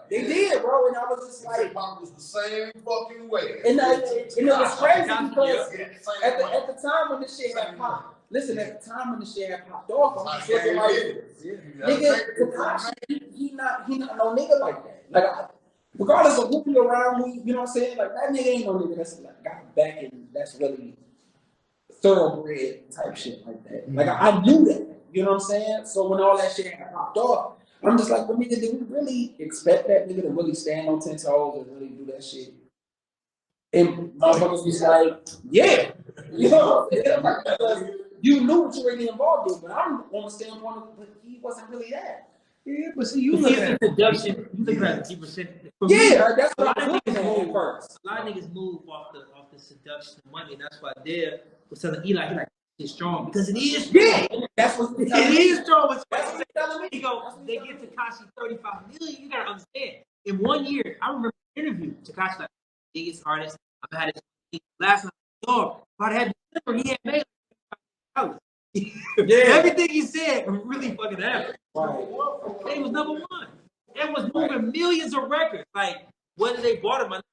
[SPEAKER 4] They did, bro. And I was just like,
[SPEAKER 8] Pop was the same fucking way.
[SPEAKER 4] And it was crazy because at the time when this shit had popped, listen, at the time when this shit had popped off, I'm just looking like, nigga, Tekashi, he not no nigga like that. Like, regardless of who be around me, you know what I'm saying? Like, that nigga ain't no nigga that's like got back and that's really thoroughbred type shit like that. Like, I knew that. You know what I'm saying? So when all that shit had popped off, I'm just like, well, nigga, did we really expect that nigga to really stand on 10 toes and really do that shit? And motherfuckers was like, yeah. You know, you knew what you were getting involved in, but I'm on the standpoint of, but he wasn't really that.
[SPEAKER 9] Yeah, but see, you look at
[SPEAKER 2] introduction. You look at 50%.
[SPEAKER 4] Yeah, that's what I was looking at first.
[SPEAKER 2] A lot of niggas move off the the seduction of money. And that's why Dale was telling Eli, he like, it's strong because it is strong.
[SPEAKER 4] Yeah, that's what
[SPEAKER 2] It is strong. He go, they give Tekashi 35 million. You gotta understand. In 1 year, I remember an interview. Tekashi like biggest artist I've had his last time. Dog, if I had December, he had made $35. Everything he said really fucking happened. They was number one. They was moving millions of records. Like whether they bought them or not,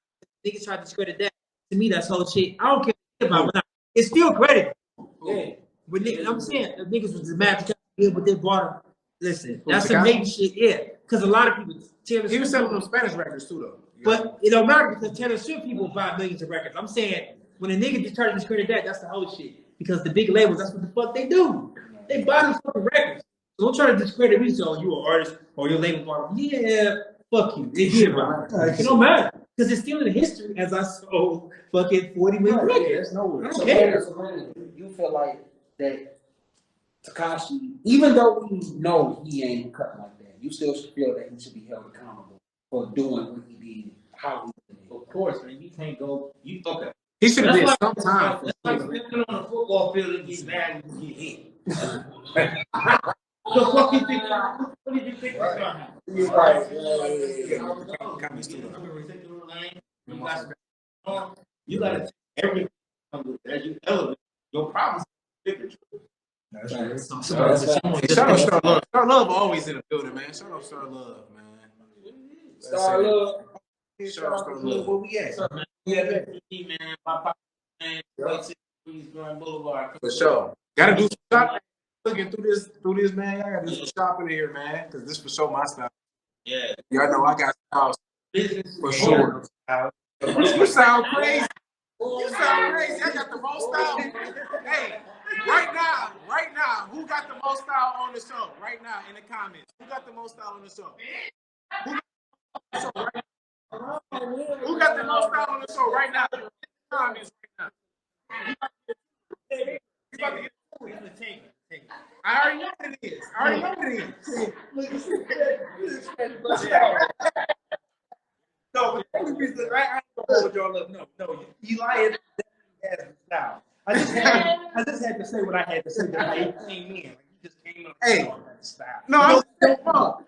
[SPEAKER 2] niggas tried to discredit that. To me, that's whole shit. I don't care about it. It's still credit. Yeah. But niggas, I'm saying the niggas was mad because but they bought them. Listen, that's some hating shit. Yeah, because a lot of people.
[SPEAKER 4] He was selling them Spanish records too, though.
[SPEAKER 2] But it don't matter because Taylor Swift people buy millions of records. I'm saying when a nigga just try to discredit that, that's the whole shit. Because the big labels, that's what the fuck they do. They buy these fucking records. So don't try to discredit me. So you an artist or your label partner. Yeah, fuck you. It don't matter because it's still in history. As I sold fucking 40 million records.
[SPEAKER 4] That's nowhere.
[SPEAKER 2] I don't care.
[SPEAKER 4] You feel like that Tekashi, even though we know he ain't cut like that, you still feel that he should be held accountable for doing what he did, how he did it.
[SPEAKER 10] Of course, man. You can't go. Okay.
[SPEAKER 4] He should have
[SPEAKER 10] That's
[SPEAKER 4] did
[SPEAKER 10] like-
[SPEAKER 4] some time.
[SPEAKER 10] That's like stepping on a football field and get mad and get hit. The fuck you think? What did you think was gonna happen?
[SPEAKER 4] You're right.
[SPEAKER 10] You gotta take everything as you elevate. Your problems bigger.
[SPEAKER 4] That's
[SPEAKER 2] right.
[SPEAKER 4] Shout out Star Love. Star Love always in the building, man. Shout out Star Love, man.
[SPEAKER 5] Star Love.
[SPEAKER 4] Shout out Star Love.
[SPEAKER 9] Where we at?
[SPEAKER 10] We have that man, my pop, man. Grand Boulevard.
[SPEAKER 4] For sure. Gotta do some shopping. Looking through this, man. I gotta do some shopping here, man. Cause this for sure my style.
[SPEAKER 10] Yeah.
[SPEAKER 4] Y'all know I got styles
[SPEAKER 10] Business
[SPEAKER 4] for sure. You sound crazy. You sound crazy. I got the most style. Hey, right now, who got the most style on the show? Right now, in the comments. Who got the most style on the show? Who got the most style on the show right now? In the comments right now. I already know what it is. I already know what it is.
[SPEAKER 9] No, but the only reason I ain't gonna hold y'all up. No, you lying. Has the style. I just had to say what I had to say. That you came in. Like you just came in.
[SPEAKER 4] Hey,
[SPEAKER 9] style.
[SPEAKER 4] no, I said, look.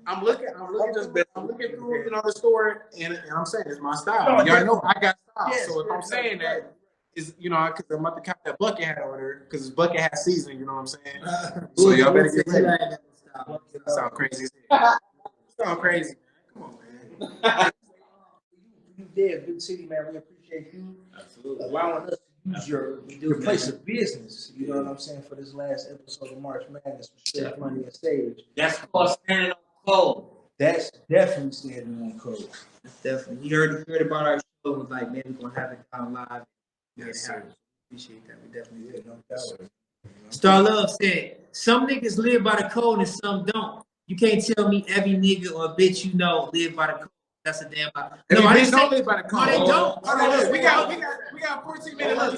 [SPEAKER 4] I'm looking through, the store, and I'm saying it's my style. Y'all know I got style.
[SPEAKER 9] Yes,
[SPEAKER 4] so if I'm saying that, is because I'm about to count that bucket hat over there, because it's bucket hat season. You know what I'm saying? So y'all better get ready. Sound crazy. Sound crazy. Come on, man.
[SPEAKER 9] You did, good city, man. We appreciate you allowing us to use your place of business. You know what I'm saying, for this last episode of March Madness with Straight Money and S.A.G.E.
[SPEAKER 10] That's called standing on code.
[SPEAKER 9] That's definitely standing on code.
[SPEAKER 2] Definitely. You heard about our show. Was like, man, we're gonna have it down live.
[SPEAKER 9] Yes, sir.
[SPEAKER 2] Appreciate that. We definitely did.
[SPEAKER 9] No doubt.
[SPEAKER 2] Star Love said, some niggas live by the code and some don't. You can't tell me every nigga or bitch you know live by the code. That's a damn lie.
[SPEAKER 4] No,
[SPEAKER 2] I
[SPEAKER 4] they
[SPEAKER 2] didn't
[SPEAKER 4] don't
[SPEAKER 2] say,
[SPEAKER 4] live by the code.
[SPEAKER 2] No, they don't.
[SPEAKER 4] Hold on, look, we got 14 minutes.
[SPEAKER 2] All I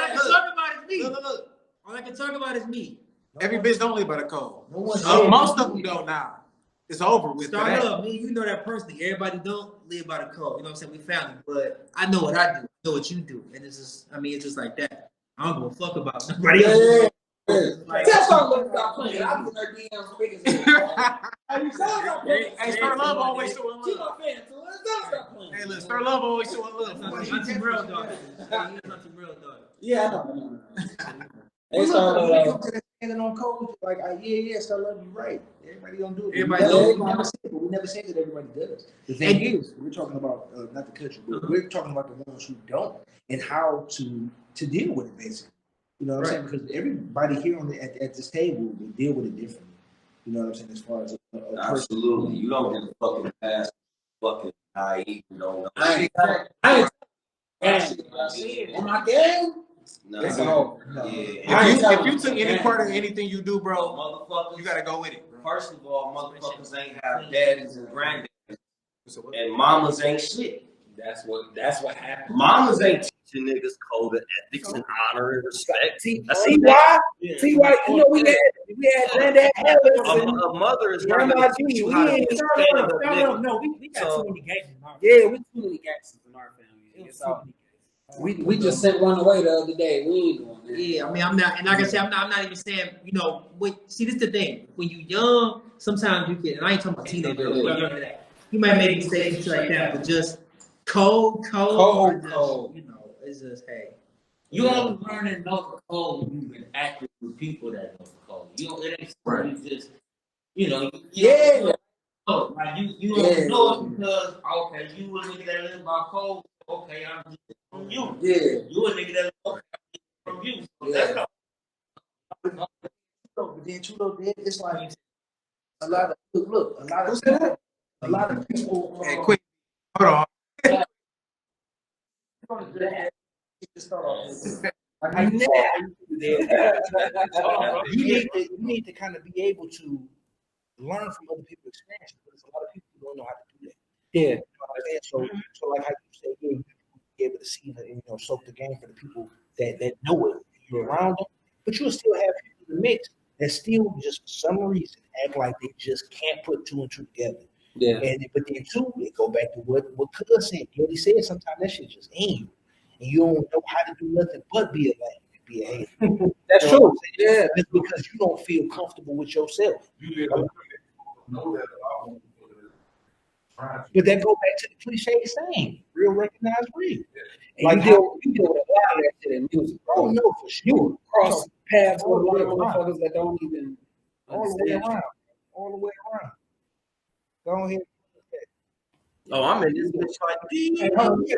[SPEAKER 2] can talk about is me.
[SPEAKER 4] Look.
[SPEAKER 2] All I can talk about is me.
[SPEAKER 4] Every bitch don't live by the code.
[SPEAKER 9] No one
[SPEAKER 4] Most of them don't now. It's over with.
[SPEAKER 2] Star Love, me, you know that personally. Everybody don't live by the code. You know what I'm saying? We family, but I know what I do. I know what you do, and it's just, it's just like that. I don't give a fuck about nobody else.
[SPEAKER 5] Like, tell someone to stop playing. I'm in their DMs quick as hell.
[SPEAKER 4] Hey, Star Love always showing love.
[SPEAKER 5] Stop playing.
[SPEAKER 4] Hey, look, Star Love always showing love.
[SPEAKER 2] Auntie Real daughter. Auntie Real daughter.
[SPEAKER 5] Yeah, I know.
[SPEAKER 9] Hey, Star Love, come to that standing on code. Like, yeah, Star Love, you're right. Everybody don't do it.
[SPEAKER 2] Everybody don't.
[SPEAKER 9] We never say that everybody does. The thing is, we're talking about not the country, but we're talking about the ones who don't and how to deal with it, basically. You know what I'm saying? Because everybody here at this table will deal with it differently. You know what I'm saying? As far as a person.
[SPEAKER 6] Absolutely. You don't get a fucking pass. Fucking naive. You don't know.
[SPEAKER 5] I ain't on my game.
[SPEAKER 6] No.
[SPEAKER 4] If you took any part of anything you do, bro,
[SPEAKER 6] motherfuckers,
[SPEAKER 4] you gotta go with it, bro.
[SPEAKER 6] First of all, motherfuckers ain't have daddies and granddaddies, and mamas ain't shit.
[SPEAKER 5] That's what happened.
[SPEAKER 6] Mamas ain't teaching niggas code of ethics and honor and respect.
[SPEAKER 5] See why? See why? You know, we had Granddad Ellis and
[SPEAKER 6] A mother is
[SPEAKER 5] Grandma
[SPEAKER 6] gonna
[SPEAKER 5] G.
[SPEAKER 6] teach you
[SPEAKER 5] We
[SPEAKER 6] how to
[SPEAKER 5] ain't
[SPEAKER 6] be a nigga.
[SPEAKER 9] No, we got too many gangsters in our family.
[SPEAKER 5] Yeah, we too many gangsters in our family.
[SPEAKER 9] It's all
[SPEAKER 4] We just sent one away the other day. We ain't doing that.
[SPEAKER 2] Yeah, I mean, I'm not, and like I said, I'm not even saying, you know, see, this is the thing. When you young, sometimes you get, and I ain't talking about teenagers, you might make mistakes and shit like that, but just cold, or just, you know, it's just, hey.
[SPEAKER 10] You only learn and know the code when you've been active with people that know the code. You know, it ain't something you just, you know, like you don't know it because okay, you a nigga that live by code. Okay, I'm just from you.
[SPEAKER 4] Yeah.
[SPEAKER 10] You a nigga that live from you. So that's not.
[SPEAKER 9] But then too though, then it's like a lot of look, a lot of people.
[SPEAKER 4] Hey, quick, hold on.
[SPEAKER 9] Like how you said, you need to kind of be able to learn from other people's experiences, because a lot of people don't know how to do that.
[SPEAKER 4] Yeah.
[SPEAKER 9] You know what I'm saying? So like how you say, yeah, you be able to see and, you know, soak the game for the people that know it. You're around them, but you'll still have people in the mix that still just for some reason act like they just can't put two and two together.
[SPEAKER 4] Yeah.
[SPEAKER 9] But then too, it go back to what Cuz said. He said sometimes that shit just ain't you. And you don't know how to do nothing but be a lame, be a hater.
[SPEAKER 4] That's true. Yeah.
[SPEAKER 9] It's because you don't feel comfortable with yourself. But that go back to the cliche saying, real recognize real. And
[SPEAKER 4] Like you deal with a lot of that shit in music.
[SPEAKER 9] oh no, for sure.
[SPEAKER 4] You cross paths with a lot of
[SPEAKER 9] All the way around.
[SPEAKER 4] motherfuckers that don't even
[SPEAKER 9] All the way
[SPEAKER 4] understand.
[SPEAKER 9] around. All the way around. Go ahead.
[SPEAKER 5] Oh, I'm in this bitch like
[SPEAKER 9] Hey, hold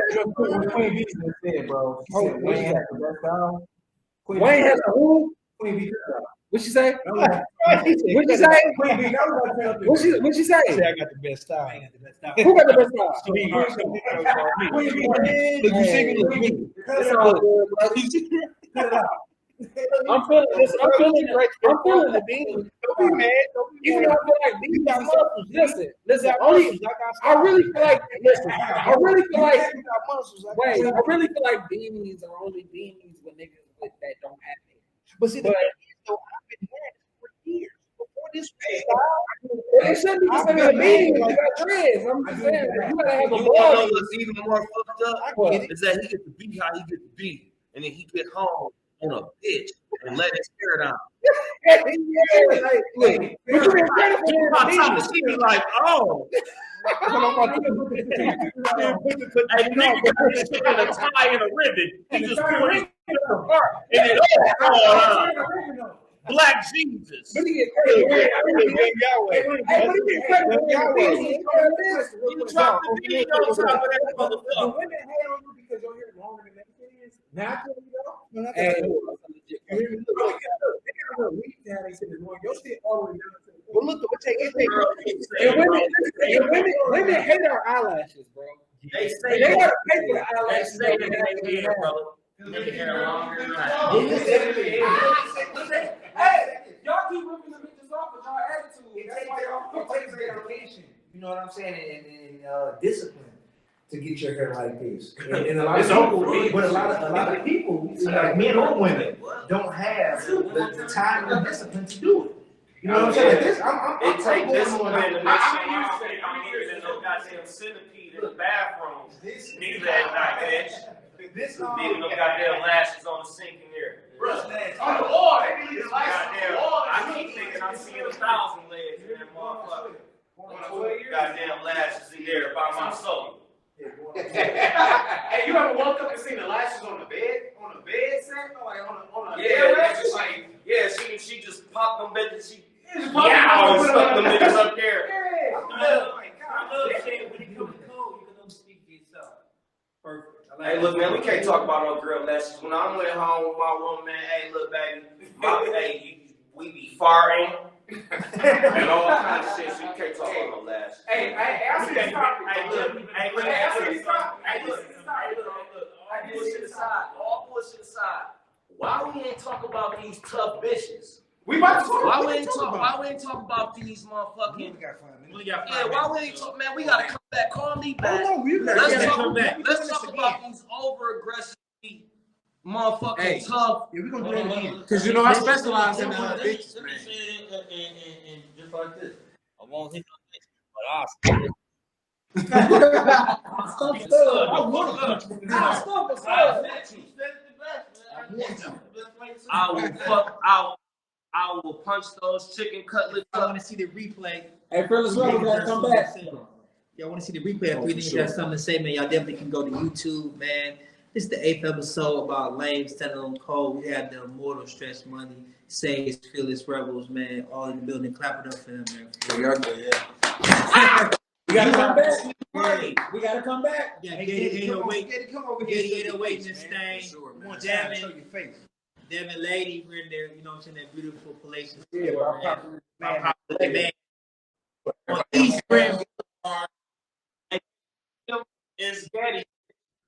[SPEAKER 9] on, Queen B's said, bro. Wayne has the best style.
[SPEAKER 4] Wayne has a who?
[SPEAKER 9] Queen B.
[SPEAKER 4] What she say?
[SPEAKER 9] What
[SPEAKER 4] What she say?
[SPEAKER 9] Queen B.
[SPEAKER 4] What she say?
[SPEAKER 9] I got the best style.
[SPEAKER 4] Who got the best style?
[SPEAKER 9] Look, you singing with me.
[SPEAKER 4] It's all good, bro.
[SPEAKER 9] Cut it out.
[SPEAKER 4] I'm feeling this. I'm feeling the beat.
[SPEAKER 9] Don't be mad.
[SPEAKER 4] Even though I feel like these got muscles. Listen. Only I really feel like. Listen. I really feel like. Wait. I really feel like beanies are only beanies with niggas that don't have it.
[SPEAKER 9] But see, the thing is, though, I've been wearing it for years. Before this
[SPEAKER 4] It shouldn't be just a beanie. You got dreads. I'm just saying. You gotta have a
[SPEAKER 5] you know
[SPEAKER 4] ball.
[SPEAKER 5] what's even more fucked up? Is that he get to be how he get to be, and then he get home on a bitch and let his hair down.
[SPEAKER 4] But you been credit for
[SPEAKER 5] On
[SPEAKER 4] the
[SPEAKER 5] top of
[SPEAKER 4] beanie.
[SPEAKER 5] she be like, oh. Hey, nigga got this shit in a tie and a ribbon. He just put his apart and then Black Jesus.
[SPEAKER 4] But he get credit for it. Hey, but he get credit for
[SPEAKER 5] You drop the beat on top of that
[SPEAKER 9] The
[SPEAKER 5] motherfucker.
[SPEAKER 9] women hate on you because your hair is longer than their is. Naturally, though.
[SPEAKER 4] Hey.
[SPEAKER 9] You hear me? Look, they got a week now. They said it's long. Your shit all the way down to the. Well, look,
[SPEAKER 4] Women hate our eyelashes, bro.
[SPEAKER 5] They say
[SPEAKER 4] They gotta pay for the
[SPEAKER 5] They
[SPEAKER 4] eyelashes.
[SPEAKER 5] say that they hair, brother. Make your hair longer than that.
[SPEAKER 4] Hey,
[SPEAKER 7] Y'all keep ripping the bitches off with y'all attitude. That's why y'all
[SPEAKER 9] It takes dedication. You know what I'm saying? And discipline to get your hair like this. And a lot of people, but a lot of people, like men or women, don't have the time and discipline to do it. You know what I'm saying? Like this, I'm
[SPEAKER 10] Take
[SPEAKER 9] going
[SPEAKER 10] this
[SPEAKER 9] on.
[SPEAKER 10] one and I'm using no goddamn centipede in the bathroom. Neither at night, bitch.
[SPEAKER 9] This
[SPEAKER 10] Neither no goddamn lashes on the sink in there.
[SPEAKER 7] On the wall, they need the lights on the
[SPEAKER 10] Goddamn,
[SPEAKER 7] wall.
[SPEAKER 10] I keep thinking I'm seeing 1,000 legs in that motherfucker. Goddamn lashes in there by my soul.
[SPEAKER 7] Hey, you ever woke up and seen the lashes on the bed? On the bed set? Like on a
[SPEAKER 10] Yeah,
[SPEAKER 7] just like
[SPEAKER 10] she just popped them bitches.
[SPEAKER 7] yeah,
[SPEAKER 10] I always stuck them niggas up there.
[SPEAKER 7] Yeah.
[SPEAKER 10] I love saying when you come to code, you can come speak for yourself. Perfect. Hey, look, man, we can't talk about no girl lashes. When I went home with my woman, hey, look, baby, we be farting and all kind of shit. So you can't talk about no lashes.
[SPEAKER 7] Hey, I see this topic.
[SPEAKER 10] Hey, look.
[SPEAKER 7] I see this topic.
[SPEAKER 10] All bullshit aside. Why we ain't talk about these tough bitches?
[SPEAKER 7] We about to talk.
[SPEAKER 10] Why we ain't talk about these motherfucking? Yeah, why we ain't talk, man? We gotta come back. Call me back. Let's talk about these over aggressive, motherfucking tough.
[SPEAKER 9] Yeah, we're gonna do that again.
[SPEAKER 4] Because you know I specialize in bitches,
[SPEAKER 10] Let me
[SPEAKER 4] man.
[SPEAKER 10] say it and just like this. I won't hit no bitch, but I will fuck out. I will punch those chicken cutlets
[SPEAKER 2] I
[SPEAKER 10] up.
[SPEAKER 2] want to see the replay.
[SPEAKER 4] Hey, fellas, we gotta come back.
[SPEAKER 2] Y'all want to see the replay? If 3 niggas got something to say, man, y'all definitely can go to YouTube, man. This is the 8th episode about lames telling them cold. We had the immortal Stretch Money, S.A.G.E, Fearless Rebels, man, all in the building. Clap it up for them, man.
[SPEAKER 3] Y'all good,
[SPEAKER 4] We gotta come back. Right. We gotta come back.
[SPEAKER 2] Yeah, Getty 808.
[SPEAKER 3] Come over
[SPEAKER 2] Getty 808 in this thing.
[SPEAKER 3] Sure, man.
[SPEAKER 2] Devin.
[SPEAKER 3] Show your face.
[SPEAKER 2] Devin Lady, we're in there, you know what I'm saying, that beautiful palatial
[SPEAKER 3] Yeah,
[SPEAKER 2] store,
[SPEAKER 3] my
[SPEAKER 2] man.
[SPEAKER 3] popular man.
[SPEAKER 2] On East Grand
[SPEAKER 10] It's Getty.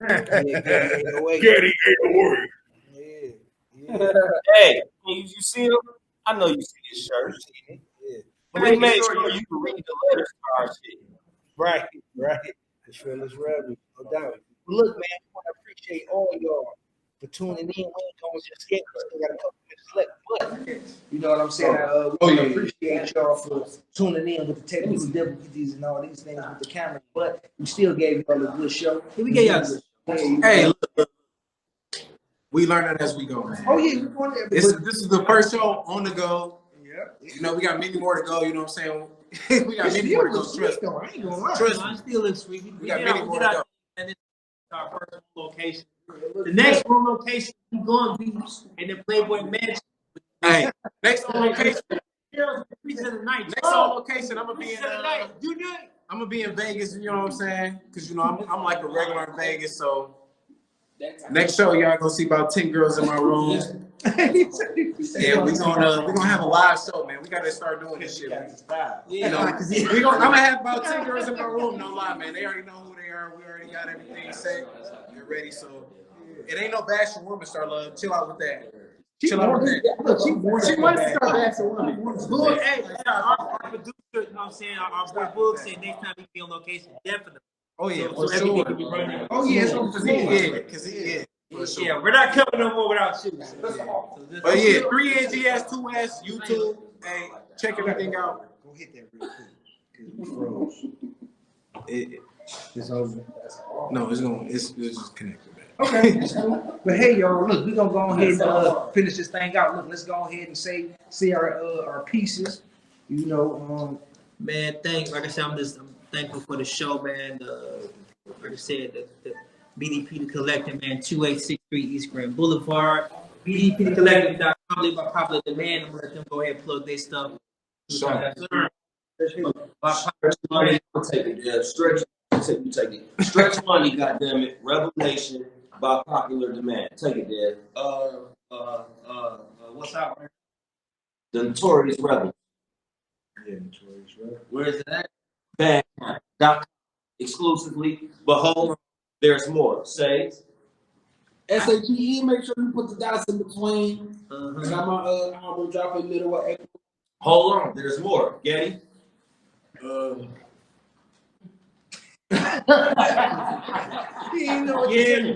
[SPEAKER 8] Getty 808.
[SPEAKER 3] Yeah.
[SPEAKER 10] Hey, you see him? I know you see his shirt.
[SPEAKER 3] Yeah.
[SPEAKER 10] But we made sure you can read the letters to our shit.
[SPEAKER 3] Right. The Fearless Rebels, no doubt. Look, man, we want to appreciate all y'all for tuning in. We ain't going to escape. We still got a couple minutes left. But, you know what I'm saying? We appreciate y'all for tuning in with the technical difficulties and all these things with the camera. But we still gave y'all a good show.
[SPEAKER 2] We gave y'all a good show.
[SPEAKER 4] Hey, look, we learning as we go, man.
[SPEAKER 3] Oh, yeah, we're going there.
[SPEAKER 4] This is the first show on the go.
[SPEAKER 3] Yeah.
[SPEAKER 4] You know, we got many more to go. You know what I'm saying? We got many more to go. Trust me.
[SPEAKER 3] I ain't gonna lie.
[SPEAKER 4] Trust
[SPEAKER 2] I
[SPEAKER 4] me.
[SPEAKER 2] still look sweet.
[SPEAKER 4] We got many more to go.
[SPEAKER 2] And this is our first location. The next room location we going to be in the Playboy Mansion.
[SPEAKER 4] Hey, next on location.
[SPEAKER 2] Next
[SPEAKER 4] Next on location, I'm gonna be in. I'm gonna be in Vegas. You know what I'm saying? Because you know I'm like a regular in Vegas. So next show, y'all gonna see about 10 girls in my room. Yeah, we're gonna have a live show, man. We gotta start doing this shit. You know, I'm gonna have about 10 girls in my room. No lie, man. They already know who they are. We already got everything set. They're ready. So it ain't no bashing women, Star Love. Chill out with that. Chill out with that. She wants to start bashing women.
[SPEAKER 2] Boog, hey, our producer, you know what I'm saying? Our boy Boog said next time he be on location, definitely.
[SPEAKER 4] Oh yeah,
[SPEAKER 2] So everything can be running.
[SPEAKER 4] Oh yeah, because he is.
[SPEAKER 2] Yeah, we're not coming no more without you.
[SPEAKER 4] But yeah, 3NGS2S, YouTube. Hey, check everything out.
[SPEAKER 3] Go hit that real quick. It's over.
[SPEAKER 4] No, it's just connected.
[SPEAKER 3] Okay. But hey, y'all, look, we're gonna go ahead and finish this thing out. Look, let's go ahead and say our pieces. You know,
[SPEAKER 2] Man, like I said, I'm thankful for the show, man. Like I said, the BDP the Collective, man, 2863 East Grand Boulevard. BDPthecollective.com, live by popular demand. I'm gonna let them go ahead and plug their stuff.
[SPEAKER 10] Take it, yeah. Take it. Stretch Money, goddammit. Revelation by popular demand. Take it, Dad.
[SPEAKER 2] What's out, man?
[SPEAKER 10] The Notorious Rebel.
[SPEAKER 3] yeah, Notorious Rebel.
[SPEAKER 2] Where is it at?
[SPEAKER 10] Bad.com exclusively. But hold on, there's more. Say
[SPEAKER 4] S.A.G.E, make sure you put the dots in between. I got my album dropping middle of April.
[SPEAKER 10] hold on, there's more. Getty.
[SPEAKER 2] Yeah,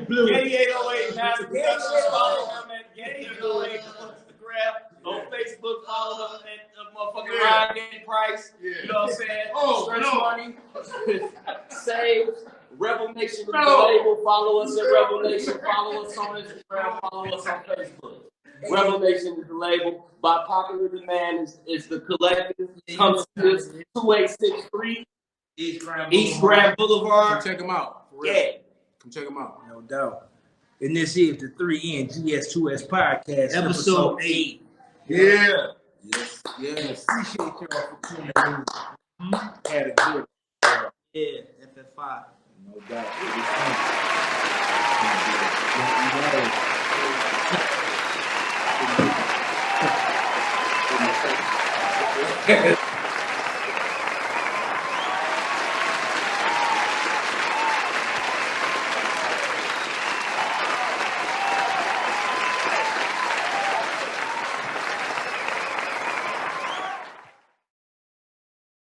[SPEAKER 2] blue.
[SPEAKER 10] Getty 808 Master Productions. Follow him at Getty 808 on Instagram. On Facebook, follow him at motherfucking Ryan Getty Price. You know what I'm saying? Stretch Money. Save. Rebel Nation is the label. Follow us at Rebel Nation. Follow us on Instagram. Follow us on Facebook. Rebel Nation is the label. By popular demand is the collective. Comes to this 2863 East Grand Boulevard.
[SPEAKER 4] Come check them out.
[SPEAKER 10] Yeah.
[SPEAKER 4] Come check them out.
[SPEAKER 3] No doubt. And this is the 3NGS2S podcast,
[SPEAKER 2] Episode 8.
[SPEAKER 3] Yeah.
[SPEAKER 4] Yes.
[SPEAKER 3] Appreciate y'all for tuning in. Had a good.
[SPEAKER 2] Yeah, FF5.
[SPEAKER 3] No doubt. It was fun.